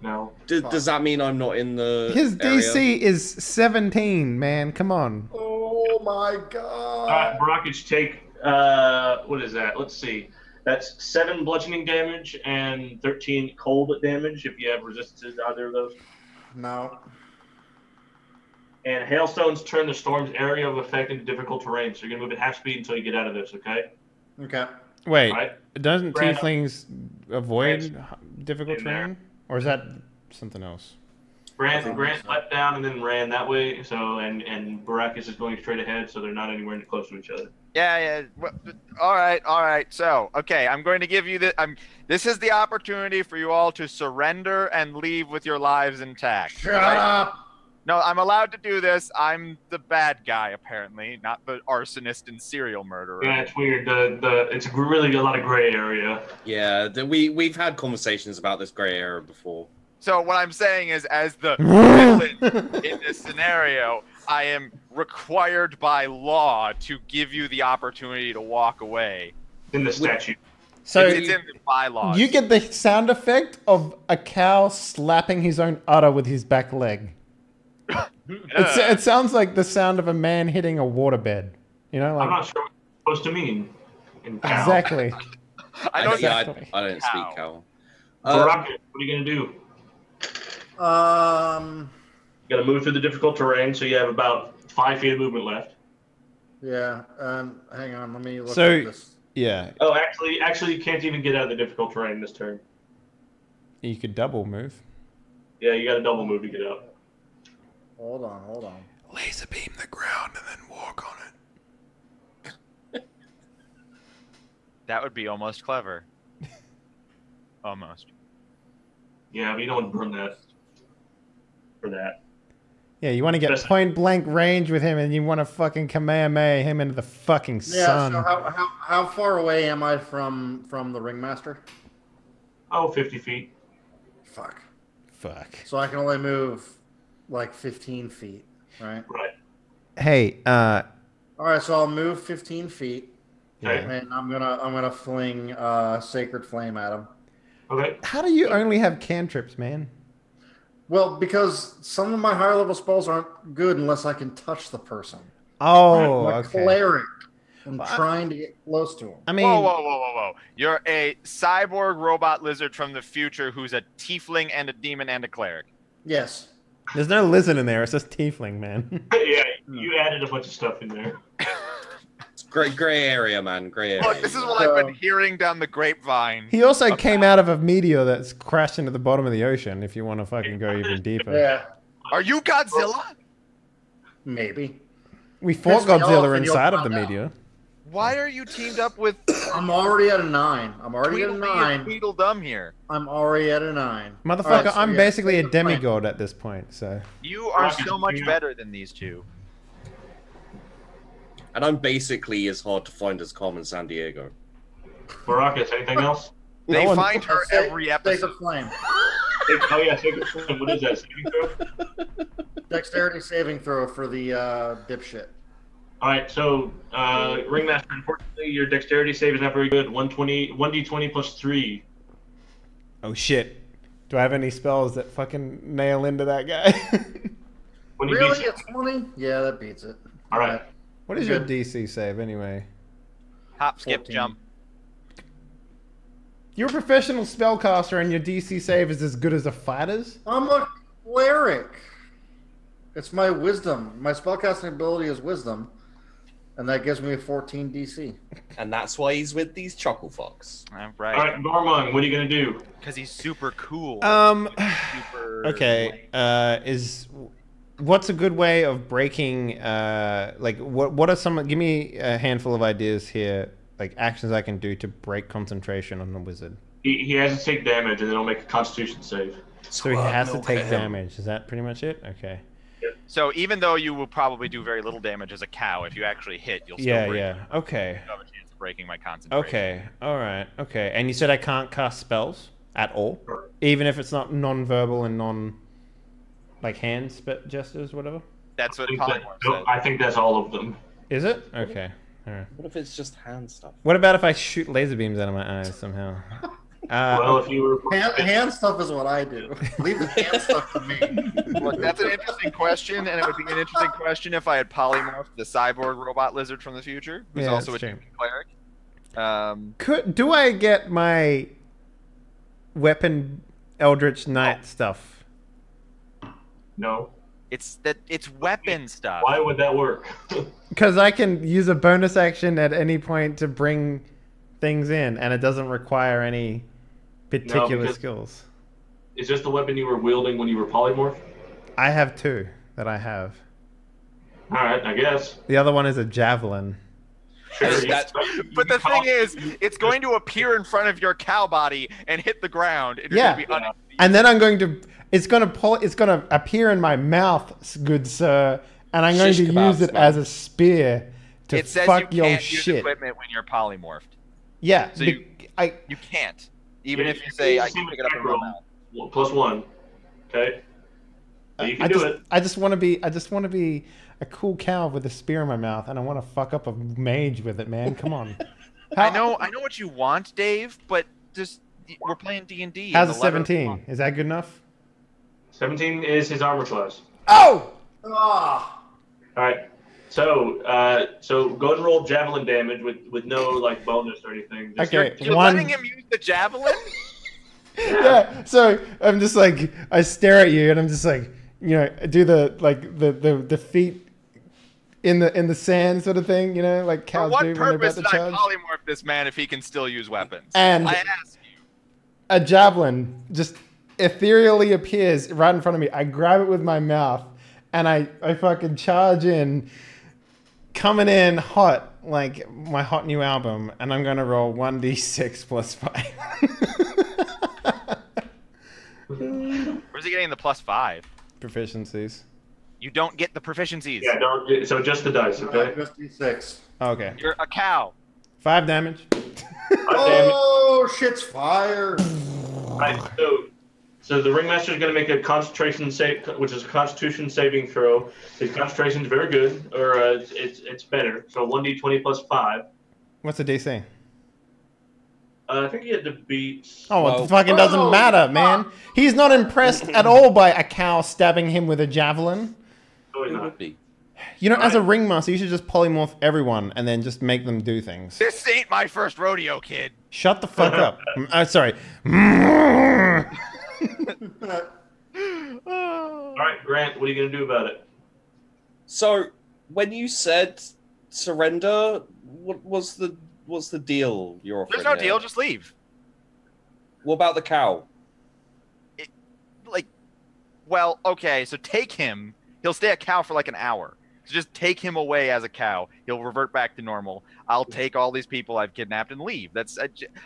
No. Does that mean I'm not in the? His area? DC is 17, man. Come on. Oh my god. Baracus, take, what is that? Let's see. That's 7 bludgeoning damage and 13 cold damage if you have resistance to either of those. No. And hailstones turn the storm's area of effect into difficult terrain, so you're going to move at half speed until you get out of this, okay? Okay. Wait, All right. doesn't Brandon. tieflings avoid difficult In there. terrain? Or is that something else? Grant so. leapt down and then ran that way, so and Baracus is going straight ahead, so they're not anywhere close to each other. Yeah. Well, all right. So, okay, I'm going to give you this is the opportunity for you all to surrender and leave with your lives intact. Shut right? up! No, I'm allowed to do this. I'm the bad guy, apparently, not the arsonist and serial murderer. Yeah, it's weird. It's really a lot of gray area. Yeah, we've had conversations about this gray area before. So what I'm saying is, as the villain in this scenario, I am required by law to give you the opportunity to walk away. In the statute. So It's in the bylaws. you get the sound effect of a cow slapping his own udder with his back leg. It sounds like the sound of a man hitting a waterbed. You know, I'm like not sure what it's supposed to mean. In cow. exactly. I don't Yeah, Exactly. I don't speak Cow. cow. Baracus, what are you going to do? You got to move through the difficult terrain, so you have about 5 feet of movement left. Yeah, hang on, let me look So- at this. Yeah, Oh, actually, you can't even get out of the difficult terrain this turn. you could double move. Yeah, you got to double move to get out. Hold on. Laser beam the ground and then walk on it. That would be almost clever. Almost. Yeah, but you don't want to burn that for that. Yeah, you want to get That's- point blank range with him, and you want to fucking Kamehameha him into the fucking Yeah, sun. so how far away am I from the ringmaster? Oh, 50 feet. Fuck. Fuck. So I can only move like 15 feet, right? Right. Hey, All right, so I'll move 15 feet, Okay. and I'm gonna fling sacred flame at him. Okay. how do you only have cantrips, man? Well, because some of my higher level spells aren't good unless I can touch the person. Oh, Like okay. cleric. I'm Well, trying to get close to him. I mean, Whoa. You're a cyborg robot lizard from the future who's a tiefling and a demon and a cleric. Yes. there's no lizard in there. It's just tiefling, man. Yeah, you added a bunch of stuff in there. It's gray area, man. Gray area. Look, this is what I've been hearing down the grapevine. He also came out of a meteor that's crashed into the bottom of the ocean. If you want to fucking go even deeper, Yeah. Are you Godzilla? Maybe. we fought Piss me off Godzilla and you'll inside of the find out. meteor. Why are you teamed up with I'm already at a 9. I'm already at a Tweedledee and 9. Tweedledum here? I'm already at a 9. Motherfucker, All right, so I'm yeah, basically a sacred flame. demigod at this point. So You are Rocket, so much yeah. better than these two. And I'm basically as hard to find as Carmen San Diego. Baracus, anything else? They No one- find her every Sacred episode. flame. Oh yeah, sacred flame. What is that? Saving throw? Dexterity saving throw for the dipshit. All right, so Ringmaster, unfortunately, your dexterity save is not very good. 1d20 plus 3. oh shit. Do I have any spells that fucking nail into that guy? When he Really? beats A 20? Yeah, that beats it. All right. What is your Good. DC save anyway? Hop, skip, 14. jump. You're a professional spellcaster and your DC save is as good as a fighter's? I'm a cleric. It's my wisdom. My spellcasting ability is wisdom, and that gives me a 14 DC. And that's why he's with these chuckle fucks. All All right. right, Gormung, what are you gonna do? Because he's super cool. Super, Okay. What's a good way of breaking? Like, what are some? Give me a handful of ideas here. Like actions I can do to break concentration on the wizard. He has to take damage, and then he'll make a Constitution save. So he has to Milk take him. damage. Is that pretty much it? Okay. So even though you will probably do very little damage as a cow, if you actually hit, you'll still Yeah, break. yeah. Okay. You have a chance of breaking my concentration. Okay. All right. Okay. And you said I can't cast spells at all, Sure. even if it's not non-verbal and like hands, but gestures, whatever. That's what I think that- Polymorph no, said. I think that's all of them. Is it? Okay. All right. What if it's just hand stuff? What about if I shoot laser beams out of my eyes somehow? Well, if you were Hand stuff is what I do. Leave the hand stuff to me. Look, that's an interesting question, and it would be an interesting question if I had polymorphed the cyborg robot lizard from the future, who's Yeah, also a that's true. demon cleric. Do I get my weapon Eldritch Knight stuff? no, It's weapon stuff. why would that work? Because I can use a bonus action at any point to bring things in, and it doesn't require any particular because- skills. Is this the weapon you were wielding when you were polymorph? I have two that I have. All right, I guess. The other one is a javelin. Sure, Is you- that- But the call- thing is, it's going to appear in front of your cow body and hit the ground. And Yeah. You're going to be And then I'm going to. It's gonna appear in my mouth, good sir, and I'm going Shish to kebabs, use it man. as a spear to It says fuck you your can't use shit. equipment when you're polymorphed. Yeah. So you- I. You can't, even Yeah, if you you say can I see can the pick it up in my roll. mouth. Well, +1. Okay. So you can do it. I just want to be a cool cow with a spear in my mouth, and I want to fuck up a mage with it, man. Come on. I know what you want, Dave, but just we're playing D&D. How's and a the letter- 17? Is that good enough? 17 is his armor class. Oh! Ah, All right. So go ahead and roll javelin damage with no like bonus or anything. Just- Okay. You're One. letting him use the javelin? Yeah. So I'm just like, I stare at you, and I'm just like, do the feet in the sand sort of thing, like For cows what do when they're about purpose to did I charge. polymorph this man if he can still use weapons? And- I ask you. A javelin just ethereally appears right in front of me. I grab it with my mouth, and I fucking charge in, coming in hot, like my hot new album, and I'm gonna roll 1d6 plus 5. Where's he getting the +5? Proficiencies. You don't get the proficiencies. Yeah. Don't. So just the dice. Okay. just D6. Okay. You're a cow. 5 damage. Oh, shit's fire. Right. So the ringmaster is going to make a concentration save, which is a Constitution saving throw. His concentration is very good, or it's better. So 1d20 plus 5. What's the DC? I think he had to beat. Oh, Well- it fucking doesn't matter, man. He's not impressed at all by a cow stabbing him with a javelin. No, he's It not. would be. As a ringmaster, you should just polymorph everyone and then just make them do things. This ain't my first rodeo, kid. Shut the fuck up. Sorry. All right, Grant. What are you going to do about it? So, when you said surrender, what's the deal you're offering? There's no here? deal. Just leave. What about the cow? Well, okay. So take him. He'll stay a cow for like an hour. So just take him away as a cow. He'll revert back to normal. I'll take all these people I've kidnapped and leave.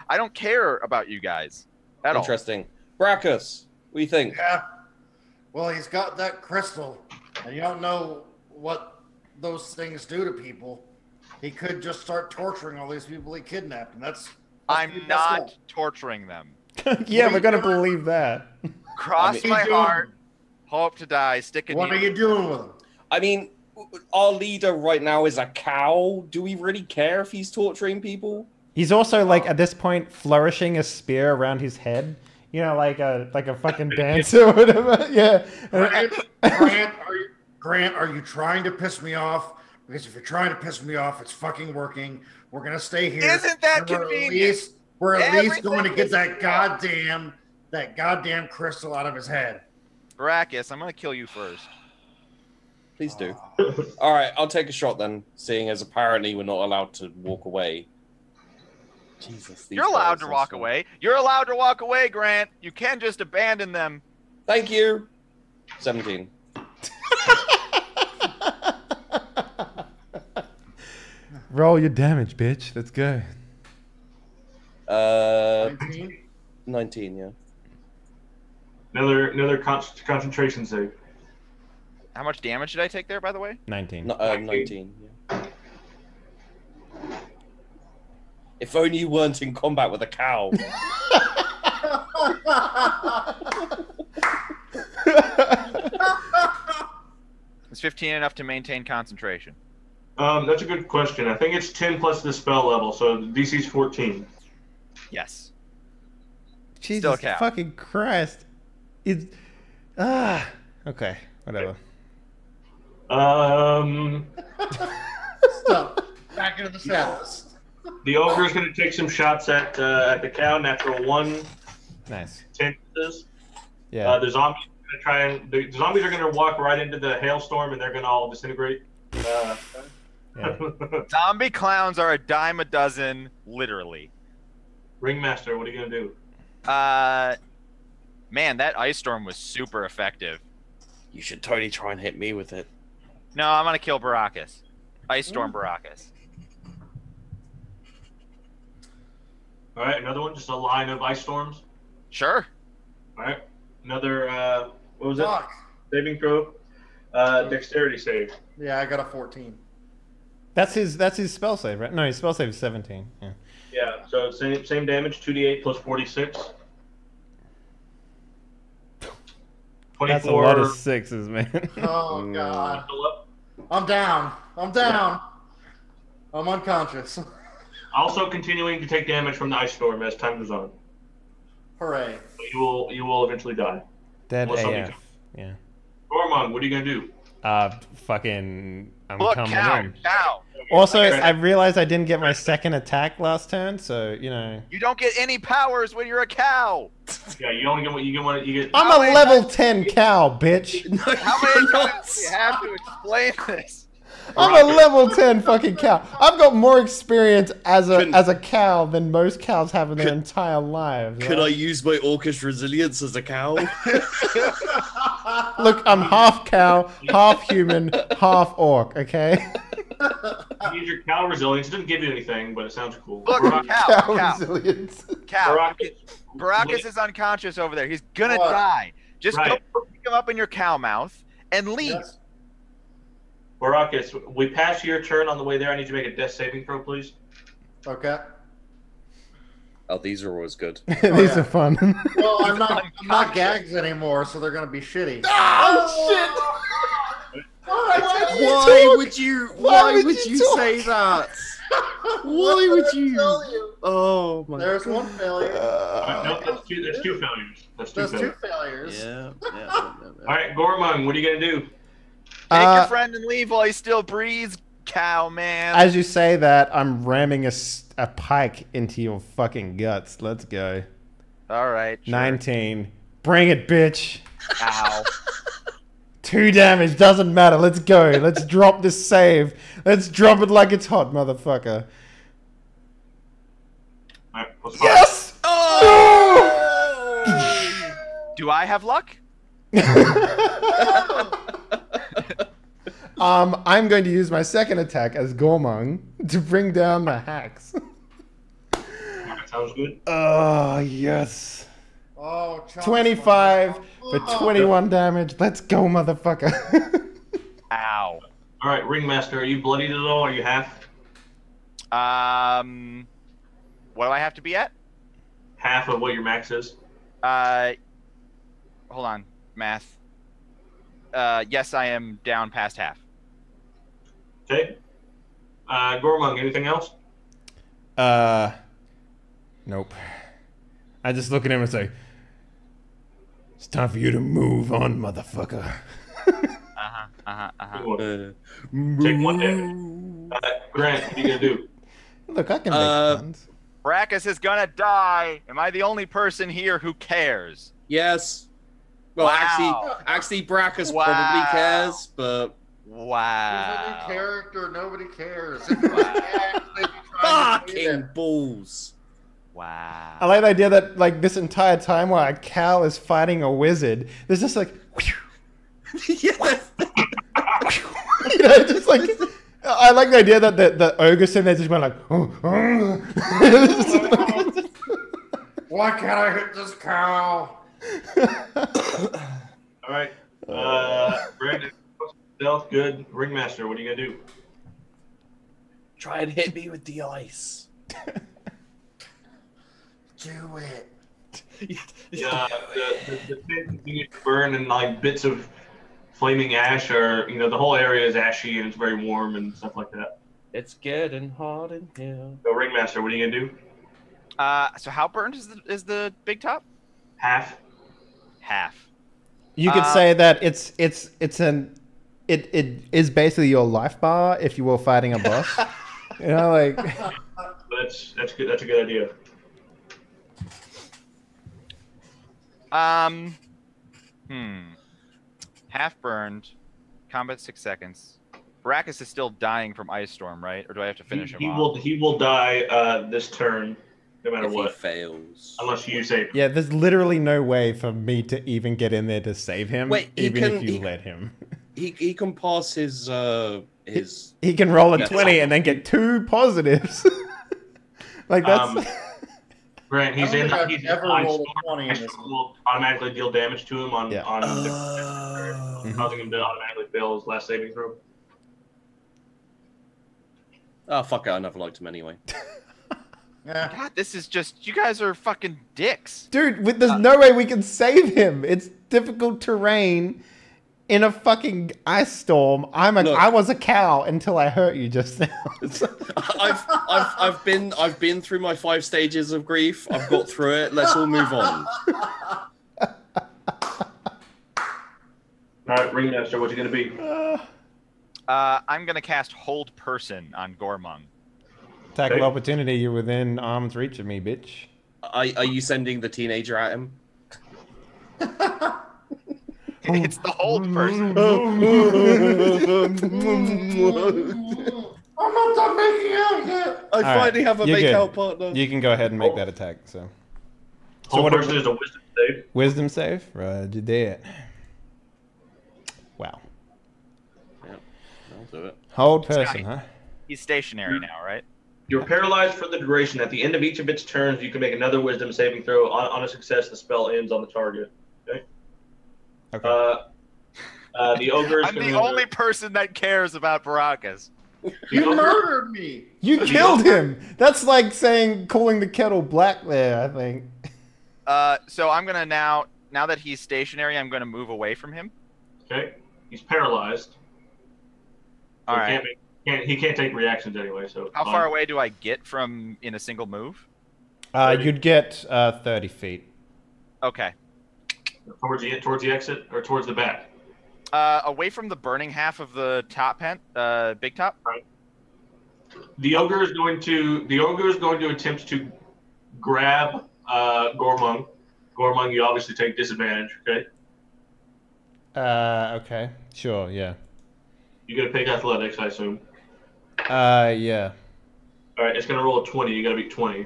I don't care about you guys at all. Interesting. Brackus, what do you think? Yeah. Well, he's got that crystal, and you don't know what those things do to people. He could just start torturing all these people he kidnapped, and that's I'm pretty messed not up. torturing them. Yeah, What we're are gonna you doing? believe that. Cross What are my you doing? heart. Hope to die. Stick a What are needle. you doing with him? I mean, our leader right now is a cow. Do we really care if he's torturing people? He's also like at this point flourishing a spear around his head. Like a fucking dancer or whatever. Yeah. Grant, are you trying to piss me off Because if you're trying to piss me off, it's fucking working. We're gonna stay here. Isn't that and convenient? We're at least going to Everything get is that goddamn crystal out of his head. Baracus, I'm gonna kill you first. Please do. All right, I'll take a shot then, seeing as apparently we're not allowed to walk away. Jesus, these You're allowed guys to are walk so- away. You're allowed to walk away, Grant. You can't just abandon them. Thank you. 17. Roll your damage, bitch. Let's go. 19? 19, yeah. Another concentration save. How much damage did I take there, by the way? 19. 19, yeah. If only you weren't in combat with a cow. Is 15 enough to maintain concentration? That's a good question. I think it's 10 plus the spell level, so DC's 14. Yes. Jesus Still a cow. fucking Christ. It's... Okay, whatever. Stop. Back into the shadows. The ogre's going to take some shots at the cow. Natural 1. Nice. 10 misses. Yeah. The zombies are going to the zombies are going to walk right into the hailstorm, and they're going to all disintegrate. Yeah. Zombie clowns are a dime a dozen, literally. Ringmaster, what are you going to do? Man, that ice storm was super effective. You should totally try and hit me with it. No, I'm gonna kill Baracus. Ice storm Baracus. All right, another one, just a line of ice storms. Sure. All right, another. What was Fuck. it? Saving throw. Dexterity save. Yeah, I got a 14. That's his spell save, right? No, his spell save is 17. Yeah. Yeah, so same damage, 2d8 plus 46. 24. That's a lot of sixes, man. Oh, God. Still up. I'm down. I'm down. I'm unconscious. Also continuing to take damage from the ice storm as time goes on. Hooray. But you will eventually die. Dead Unless something AF. comes. Yeah. Gormon, what are you gonna do? Fucking... I'm Look, coming cow, in. cow. Also, Okay. I realized I didn't get my second attack last turn, so, you know... You don't get any powers when you're a cow. Yeah, you only get what you get. I'm How a many level 10 cow, bitch! How many times do you have to explain this? I'm a level 10 fucking cow. I've got more experience as a cow than most cows have in their entire lives. Could I right? use my orcish resilience as a cow? Look, I'm half cow, half human, half orc, okay? You use your cow resilience. It doesn't give you anything, but it sounds cool. Look, Barak- cow. resilience. Cow. Baracus, Baracus is unconscious over there. He's gonna What? die. Just Right. go pick him up in your cow mouth and leave. Yes. Baracus, we pass your turn on the way there. I need you to make a death saving throw, please. Okay. Oh, these are always good. These yeah. are fun. Well, I'm not gags anymore, so they're gonna be shitty. Oh, Why would you? Why would you talk? say that? Why would you? Oh my. There's one failure. No, that's two failures. That's two There's two failures. failures. Yeah. All right, Gormon, what are you gonna do? Take Uh, your friend and leave while he still breathes, cow man. As you say that, I'm ramming a pike into your fucking guts. Let's go. All right. Sure. 19. Bring it, bitch. Ow. 2 damage, doesn't matter. Let's go. Let's drop this save. Let's drop it like it's hot, motherfucker. All right, plus 5. Yes! Do I have luck? I'm going to use my second attack as Gormung to bring down the hacks. All right, sounds good. Oh, yes. Oh, chomp 25 for Oh. 21 damage. Let's go, motherfucker. Ow. All right, Ringmaster, are you bloodied at all? Are you half? What do I have to be at? Half of what your max is? Hold on. Math. Yes, I am down past half. Okay. Gormung, anything else? Nope. I just look at him and say, "It's time for you to move on, motherfucker." Uh-huh. Take one damage. Grant, what are you gonna do? Look, I can make puns. Brackus is gonna die. Am I the only person here who cares? Yes. Well, Wow. actually, Brackus probably cares, but Wow. There's any character, nobody cares. fucking balls. Wow. I like the idea that like this entire time while a cow is fighting a wizard, there's just like, Yes. you know, just like. I like the idea that the ogre sitting there just went like, Why can't I hit this cow? All right. Brandon, stealth, good. Ringmaster, what are you gonna do? Try and hit me with the ice. Do it. Yeah, the pit continues to burn, and like bits of flaming ash are, the whole area is ashy and it's very warm and stuff like that. It's getting hot in here. So, Ringmaster, what are you gonna do? So how burned is the big top? Half. Half. You could say that it is basically your life bar if you were fighting a boss. You know, like That's good. That's a good idea. Half burned. Combat 6 seconds. Brackus is still dying from Ice Storm, right? Or do I have to finish him off? He will die this turn, no matter If what. he fails. Unless you save him. yeah, there's literally no way for me to even get in there to save him, Wait, if you let him. He can pass his He can roll a Yes. 20 and then get 2 positives. Like that's. Grant, he's I in. don't think He's I've ever in rolled Ice a 20 in Storm. this one. Will automatically deal damage to him on Yeah. causing him to automatically fail his last saving throw. Oh, fuck it, I never liked him anyway. Yeah. God, this is just... You guys are fucking dicks. Dude, there's no way we can save him. It's difficult terrain in a fucking ice storm. I was a cow until I hurt you just now. I've been through my 5 stages of grief. I've got through it. Let's all move on. All right, Ringmaster, what's he gonna be? I'm gonna cast Hold Person on Gormung. Attack of Okay. opportunity. You're within arm's reach of me, bitch. Are you sending the teenager at him? It's the Hold Person. I'm not done making out yet. I All right, finally have a you're good. make-out partner. You can go ahead and make that attack. So Whole what- person is a wisdom save. wisdom save. Roger that. Wow. Yep, I'll do it. Hold person, huh? He's stationary now, right? You're paralyzed for the duration. At the end of each of its turns, you can make another wisdom saving throw. On a success, the spell ends on the target. Okay. Okay. The ogre is I'm gonna... the only person that cares about Baracus. The You ogre- murdered me. You killed him. That's like calling the kettle black there, I think. So I'm gonna now that he's stationary, I'm gonna move away from him. Okay. He's paralyzed. So All right. He can't take reactions anyway. So How far away do I get from in a single move? You'd get 30 feet. Okay. Towards the exit or towards the back? Away from the burning half of the top big top. The ogre is going to attempt to grab Gormung. Gormung, you obviously take disadvantage. Okay. Okay. Sure. Yeah. You got to pick athletics, I assume. Yeah. All right, it's going to roll a 20. You got to beat 20.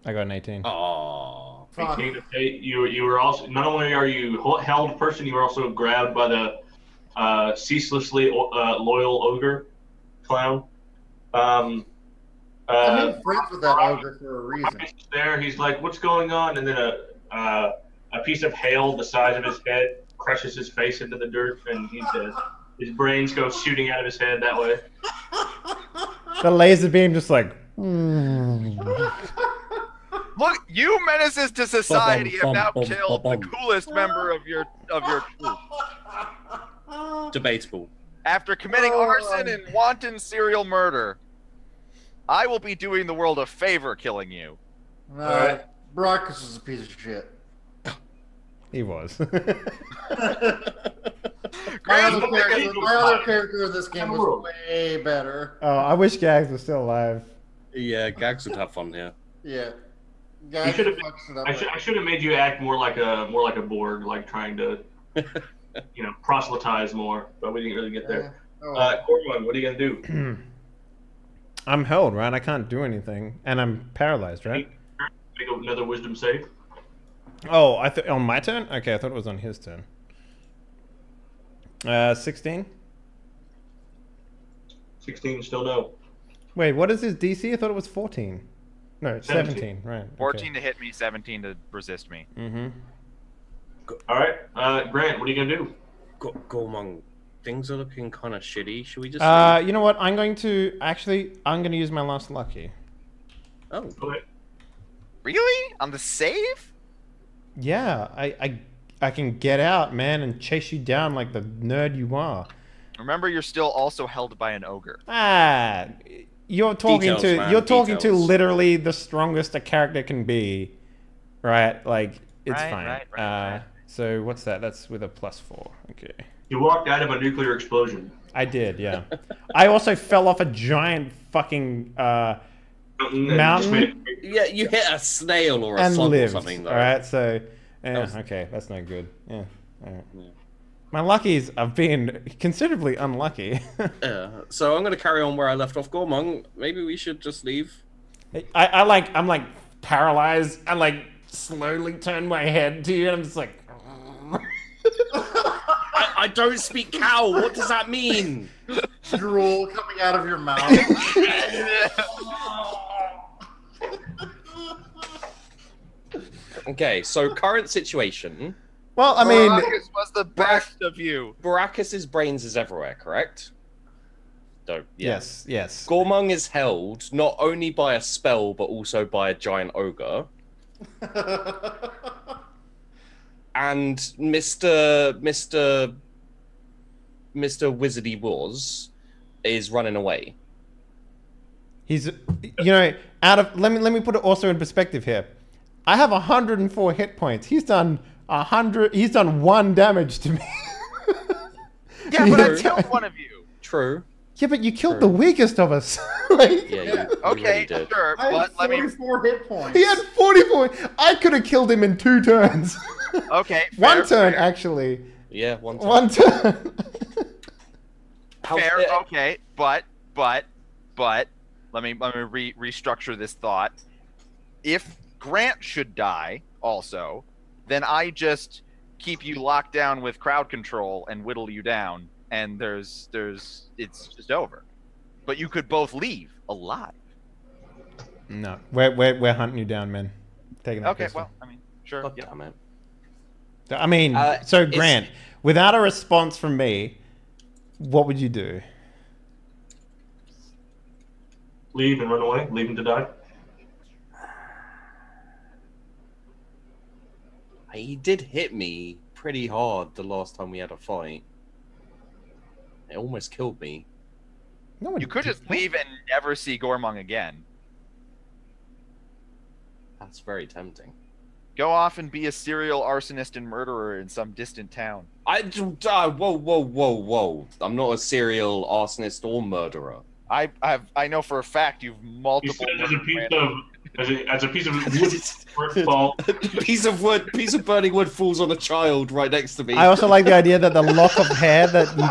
I got an 18. Oh, Fuck. You were also, not only are you held person, you were also grabbed by the ceaselessly loyal ogre clown. I made friends with that ogre for a reason. He's there, he's like, "What's going on?" And then a piece of hail the size of his head crushes his face into the dirt, and he's dead. His brains go shooting out of his head that way. The laser beam just like. Look, you menaces to society have now killed the coolest member of your troop. debatable. After committing arson and wanton serial murder, I will be doing the world a favor killing you. Brackus is a piece of shit. He was. My other character in this game was way better. Oh, I wish Gags was still alive. Yeah, Gags would have fun here. Yeah. I should have made you act more like a Borg, like trying to, proselytize more, but we didn't really get there. Corwin, what are you gonna do? I'm held, right? I can't do anything, and I'm paralyzed, right? Make another wisdom save. Oh, I thought on my turn. Okay, I thought it was on his turn. 16. 16, still no. Wait, what is his DC? I thought it was 14. No, 17. Right. 14 to hit me, 17 to resist me. Mm-hmm. All right, Grant, what are you gonna do? Gormong, things are looking kind of shitty. Should we just? You know what? I'm going to use my last lucky. Oh. Okay. Really? On the save? Yeah, I can get out, man, and chase you down like the nerd you are. Remember, you're still also held by an ogre. You're talking Details. to literally the strongest a character can be, right? Like it's fine. Right. So what's that? That's with a +4. Okay. You walked out of a nuclear explosion. I did, yeah. I also fell off a giant fucking mountain. Yeah, you hit a snail or a and slug lived. or something. Though. All right, so okay, that's no good. Yeah. All right. Yeah. My luckies have been considerably unlucky. So I'm going to carry on where I left off. Gormong, maybe we should just leave. I'm like paralyzed. I like slowly turn my head to you, and I'm just like. I don't speak cow. What does that mean? Drool coming out of your mouth. Okay, so current situation. Well, I mean, Baracus was the best of you. Baracus's brains is everywhere, correct? So, yeah. Yes. Gormong is held not only by a spell but also by a giant ogre. And Mr. Wizardy Wars is running away. He's, let me put it also in perspective here. I have 104 hit points. He's done 100. He's done 1 damage to me. Yeah, but I killed one of you. True. Yeah, but you killed the weakest of us. Like, Yeah, you Okay, really did. sure, I but had 44 hit points. he had 44. I could have killed him in 2 turns. Okay, One turn, actually. Yeah, one time. 1 turn. fair. Okay, but let me restructure this thought. If Grant should die also, then I just keep you locked down with crowd control and whittle you down, and it's just over. But you could both leave alive. No, we're hunting you down, man. Taking that Okay, pistol. well, I mean, sure. God Yeah. damn it. I mean, so Grant, without a response from me, what would you do? Leave and run away. Leave him to die. He did hit me pretty hard the last time we had a fight. It almost killed me. No, You could just leave and never see Gormong again. That's very tempting. Go off and be a serial arsonist and murderer in some distant town. Whoa. I'm not a serial arsonist or murderer. I know for a fact you've multiple. As a piece of wood fall. piece of burning wood falls on a child right next to me. I also like the idea that the lock of hair that you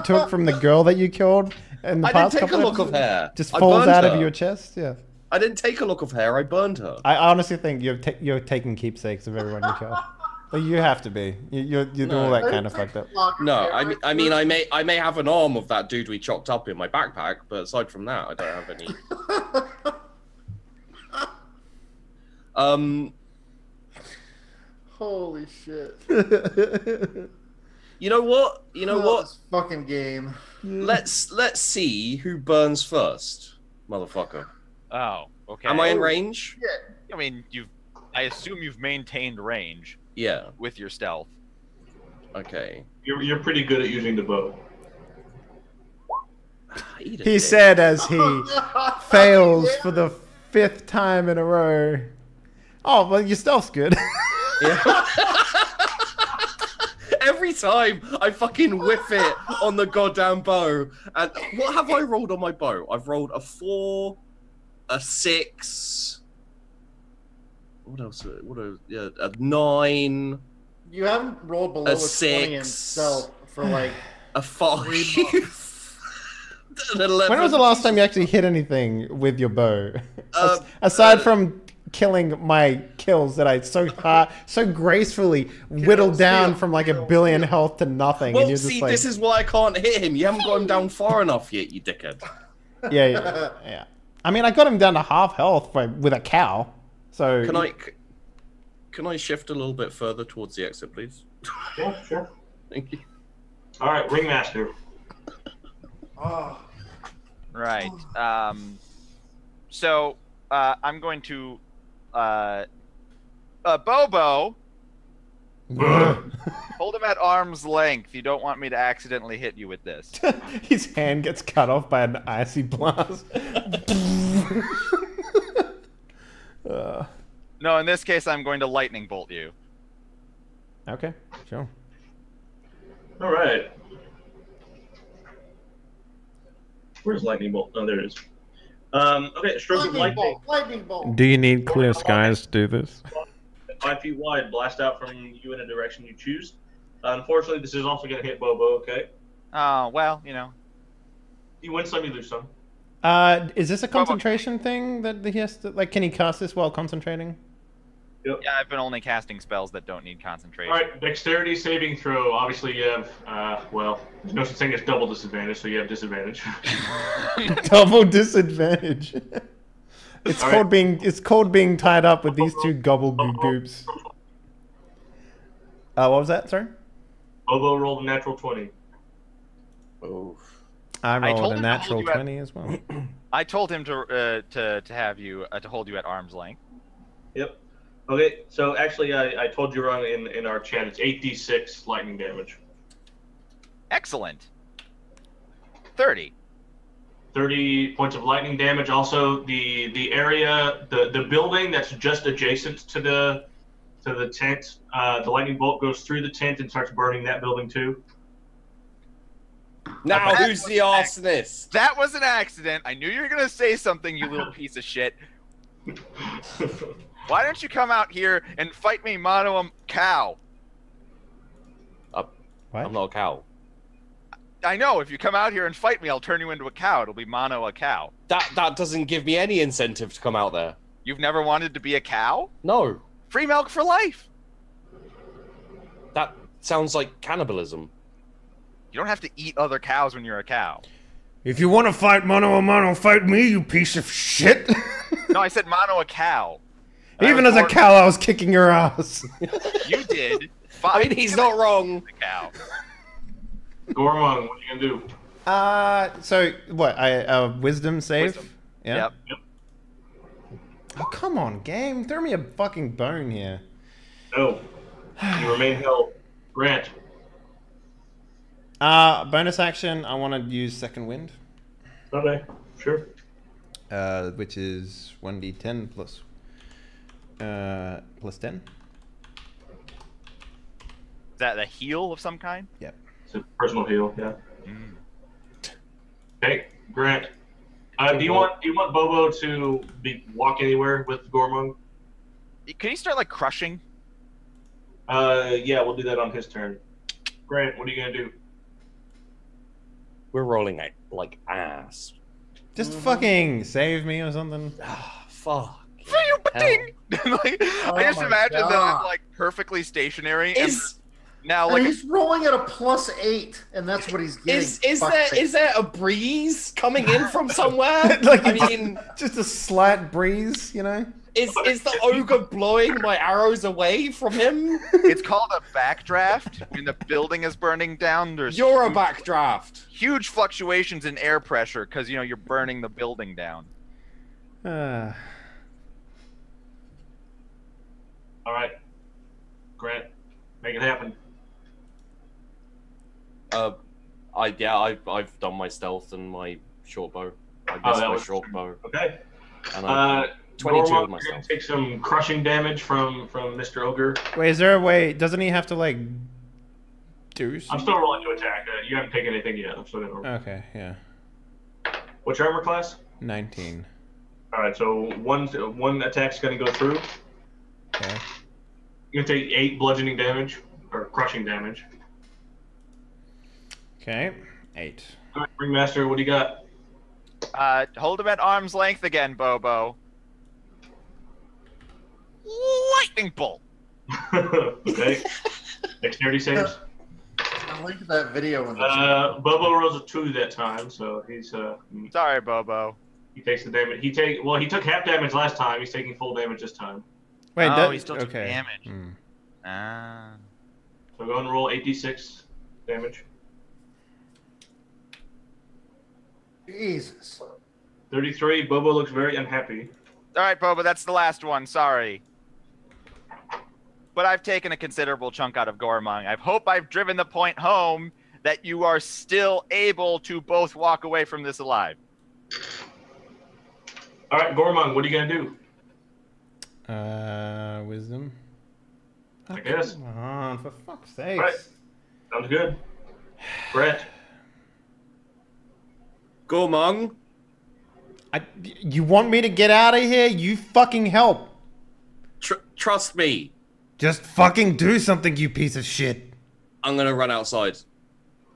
took from the girl that you killed in the I past didn't take a couple lock of episodes, hair. just I falls burned out of her. your chest. Yeah. I didn't take a lock of hair. I burned her. I honestly think you're taking keepsakes of everyone you killed. Well, you have to be. You're doing all that kind of fucked up. No, I mean I may have an arm of that dude we chopped up in my backpack, but aside from that, I don't have any. Holy shit. You know what? This fucking game. Let's see who burns first, motherfucker. Oh, okay. Am I in range? I mean, I assume you've maintained range Yeah. with your stealth. Okay. You're pretty good at using the bow. He said as he fails for the 5th time in a row. Oh, well, your stealth's good. Yeah. Every time I fucking whiff it on the goddamn bow. And what have I rolled on my bow? I've rolled a 4, a 6. What else? Yeah, a 9. You haven't rolled below a 20 in 6. stealth for like a 5. An 11. When was the last time you actually hit anything with your bow? Uh, Aside from killing my kills that I so gracefully whittled down from like 1 billion health to nothing. Well, and you're see, just like, this is why I can't hit him. You haven't got him down far enough yet, you dickhead. yeah. I mean, I got him down to half health with a cow. So Can I shift a little bit further towards the exit, please? Yeah, sure. Thank you. All right, Ringmaster. oh. Right. So I'm going to Bobo. Hold him at arm's length. You don't want me to accidentally hit you with this. his hand gets cut off by an icy blast. No, in this case, I'm going to lightning bolt you. Okay, sure. All right. Where's lightning bolt? Oh, there it is. Okay, stroke of lightning. Lightning bolt. Do you need clear skies to do this? 5 feet wide, blast out from you in a direction you choose. Unfortunately, this is also going to hit Bobo. Okay. Oh well, you know. You win some, you lose some. Is this a concentration thing that he has to, like, can he cast this while concentrating? Yep. Yeah, I've been only casting spells that don't need concentration. All right, dexterity saving throw. Obviously, you have, well, there's no such thing as double disadvantage, so you have disadvantage. Double disadvantage. It's All called right. it's called being tied up with these two gobblegoops. What was that? Sorry. Bobo rolled a natural 20. Oh. I I rolled told a him to hold natural you at- 20 as well. I told him to have you to hold you at arm's length. Yep. Okay, so actually, I told you wrong in our chat. It's 8d6 lightning damage. Excellent. 30. 30 points of lightning damage. Also, the area, the building that's just adjacent to the tent, the lightning bolt goes through the tent and starts burning that building too. Now, That who's the arsonist? That was an accident. I knew you were gonna say something, you little piece of shit. Why don't you come out here and fight me mono a cow? What? I'm not a cow. I know, if you come out here and fight me, I'll turn you into a cow. It'll be mono a cow. That doesn't give me any incentive to come out there. You've never wanted to be a cow? No. Free milk for life. That sounds like cannibalism. You don't have to eat other cows when you're a cow. If you want to fight mano a mano, fight me, you piece of shit. No, I said mono a cow. Even as a cow, I was kicking your ass. You did. I mean, he's not wrong. The cow. Gormon, what are you gonna do? So what? Wisdom save? Wisdom. Yeah. Yep. Oh, come on, game. Throw me a fucking bone here. No. You remain held. Grant. Bonus action, I want to use Second Wind. Okay, sure. Which is 1d10 plus 10. Is that a heal of some kind? Yep. It's a personal heal, yeah. Okay, Grant. Do you want Bobo to walk anywhere with Gormon? Can you start like crushing? Yeah, we'll do that on his turn. Grant, what are you gonna do? We're rolling like ass. Just fucking save me or something. Ah, fuck. For you, ba-ding! Like, I just my imagine that God. I'm like perfectly stationary. Is and now, And like, he's rolling at a +8, and that's what he's getting. is there a breeze coming in from somewhere? Like, I it's mean, just a slight breeze, you know? is the ogre blowing my arrows away from him? it's called a backdraft. When the building is burning down, there's You're a backdraft. huge fluctuations in air pressure because you're burning the building down. Uh, All right, Grant, make it happen. I've done my stealth and my short bow. I Oh, missed that my was short bow. Okay. And I 22 Gormon, of you're gonna myself. take some crushing damage from Mr. Ogre. wait, is there a way? Doesn't he have to, like, Do I'm still rolling to attack. You haven't taken anything yet. I'm still gonna roll. Okay, yeah. What's your armor class? 19. All right, so one attack's gonna go through. Okay. You're gonna take 8 bludgeoning damage or crushing damage. Okay. 8. All right, Ringmaster, what do you got? Hold him at arm's length again, Bobo. Lightning bolt. Okay. Dexterity saves. I linked that video in the chat. Bobo rolls a 2 that time, so he's Sorry, Bobo. he takes the damage. He took half damage last time. He's taking full damage this time. Wait, Oh, he still took okay. damage. Hmm. Ah. So go and roll 8d6 damage. Jesus. 33. Bobo looks very unhappy. All right, Bobo, that's the last one. Sorry. But I've taken a considerable chunk out of Gormong. I hope I've driven the point home that you are still able to both walk away from this alive. All right, Gormong, what are you gonna do? Wisdom. I guess. Come on, for fuck's sake. Right. Sounds good. Brett. Gormong. You want me to get out of here? You fucking help. Trust me. Just fucking do something, you piece of shit. I'm gonna run outside.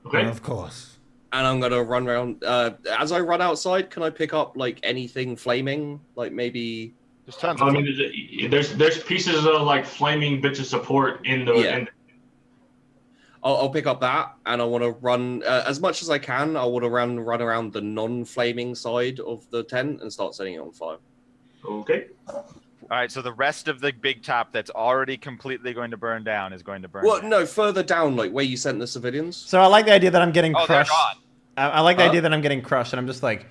Okay. Of course. And I'm gonna run around. As I run outside, can I pick up like anything flaming? Like maybe. There's tons I of mean, there's pieces of like flaming bits of support in the. Yeah. I'll pick up that, and I want to run as much as I can. I want to run around the non-flaming side of the tent and start setting it on fire. Okay. All right, so the rest of the big top that's already completely going to burn down is going to burn. Well, down. no, further down, like where you sent the civilians. So I like the idea that I'm getting Oh, they're crushed. gone. I like the idea that I'm getting crushed, and I'm just like,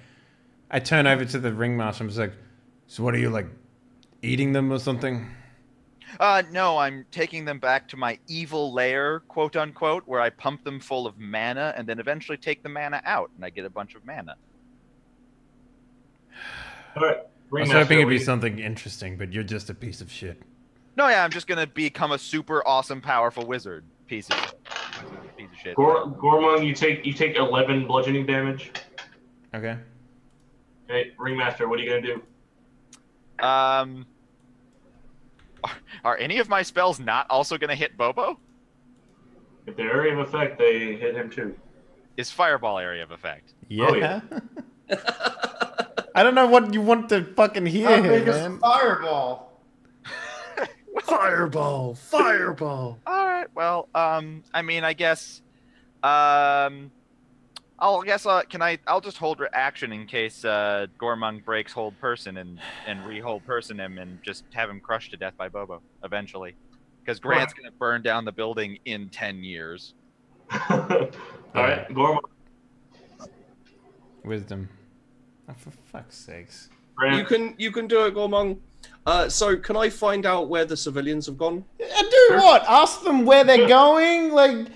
I turn over to the ringmaster. I'm just like, so what are you like, eating them or something? No, I'm taking them back to my evil lair, quote unquote, where I pump them full of mana and then eventually take the mana out, and I get a bunch of mana. All right. I was hoping it'd be something interesting, but you're just a piece of shit. No, yeah, I'm just gonna become a super awesome, powerful wizard. Piece of shit. Gormong, you take 11 bludgeoning damage. Okay. Okay, Ringmaster, what are you gonna do? Are any of my spells not also gonna hit Bobo? If they're area of effect, they hit him too. Is Fireball area of effect? Yeah. Oh, yeah. I don't know what you want to fucking hear How here, big is a man. fireball? Fireball! Fireball! All right. Well, I mean, I guess, I'll just hold action in case Gormung breaks hold person and re-hold person him and just have him crushed to death by Bobo eventually, because Grant's gonna burn down the building in 10 years. All right, Gormong. Wisdom. Oh, for fuck's sakes. You can do it, Gormong. So can I find out where the civilians have gone? Do what? Ask them where they're going? Like,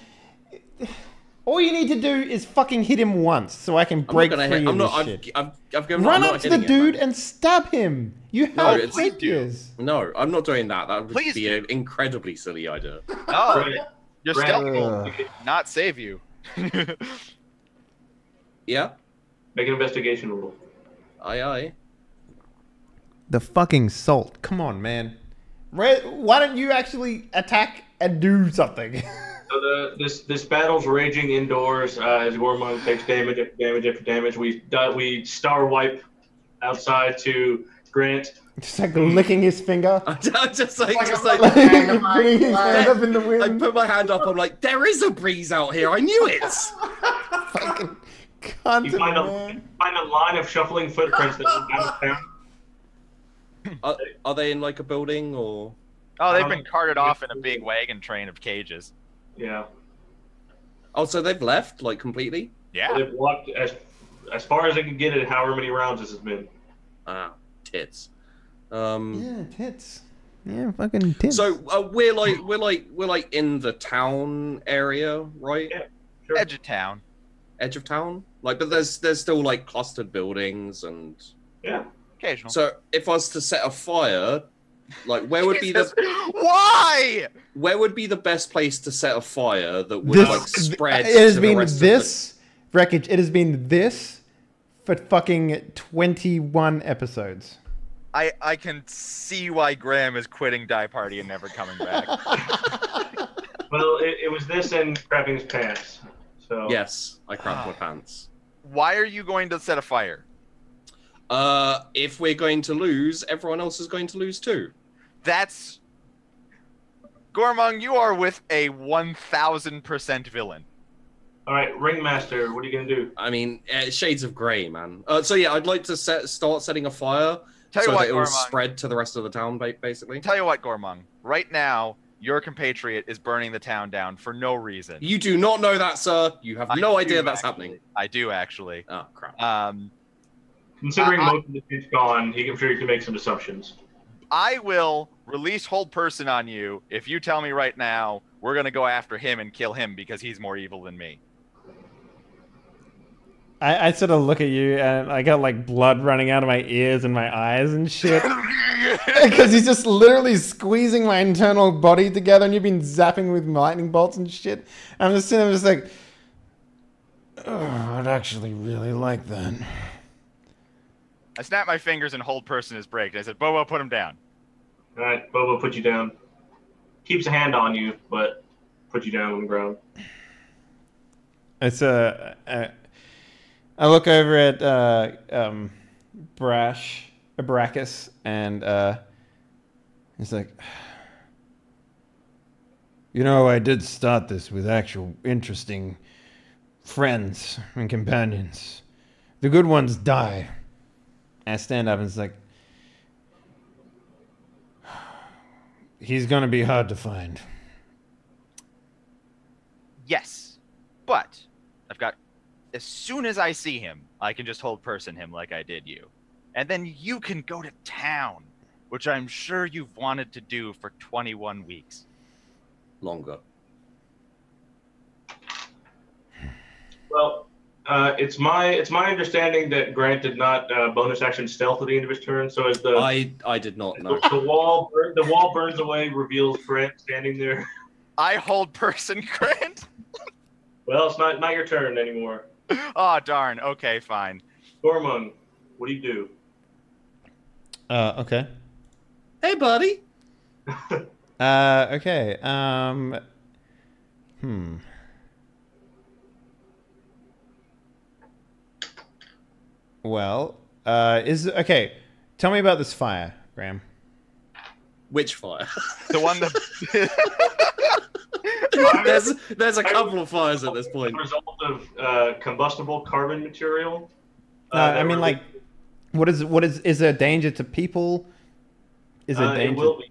all you need to do is fucking hit him once so I can break free of this shit. I've given Run I'm up not to the hitting it, dude man. and stab him. You No, have it's- rapiers. No, I'm not doing that. That would Please be an incredibly silly idea. Oh, Brett, your Brett, stealth will not save you. Yeah? make an investigation roll. Aye. The fucking salt. Come on, man. Why don't you actually attack and do something? So this battle's raging indoors as Gormong takes damage after damage after damage. We star wipe outside to Grant. Just like licking his finger. just like Putting his hand up in the I wind. put my hand up. I'm like, there is a breeze out here. I knew it. Fucking cunt, You find man. a line of shuffling footprints that lead out of town. Are they in like a building or? Oh, they've been carted off in a big wagon train of cages. Yeah. Oh, so they've left like completely? Yeah. They've walked as far as they can get it. However many rounds this has been. Ah, tits. Yeah, tits. Yeah, fucking tits. So we're like in the town area, right? Yeah. Sure. Edge of town. Edge of town. Like, but there's still like clustered buildings and. Yeah. Occasional. So if I was to set a fire, Like, where would be Jesus, the why? where would be the best place to set a fire that would This like spread it has to been the rest this wreckage. It has been this for fucking 21 episodes. I can see why Graham is quitting Die Party and never coming back. Well, it was this and crapping his pants. So of the Yes, I crapped my pants. Why are you going to set a fire? If we're going to lose, everyone else is going to lose too. That's Gormung, you are with a 1000% villain. All right, Ringmaster, what are you gonna do? I mean, shades of grey, man. So yeah, I'd like to start setting a fire Tell you so what, that it will Gormung. spread to the rest of the town, basically. Tell you what, Gormung. Right now, your compatriot is burning the town down for no reason. You do not know that, sir. You have no idea that's actually. happening. I do actually. Oh crap. Considering most of the dude's gone, I'm sure you can make some assumptions. I will release hold person on you if you tell me right now we're gonna go after him and kill him because he's more evil than me. I sort of look at you and I got like blood running out of my ears and my eyes and shit. Because he's just literally squeezing my internal body together and you've been zapping with lightning bolts and shit. I'm just sitting there just like, oh, I'd actually really like that. I snap my fingers and hold person is break. I said, Bobo, put him down. All right, Bobo, put you down. Keeps a hand on you, but put you down on the ground. It's I look over at Brachus, and he's like, you know, I did start this with actual interesting friends and companions. The good ones die. And I stand up and it's like, he's gonna be hard to find. Yes, but I've got. As soon as I see him, I can just hold person him like I did you, and then you can go to town, which I'm sure you've wanted to do for 21 weeks. Longer. Well, it's my understanding that Grant did not bonus action stealth at the end of his turn. So as the I did not know. the wall burns away, reveals Grant standing there. I hold person, Grant. Well, it's not your turn anymore. Oh darn. Okay, fine. Gormung, what do you do? Okay. Hey, buddy. Okay. Well, okay. Tell me about this fire, Graham. Which fire? The one that. there's a couple of fires at this point. Result of combustible carbon material. I mean, like, is there danger to people? Is there danger? It will be.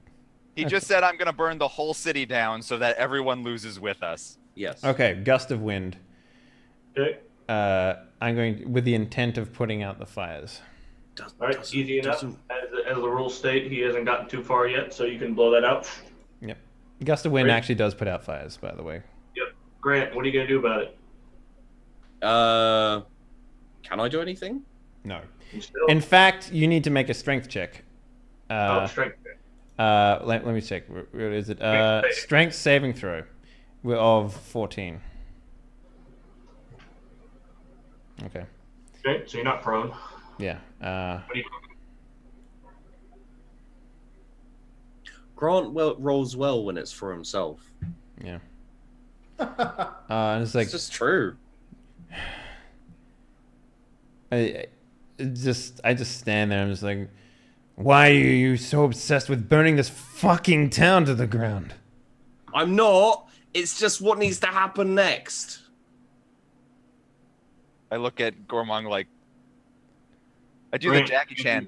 He just said, I'm going to burn the whole city down so that everyone loses with us. Yes. Okay, gust of wind. Okay. I'm going with the intent of putting out the fires. All right, easy enough. As the rules state, he hasn't gotten too far yet, so you can blow that out. Yep. Gust of wind Great. actually does put out fires, by the way. Yep. Grant, what are you going to do about it? Can I do anything? No. Still? In fact, you need to make a strength check. Strength. Let me check. What is it? Strength saving throw of 14. Okay. Okay, so you're not prone. Yeah. What do you... Grant rolls well when it's for himself. Yeah. And it's like It's just true. I just stand there and I'm just like, why are you so obsessed with burning this fucking town to the ground? I'm not. It's just what needs to happen next. I look at Gormung like, I do the Jackie Chan.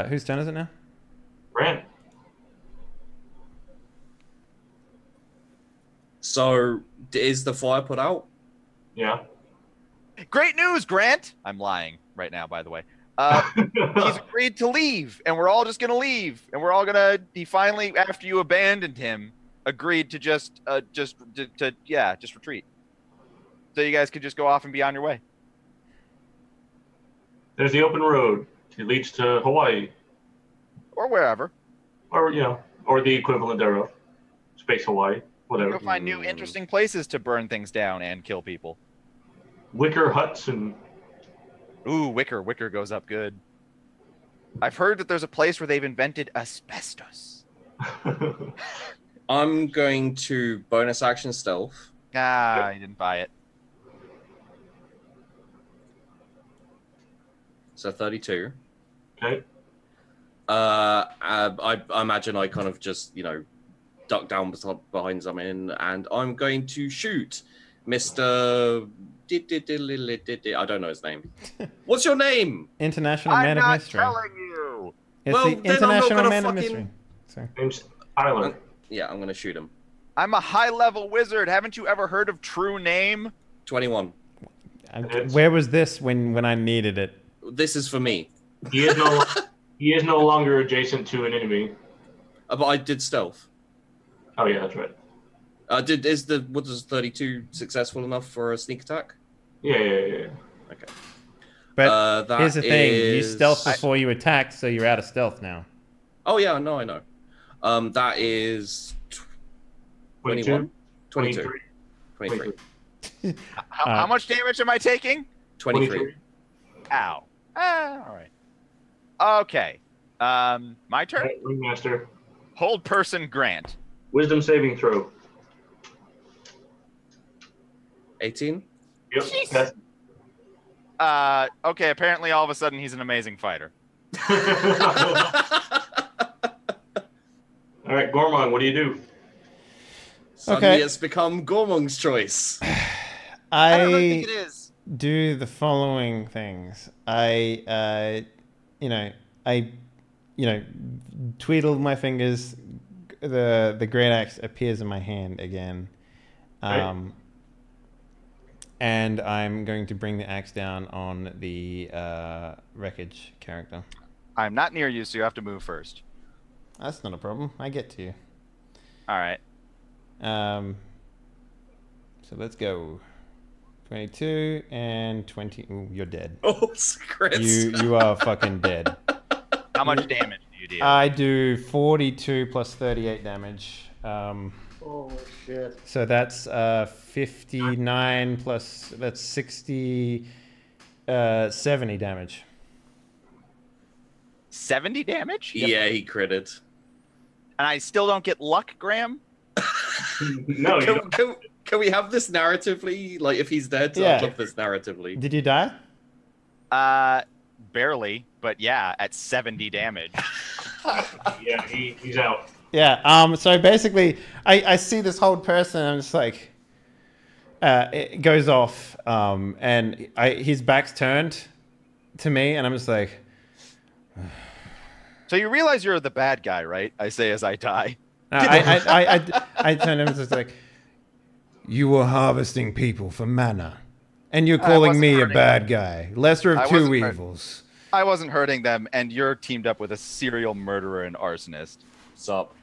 Whose turn is it now? Grant. So, is the fire put out? Yeah. Great news, Grant! I'm lying right now, by the way. He's agreed to leave, and we're all just gonna leave, and we're all gonna. He finally, after you abandoned him, agreed to just retreat. So you guys could just go off and be on your way. There's the open road. It leads to Hawaii, Or wherever. or or the equivalent thereof, Space Hawaii, whatever. You'll find new interesting places to burn things down and kill people. Wicker huts and. Ooh, wicker. Wicker goes up good. I've heard that there's a place where they've invented asbestos. I'm going to bonus action stealth. Ah, I didn't buy it. So 32. Okay. I imagine I kind of just, duck down behind something, and I'm going to shoot Mr. I don't know his name. What's your name? International Man of Mystery. I'm not telling you. It's Well, the then I'm not International gonna Man of fucking- Mystery. Sorry. Name's Tyler. Yeah, I'm going to shoot him. I'm a high-level wizard. Haven't you ever heard of True Name? 21. Where was this when I needed it? This is for me. He is no longer adjacent to an enemy. But I did stealth. Oh yeah, that's right. What is 32 successful enough for a sneak attack? Yeah. Okay. But That here's the thing: you is- stealth before you attack, so you're out of stealth now. Oh yeah, no, I know. That is 21? 22. 23. How much damage am I taking? 23. Ow. All right. Okay. My turn. Right, Ringmaster. Hold person Grant. Wisdom saving throw. 18? Yep. Jeez. Okay, apparently all of a sudden he's an amazing fighter. All right, Gormon, what do you do? Suddenly Okay. it's become Gormong's choice. I don't really think it is. do the following things. I tweedle my fingers. The great axe appears in my hand again, Right. and I'm going to bring the axe down on the wreckage character. I'm not near you, so you have to move first. That's not a problem. I get to you. All right. So let's go. 22 and 20. Ooh, you're dead. Oh, Chris. You are fucking dead. How much damage do you deal? I do 42 plus 38 damage. Oh shit. So that's 59 plus, that's 60, 70 damage. 70 damage? Yeah, he critted. And I still don't get luck, Graham? No, you don't. Can we have this narratively? Like, if he's dead, Yeah. I'd love this narratively. Did you die? Barely, but yeah, at 70 damage. Yeah, he's out. Yeah. So basically, I see this whole person. And I'm just like, it goes off, and his back's turned to me, and I'm just like, So you realize you're the bad guy, right? I say as I die. I turn to him and just like, you were harvesting people for mana, and you're calling wasn't me a hurting bad guy, lesser I of two wasn't hurt- evils. I wasn't hurting them, and you're teamed up with a serial murderer and arsonist. Sup?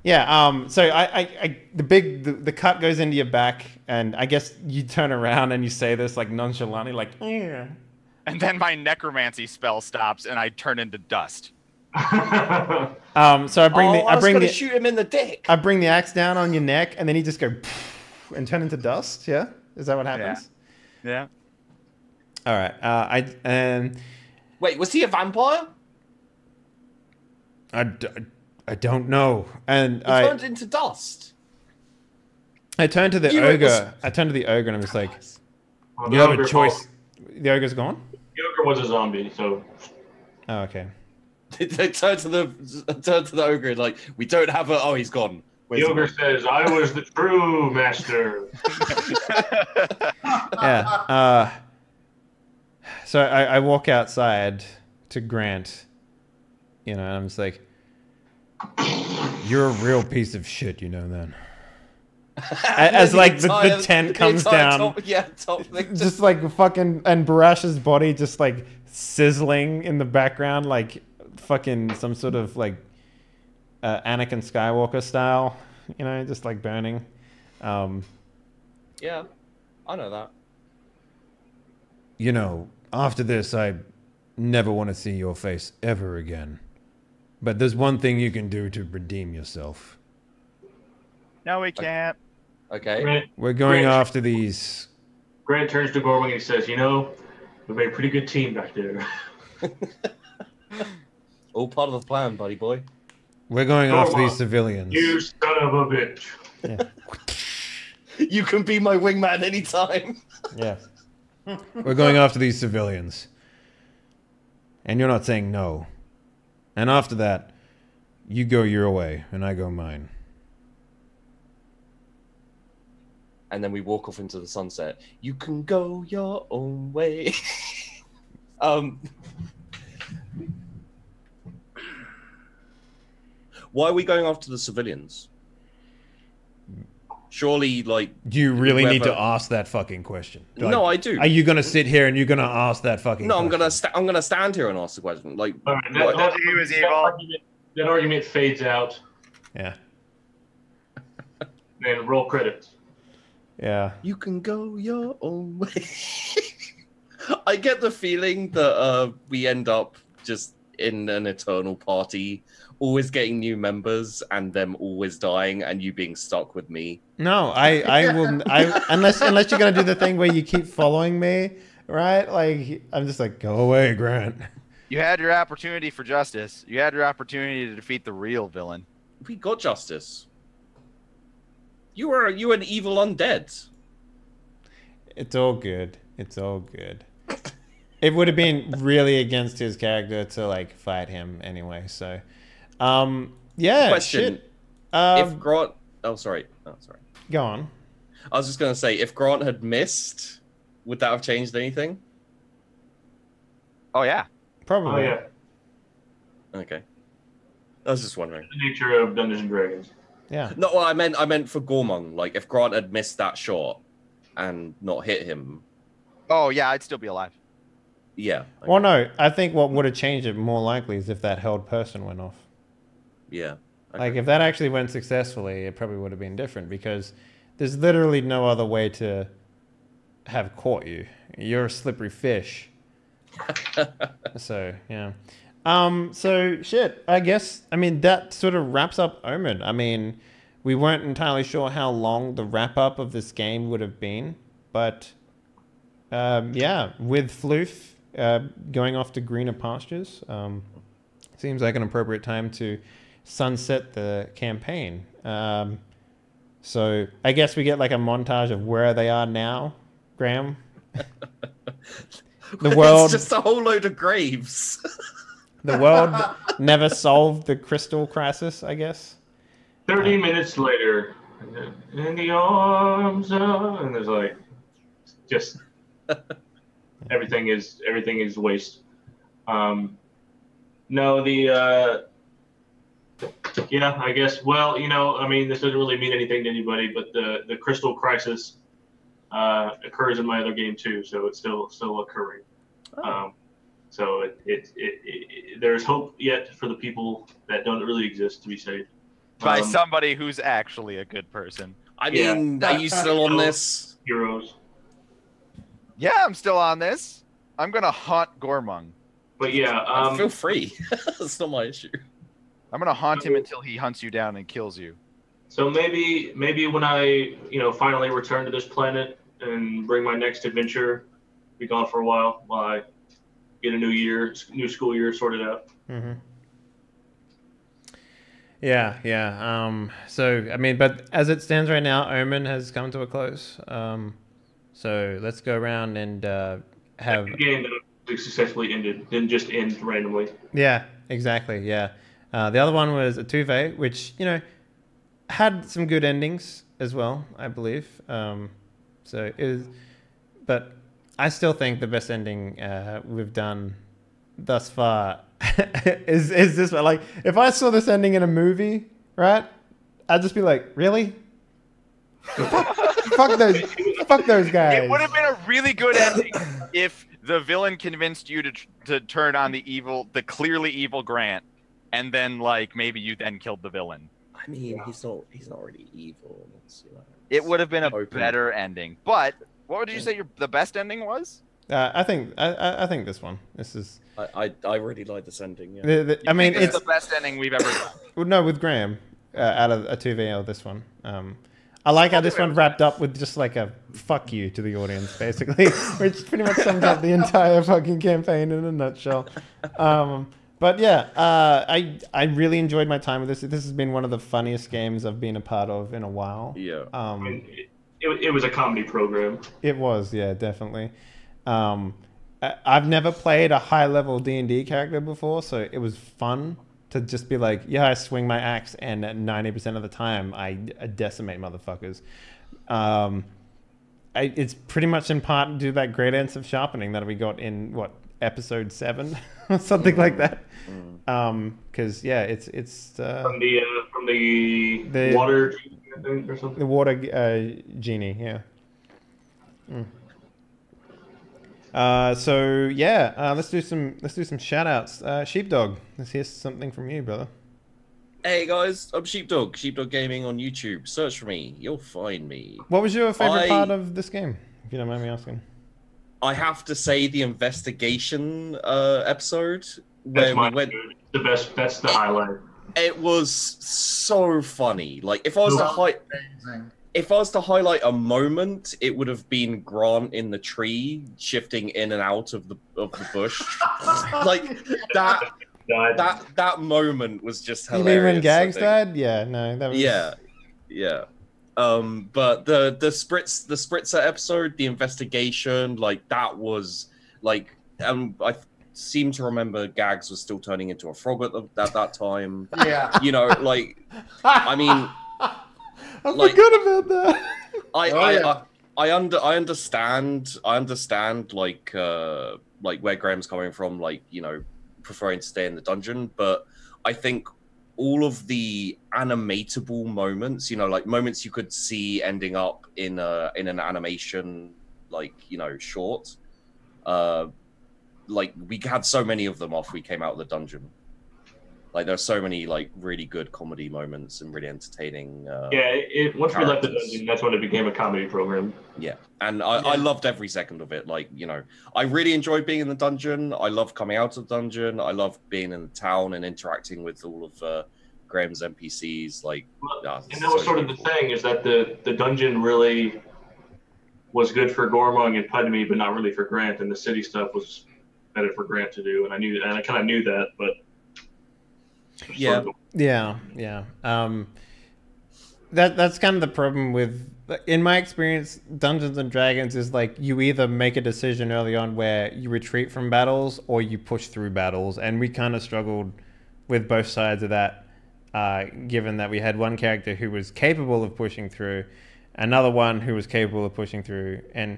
Yeah. So the cut goes into your back, and I guess you turn around and you say this like nonchalantly, like, yeah. And then my necromancy spell stops, and I turn into dust. So I bring I was bring gonna the shoot him in the dick. I bring the axe down on your neck, and then you just go and turn into dust. Yeah, is that what happens? Yeah. All right. Wait, was he a vampire? I don't know. And He turned into dust. I turn to the You ogre. was- I turn to the ogre, and I'm just like, Well, you the have a ogre choice. The ogre's gone. The ogre was a zombie, so Oh, okay. They turned to the ogre like, we don't have a. Oh, he's gone. Where's the he ogre gone? says, "I was the true master." Yeah. So I walk outside to Grant, and I'm just like, you're a real piece of shit, then. As like the tent comes down, Top thing. just like fucking, and Barash's body just like sizzling in the background, like fucking some sort of like Anakin Skywalker style, just like burning. Yeah. I know that. You know, after this, I never want to see your face ever again. But there's one thing you can do to redeem yourself. No, we can't. Okay. Grant, We're going Grant- after these. Grant turns to Gorman and he says, "You know, we made a pretty good team back there." All part of the plan, buddy boy. We're going Go after on. these civilians. You son of a bitch. Yeah. You can be my wingman anytime. Yeah. We're going after these civilians. And you're not saying no. And after that, you go your way and I go mine. And then we walk off into the sunset. You can go your own way. Why are we going after the civilians? Surely, like... Do you really need to whoever- ask that fucking question? Like, No, I do. Are you going to sit here and you're going to ask that fucking No, question? I'm gonna stand here and ask the question. Like, All right, what- Told you he was evil. that argument fades out. Yeah. And roll credits. Yeah. you can go your own way. I get the feeling that we end up just in an eternal party, always getting new members and them always dying and you being stuck with me. No, I will. Unless you're gonna do the thing where you keep following me, right? Like I'm just like, go away, Grant. You had your opportunity for justice. You had your opportunity to defeat the real villain. We got justice. You an evil undead. It's all good. It's all good. It would have been really against his character to like fight him anyway. So, yeah. Question. Shit. If Grant, sorry. Go on. I was just gonna say, if Grant had missed, would that have changed anything? Oh yeah. Probably. Oh yeah, Okay. I was just wondering. the nature of Dungeons and Dragons. Yeah. No, well, I meant for Gormung. Like, if Grant had missed that shot and not hit him, Oh yeah, I'd still be alive. yeah. Okay. Well, no. I think what would have changed it more likely is if that held person went off. Yeah. Okay. Like if that actually went successfully, it probably would have been different because there's literally no other way to have caught you. You're a slippery fish. So yeah. So shit. I guess. I mean that sort of wraps up Omen. I mean, we weren't entirely sure how long the wrap up of this game would have been, but yeah, with Floof going off to greener pastures, seems like an appropriate time to sunset the campaign. So I guess we get like a montage of where they are now, Graham. The world, It's just a whole load of graves. the world never solved the crystal crisis, I guess. 30 minutes later, in the arms of, and there's like, just everything is waste. No, yeah, I guess. Well, I mean, this doesn't really mean anything to anybody, but the crystal crisis occurs in my other game too, so it's still occurring. So there's hope yet for the people that don't really exist to be saved. By somebody who's actually a good person. I Yeah. mean, are you still on this? Heroes. Yeah, I'm still on this. I'm gonna haunt Gormung. But yeah, Feel free. That's not my issue. I'm gonna haunt him until he hunts you down and kills you. so maybe when I finally return to this planet and bring my next adventure, be gone for a while I get a new school year sorted out. Mm-hmm. Yeah. So I mean, but as it stands right now, Omen has come to a close. So let's go around and have. The game that successfully ended didn't just end randomly. Yeah, exactly. Yeah. The other one was Atuve, which had some good endings as well, I believe. So it was, but I still think the best ending we've done thus far is this one. Like, if I saw this ending in a movie, right, I'd just be like, really? fuck those guys. It would have been a really good ending if the villain convinced you to turn on the clearly evil Grant, and then like maybe you then killed the villain. I mean, he's not really evil. It would have been a Open. better ending. But What did you say the best ending was? I think this one. This is. I really like this ending. Yeah. I mean, It's it's the best ending we've ever done. well, no, with Graham, out of a 2VL, this one. I like how this one wrapped up with just like a fuck you to the audience, basically, which pretty much sums up the entire fucking campaign in a nutshell. But yeah, I really enjoyed my time with this. This has been one of the funniest games I've been a part of in a while. Yeah. I mean, it was a comedy program. It was, yeah, definitely. I've never played a high-level D&D character before, so it was fun to just be like, yeah, I swing my axe, and 90% of the time, I decimate motherfuckers. It's pretty much in part due to that great sense of sharpening that we got in, what, episode 7? or something like that. Because, yeah, it's... from the water genie, I think, or something? The water genie, yeah. So yeah, let's do some shout outs. Sheepdog, let's hear something from you, brother. Hey guys, I'm Sheepdog Gaming on YouTube. Search for me, you'll find me. What was your favorite part of this game, if you don't mind me asking? I have to say the investigation episode where we went. The best. That's the highlight. It was so funny. Like if I was to highlight a moment, it would have been Grant in the tree shifting in and out of the bush. Like that moment was just hilarious. You mean when Gags died? Yeah, no, that was yeah. But the spritzer episode, the investigation, like that was like I seem to remember Gags was still turning into a frog at that time. Yeah. You know, like I mean I forgot about that. I understand like where Graham's coming from, like, you know, preferring to stay in the dungeon, but I think all of the animatable moments, you know, like moments you could see ending up in an animation, like, you know, short, like we had so many of them after we came out of the dungeon. Like there's so many like really good comedy moments and really entertaining. Once we left the dungeon, that's when it became a comedy program. Yeah, and I loved every second of it. Like, you know, I really enjoyed being in the dungeon. I loved coming out of the dungeon. I loved being in the town and interacting with all of Graham's NPCs. Like, and that was sort of the thing, is that the dungeon really was good for Gormong and Pudmy, but not really for Grant. And the city stuff was better for Grant to do, and I kind of knew that, but. Yeah. That's kind of the problem with, in my experience, Dungeons and Dragons is like you either make a decision early on where you retreat from battles or you push through battles, and we kind of struggled with both sides of that, given that we had one character who was capable of pushing through, another one who was capable of pushing through, and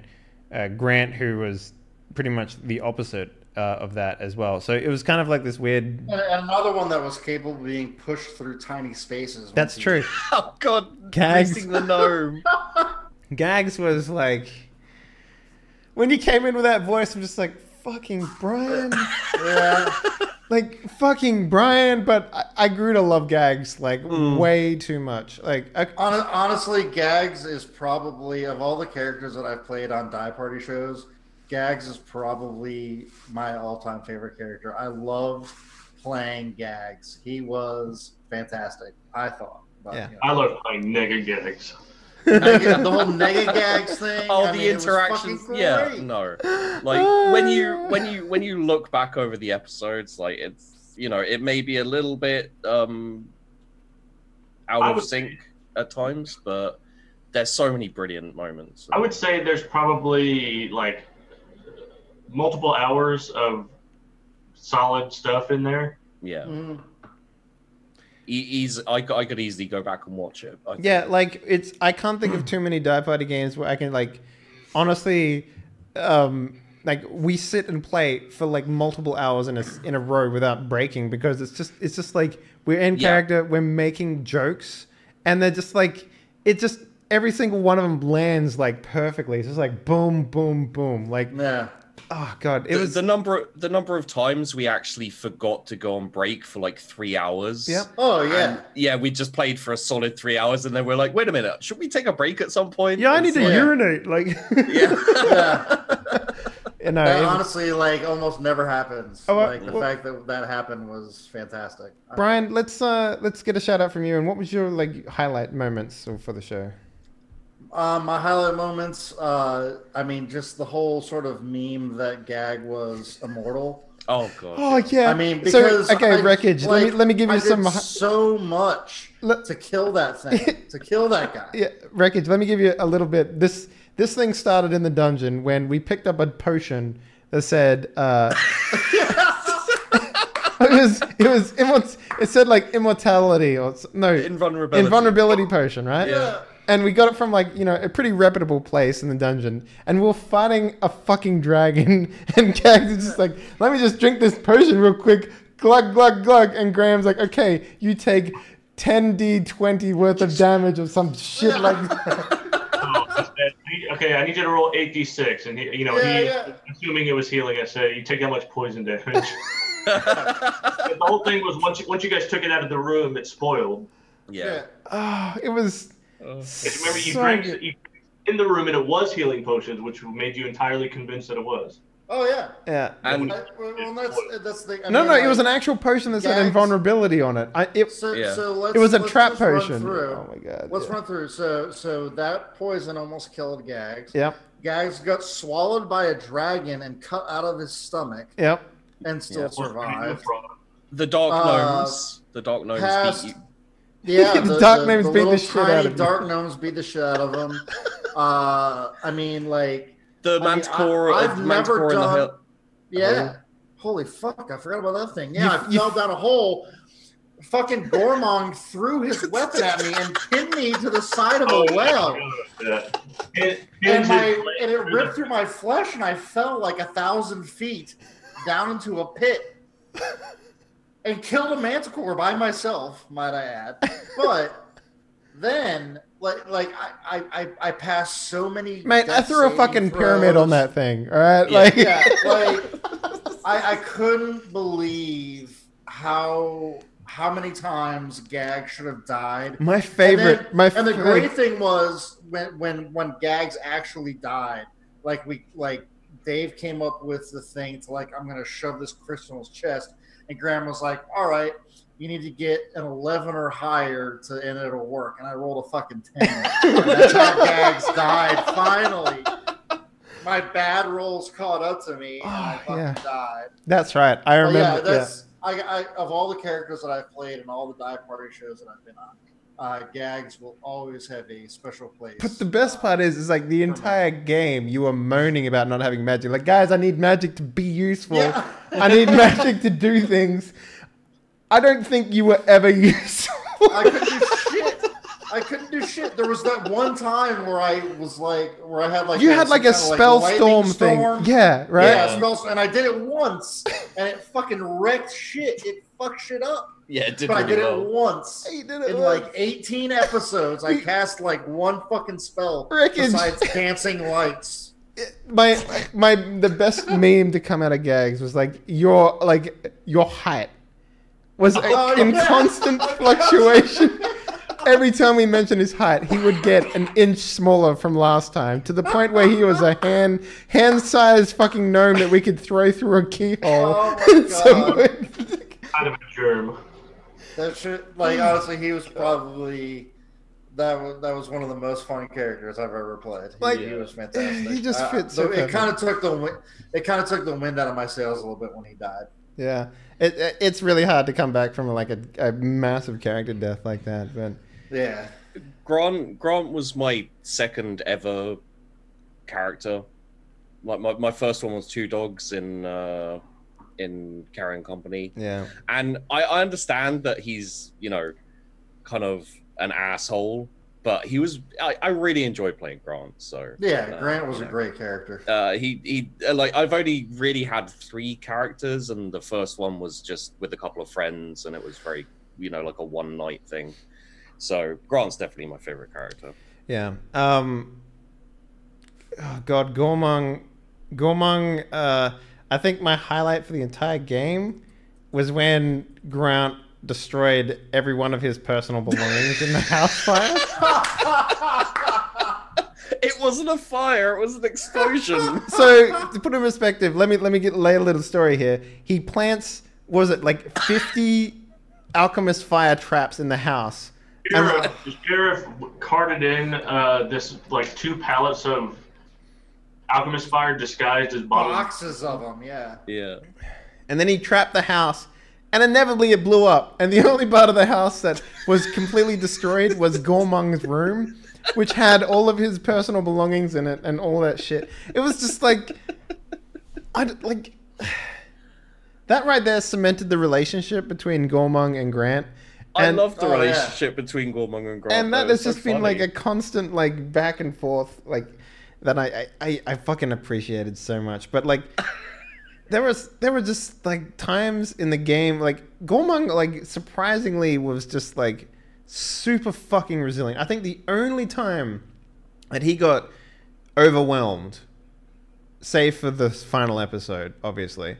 Grant, who was pretty much the opposite of that as well. So it was kind of like this weird... And another one that was capable of being pushed through tiny spaces. That's true. Oh god, Gags. missing the gnome. Gags was like... When you came in with that voice, I'm just like, fucking Brian. Yeah. Like, fucking Brian, but I grew to love Gags, like, way too much. Like, Honestly, Gags is probably, of all the characters that I've played on Die Party shows, Gags is probably my all-time favorite character. I loved playing Gags. He was fantastic, I thought. But, yeah. You know. I love playing Nega Gags. The whole Nega Gags thing. Oh, I the mean, interactions. Yeah, no. Like when you look back over the episodes, like it's, you know, it may be a little bit out of sync at times, but there's so many brilliant moments. I would say there's probably like multiple hours of solid stuff in there. Yeah. I could easily go back and watch it. Yeah, like I can't think of too many Die Party games where I can like, honestly, like we sit and play for like multiple hours in a row without breaking, because it's just like we're in character, we're making jokes, and they're just like, every single one of them lands like perfectly. It's just like boom, boom, boom. Like, yeah. Oh god, it was the number of times we actually forgot to go on break for like 3 hours. Yep. Oh yeah. And, yeah, we just played for a solid 3 hours, and then we're like, wait a minute, should we take a break at some point? Yeah, I need to Yeah. urinate. Like, Yeah. you know, That it was- honestly, like, almost never happens. Oh, like the well- fact that that happened was fantastic. Brian, let's get a shout out from you. And what was your like highlight moments for the show? My highlight moments. I mean, just the whole sort of meme that Gag was immortal. Oh god. Oh yeah. I mean, because okay, I- Wreckage. like, let me give you I some. did so much Let- to kill that thing, to kill that guy. Yeah, Wreckage. Let me give you a little bit. This thing started in the dungeon when we picked up a potion that said. It said like immortality or no invulnerability potion, right? Yeah. And we got it from like a pretty reputable place in the dungeon, and we're fighting a fucking dragon, and Gags is just like, let me just drink this potion real quick, glug glug glug, and Graham's like, okay, you take 10d20 worth of damage or some shit like that. Okay, I need you to roll 8d6, and assuming it was healing, I said you take how much poison damage. The whole thing was once you guys took it out of the room, it spoiled. Yeah. Oh, it was. Remember, you so drank good. in the room, and it was healing potions, which made you entirely convinced that it was. Oh yeah. Yeah. And Well, that's the. No, it was an actual potion that said Gags- invulnerability on it. So let's, It was a let's trap just run potion. through. Oh my god. Let's run through. So that poison almost killed Gags. Yep. Gags got swallowed by a dragon and cut out of his stomach Yep. and still survived. the dark gnomes. The dark gnomes past- beat you. Yeah, The dark gnomes beat the little shit out tiny of him. dark gnomes beat the shit out of him. I mean, like, The I mean, manticore I've of never manticore in the done- hill. yeah. Holy fuck! I forgot about that thing. Yeah, You- I fell down a hole. Fucking Gormong threw his weapon at me and pinned me to the side of a well. Yeah. And it ripped through my flesh, and I fell like 1,000 feet down into a pit, and killed a manticore by myself, might I add. But then, I passed so many. Mate, I death threw a saving fucking pyramid on throws. that thing. All right, Yeah. like Yeah, like I couldn't believe how many times Gag should have died. my favorite. And the great thing was when Gags actually died, like Dave came up with the thing to like, I'm gonna shove this crystal in his chest, and Graham was like, all right, you need to get an 11 or higher and it'll work. And I rolled a fucking 10. And that's how Gags died finally. My bad rolls caught up to me, and I fucking died. That's right. I But remember. yeah, that's I of all the characters that I've played and all the dive party shows that I've been on, Gags will always have a special place. But the best part is like the entire game you were moaning about not having magic. Like, guys, I need magic to be useful. Yeah. I need magic to do things. I don't think you were ever useful. I couldn't do shit. I couldn't do shit. There was that one time where I had like You had like a some spell lightning storm thing. Yeah, right? Yeah, and I did it once, and it fucking wrecked shit. It fucked shit up. Yeah, it did But I really did well. it once. You did it In once. like 18 episodes, I cast like one fucking spell Wreckage. besides dancing lights. The best meme to come out of Gags was like your height was in constant fluctuation. Every time we mentioned his height, he would get an inch smaller from last time, to the point where he was a hand-sized fucking gnome that we could throw through a keyhole. Oh my So- Kind of a germ. That shit, like honestly, he was probably that was one of the most fun characters I've ever played. He was fantastic. he just fits so It kind perfect. of took the wind out of my sails a little bit when he died. Yeah, it's really hard to come back from like a massive character death like that. But Yeah. Grant was my second ever character. Like my first one was Two Dogs in Carrying Company. yeah, And I understand that he's, kind of an asshole, but I really enjoyed playing Grant. So Yeah, Grant was a great character. I've only really had 3 characters, and the first one was just with a couple of friends, and it was very, like a one night thing. So Grant's definitely my favorite character. yeah. Oh God, Gormong Gormong, I think my highlight for the entire game was when Grant destroyed every one of his personal belongings in the house fire. It wasn't a fire; it was an explosion. So to put it in perspective, let me lay a little story here. He plants, was it like 50 alchemist fire traps in the house? The sheriff carted in this like 2 pallets of alchemist fire disguised as bottles. Boxes of them, yeah. Yeah. And then he trapped the house, and inevitably it blew up. And the only part of the house that was completely destroyed was Gormong's room, which had all of his personal belongings in it and all that shit. It was just like, that right there cemented the relationship between Gormong and Grant. I And, love the relationship between Gormong and Grant. and that though. has It's so just been funny. like a constant like back and forth like that I fucking appreciated so much. But like there were just like times in the game like Gormong like surprisingly was just like super fucking resilient. I think the only time that he got overwhelmed, save for the final episode, obviously,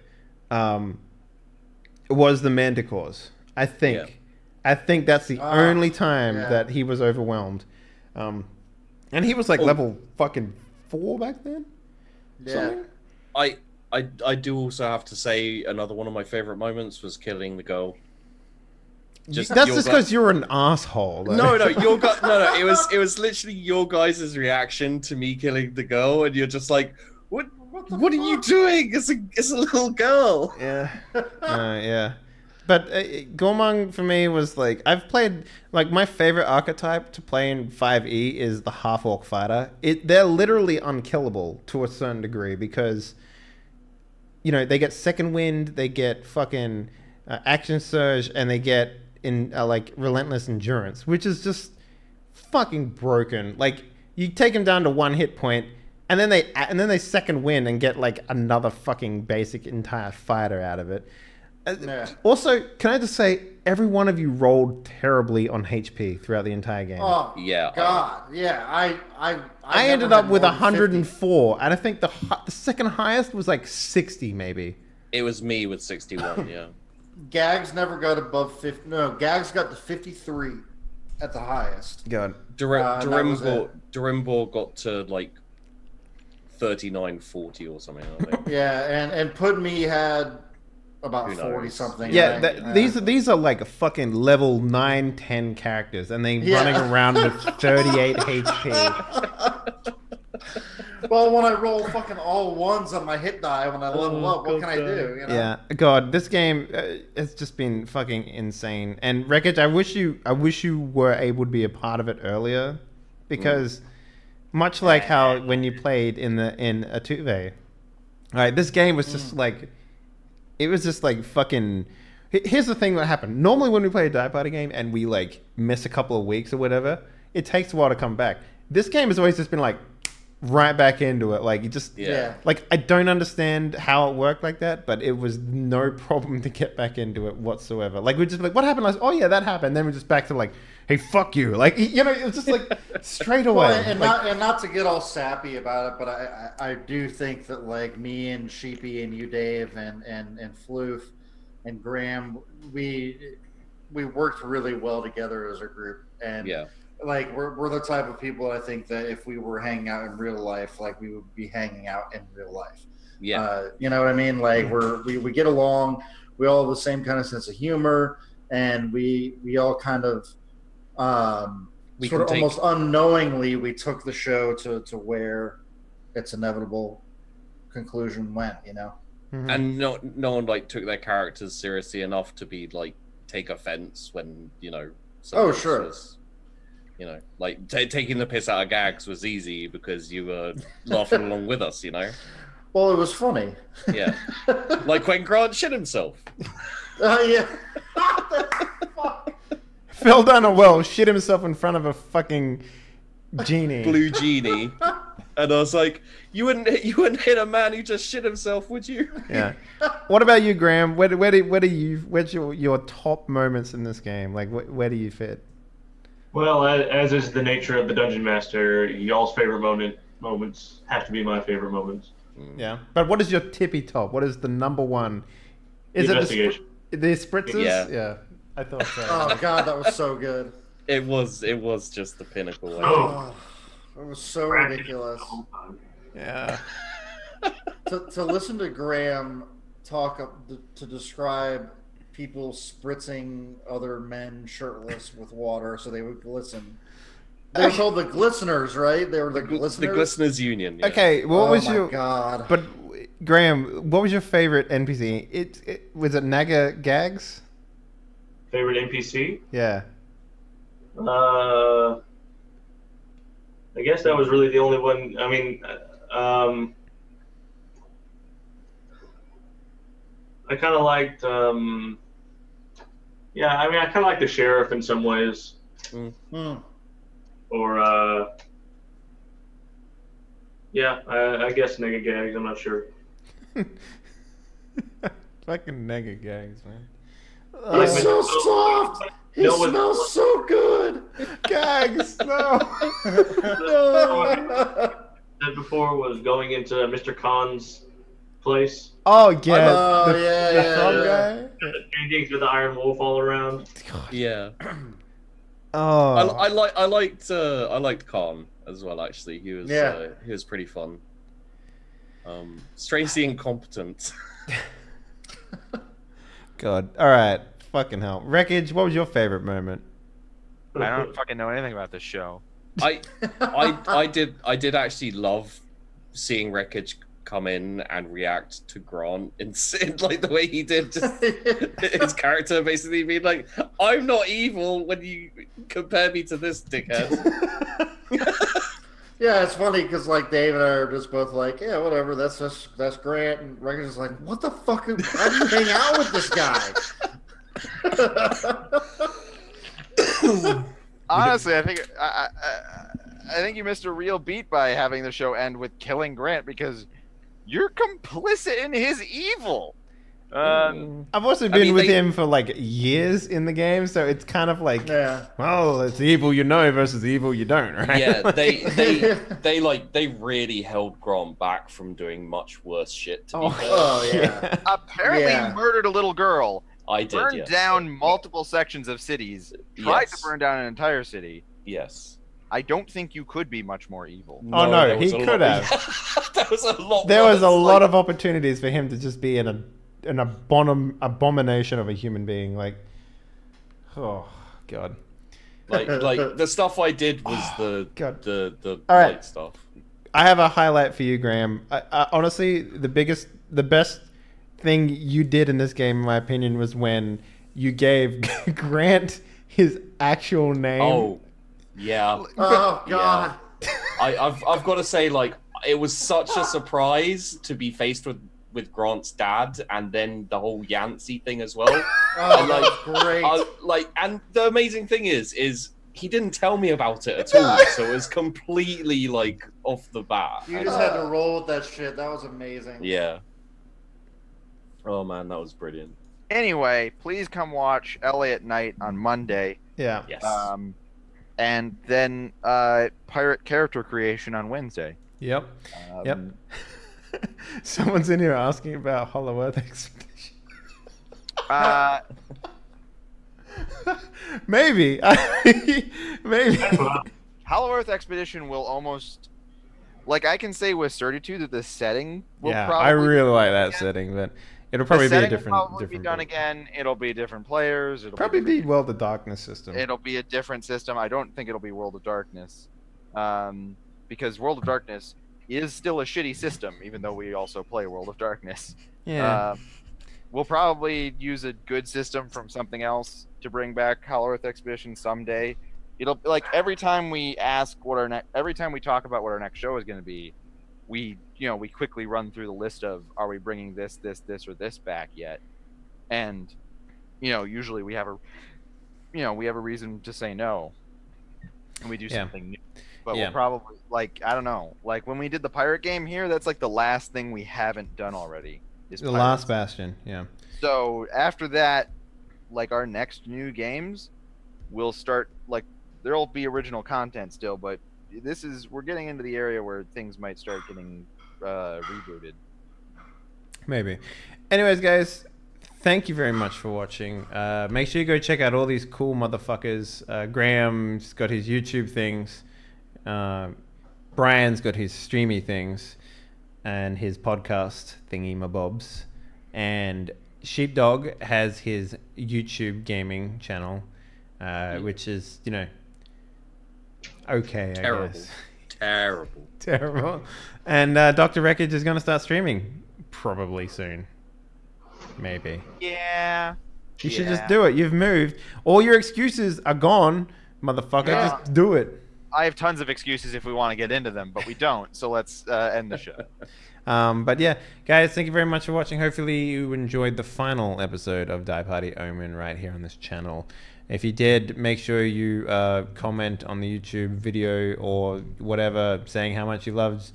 was the Manticores. I think. Yeah. I think that's the only time yeah. that he was overwhelmed. And he was like level fucking 4 back then? Yeah. Something? I do also have to say another one of my favorite moments was killing the girl. That's your just guy- because you're an asshole. Though. No, it was literally your guys' reaction to me killing the girl, and you're just like, what are you doing? It's a little girl. Yeah. Yeah. But Gormong for me was like, I've played, like my favorite archetype to play in 5e is the half-orc fighter. They're literally unkillable to a certain degree because, you know, they get second wind, they get fucking action surge, and they get in like relentless endurance, which is just fucking broken. Like you take them down to 1 hit point, and then they second wind and get like another fucking basic entire fighter out of it. Yeah. Also, can I just say, every one of you rolled terribly on HP throughout the entire game. Oh, Yeah. God. Yeah. I I ended never up had with more than 104, and I think the second highest was like 60, maybe. It was me with 61, yeah. Gags never got above 50. No, Gags got to 53 at the highest. God. that was it. Durimbor got to like 39-40 or something. I think. Yeah, and Pudme had about Who knows? 40 something. Yeah, I think. these are like a fucking level 9, 10 characters, and they Yeah. running around with 38 HP. Well, when I roll fucking all ones on my hit die when I level up, what can I do? You know? Yeah, God, this game has just been fucking insane. And Wreckage, I wish you were able to be a part of it earlier, because much like how when you played in Atuve, right, this game was just like, it was just like fucking. Here's the thing that happened. Normally, when we play a Die Party game and we like miss a couple of weeks or whatever, it takes a while to come back. This game has always just been like right back into it. Like you just, Yeah. like I don't understand how it worked like that, but it was no problem to get back into it whatsoever. Like we just like, what happened? Like, oh yeah, that happened. Then we're just back to like, hey, fuck you. Like you know, it was just like straight away. Well, and Like, not to get all sappy about it, but I do think that like me and Sheepy and you, Dave, and Floof and Graham, we worked really well together as a group, and Yeah. like we're the type of people I think that if we were hanging out in real life, like we would be hanging out in real life. Yeah. You know what I mean? Like we get along. We all have the same kind of sense of humor, and we all kind of We sort of can take- almost unknowingly we took the show to where its inevitable conclusion went. You know? mhm. And no one like took their characters seriously enough to be like take offense when someone else sure. was, like taking the piss out of Gags was easy because you were laughing along with us. Well, it was funny. Yeah. Like when Grant shit himself. Yeah. Fell down a well, shit himself in front of a fucking genie. Blue genie. And I was like, you wouldn't hit a man who just shit himself, would you? Yeah. What about you, Graham? Where's your top moments in this game? Like, where do you fit? Well, as is the nature of the Dungeon Master, y'all's favorite moments have to be my favorite moments. Yeah, but what is your tippy top? What is the number one? Is it Investigation. the spritzers? Yeah. I thought so. Oh god, that was so good. It was just the pinnacle. I Oh, it was so Practice ridiculous. the whole time. Yeah. To listen to Graham talk to describe people spritzing other men shirtless with water so they would glisten. They were called the glisteners, right? They were the glisteners. The Glisteners Union. Yeah. Okay, what was my your? god. But Graham, what was your favorite NPC? It was it Naga Gags? Favorite NPC? Yeah. I guess that was really the only one. I mean, I kind of liked. Yeah, I mean, I kind of like the sheriff in some ways. Or yeah, I guess Nega Gags. I'm not sure. Fucking Naga Gags, man. He's so soft. He No, smells so good. Gags, no. Said before was going into Mr. Khan's place. Oh yeah, Oh, the yeah, frog yeah. guy. Paintings with the Iron Wolf all around. Yeah. Oh, I liked Khan as well. Actually, he was pretty fun. Strangely incompetent. God. All right, fucking hell. Wreckage. What was your favorite moment? I don't fucking know anything about this show. I did actually love seeing Wreckage come in and react to Grant in like the way he did, just his character basically being like, "I'm not evil when you compare me to this dickhead." Yeah, it's funny because like Dave and I are just both like, yeah, whatever. That's Grant, and Reagan's is like, what the fuck? How do you hang out with this guy? Honestly, I think you missed a real beat by having the show end with killing Grant because you're complicit in his evil. I've also been with him for like years in the game, so it's kind of like, Yeah. well, it's the evil you know versus the evil you don't, right? Yeah, they really held Grant back from doing much worse shit. To be fair. Oh yeah. Apparently Yeah. murdered a little girl, I did. burned Yes. down multiple sections of cities, tried to Yes. burn down an entire city. Yes. I don't think you could be much more evil. Oh, no, there was he a could lot- have. There was a lot. There was a worse, lot like- of opportunities for him to just be an abomination of a human being. Like, oh god. like the stuff I did was the God. the All right. light stuff. I have a highlight for you, Graham. I honestly, the best thing you did in this game, in my opinion, was when you gave Grant his actual name. Oh, yeah. Oh god. I've got to say, like, it was such a surprise to be faced with Grant's dad, and then the whole Yancey thing as well. Oh, And, that was great. And the amazing thing is he didn't tell me about it at all, so it was completely like off the bat. You just had to roll with that shit. That was amazing. Yeah. Oh man, that was brilliant. Anyway, please come watch LA at Night on Monday. Yeah. Yes. And then Pirate Character Creation on Wednesday. Yep. Yep. Someone's in here asking about Hollow Earth Expedition. Maybe. Maybe. Hollow Earth Expedition will almost, like, I can say with certitude that the setting will Yeah, probably I really like that again. setting, but it'll probably the be a setting different. will probably different be done game. again. It'll be different players. It'll Probably be be World of Darkness system. It'll be a different system. I don't think it'll be World of Darkness, because World of Darkness is still a shitty system, even though we also play World of Darkness. Yeah. We'll probably use a good system from something else to bring back Hollow Earth Expedition someday. It'll like every time we ask every time we talk about what our next show is going to be, we quickly run through the list of, are we bringing this, or this back yet? And usually we have a reason to say no, and we do something new. But we'll probably, like, I don't know, like when we did the pirate game here, that's like the last thing we haven't done already. Is The pirates. Last Bastion, yeah. So after that, like our next new games, we'll start, like, there'll be original content still, but we're getting into the area where things might start getting rebooted. Maybe. Anyways, guys, thank you very much for watching. Make sure you go check out all these cool motherfuckers. Graham's got his YouTube things. Brian's got his streamy things. And his podcast thingy-mabobs. And Sheepdog has his YouTube gaming channel, which is, you know, okay, Terrible. I guess. Terrible. Terrible. And Dr. Wreckage is going to start streaming probably soon. Maybe. Yeah. You should just do it. You've moved. All your excuses are gone, motherfucker. Yeah. Just do it. I have tons of excuses if we want to get into them, but we don't. So let's end the show. But yeah, guys, thank you very much for watching. Hopefully you enjoyed the final episode of Die Party Omen right here on this channel. If you did, make sure you comment on the YouTube video or whatever, saying how much you loved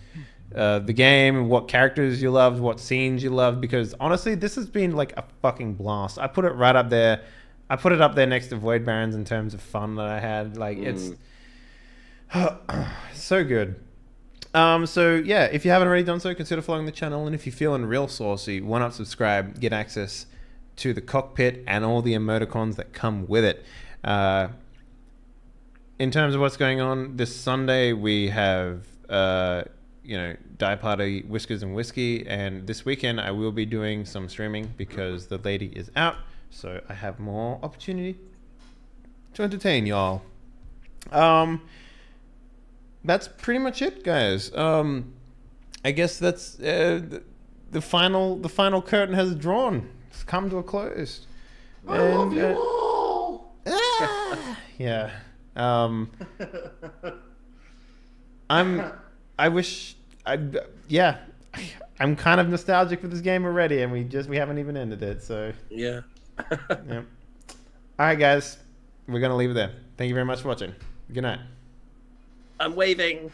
the game, what characters you loved, what scenes you loved, because honestly, this has been like a fucking blast. I put it right up there. I put it up there next to Void Barons in terms of fun that I had. Like, it's so good. So yeah, if you haven't already done so, consider following the channel, and if you're feeling real saucy, why not subscribe, get access to the cockpit and all the emoticons that come with it. In terms of what's going on this Sunday, we have you know, Die Party Whiskers and Whiskey, and this weekend I will be doing some streaming because the lady is out, so I have more opportunity to entertain y'all. That's pretty much it, guys. I guess that's the final curtain has drawn. It's come to a close. I love you all. Yeah. Yeah. I'm kind of nostalgic for this game already, and we haven't even ended it. So Yeah. yeah. All right, guys, we're gonna leave it there. Thank you very much for watching. Good night. I'm waving.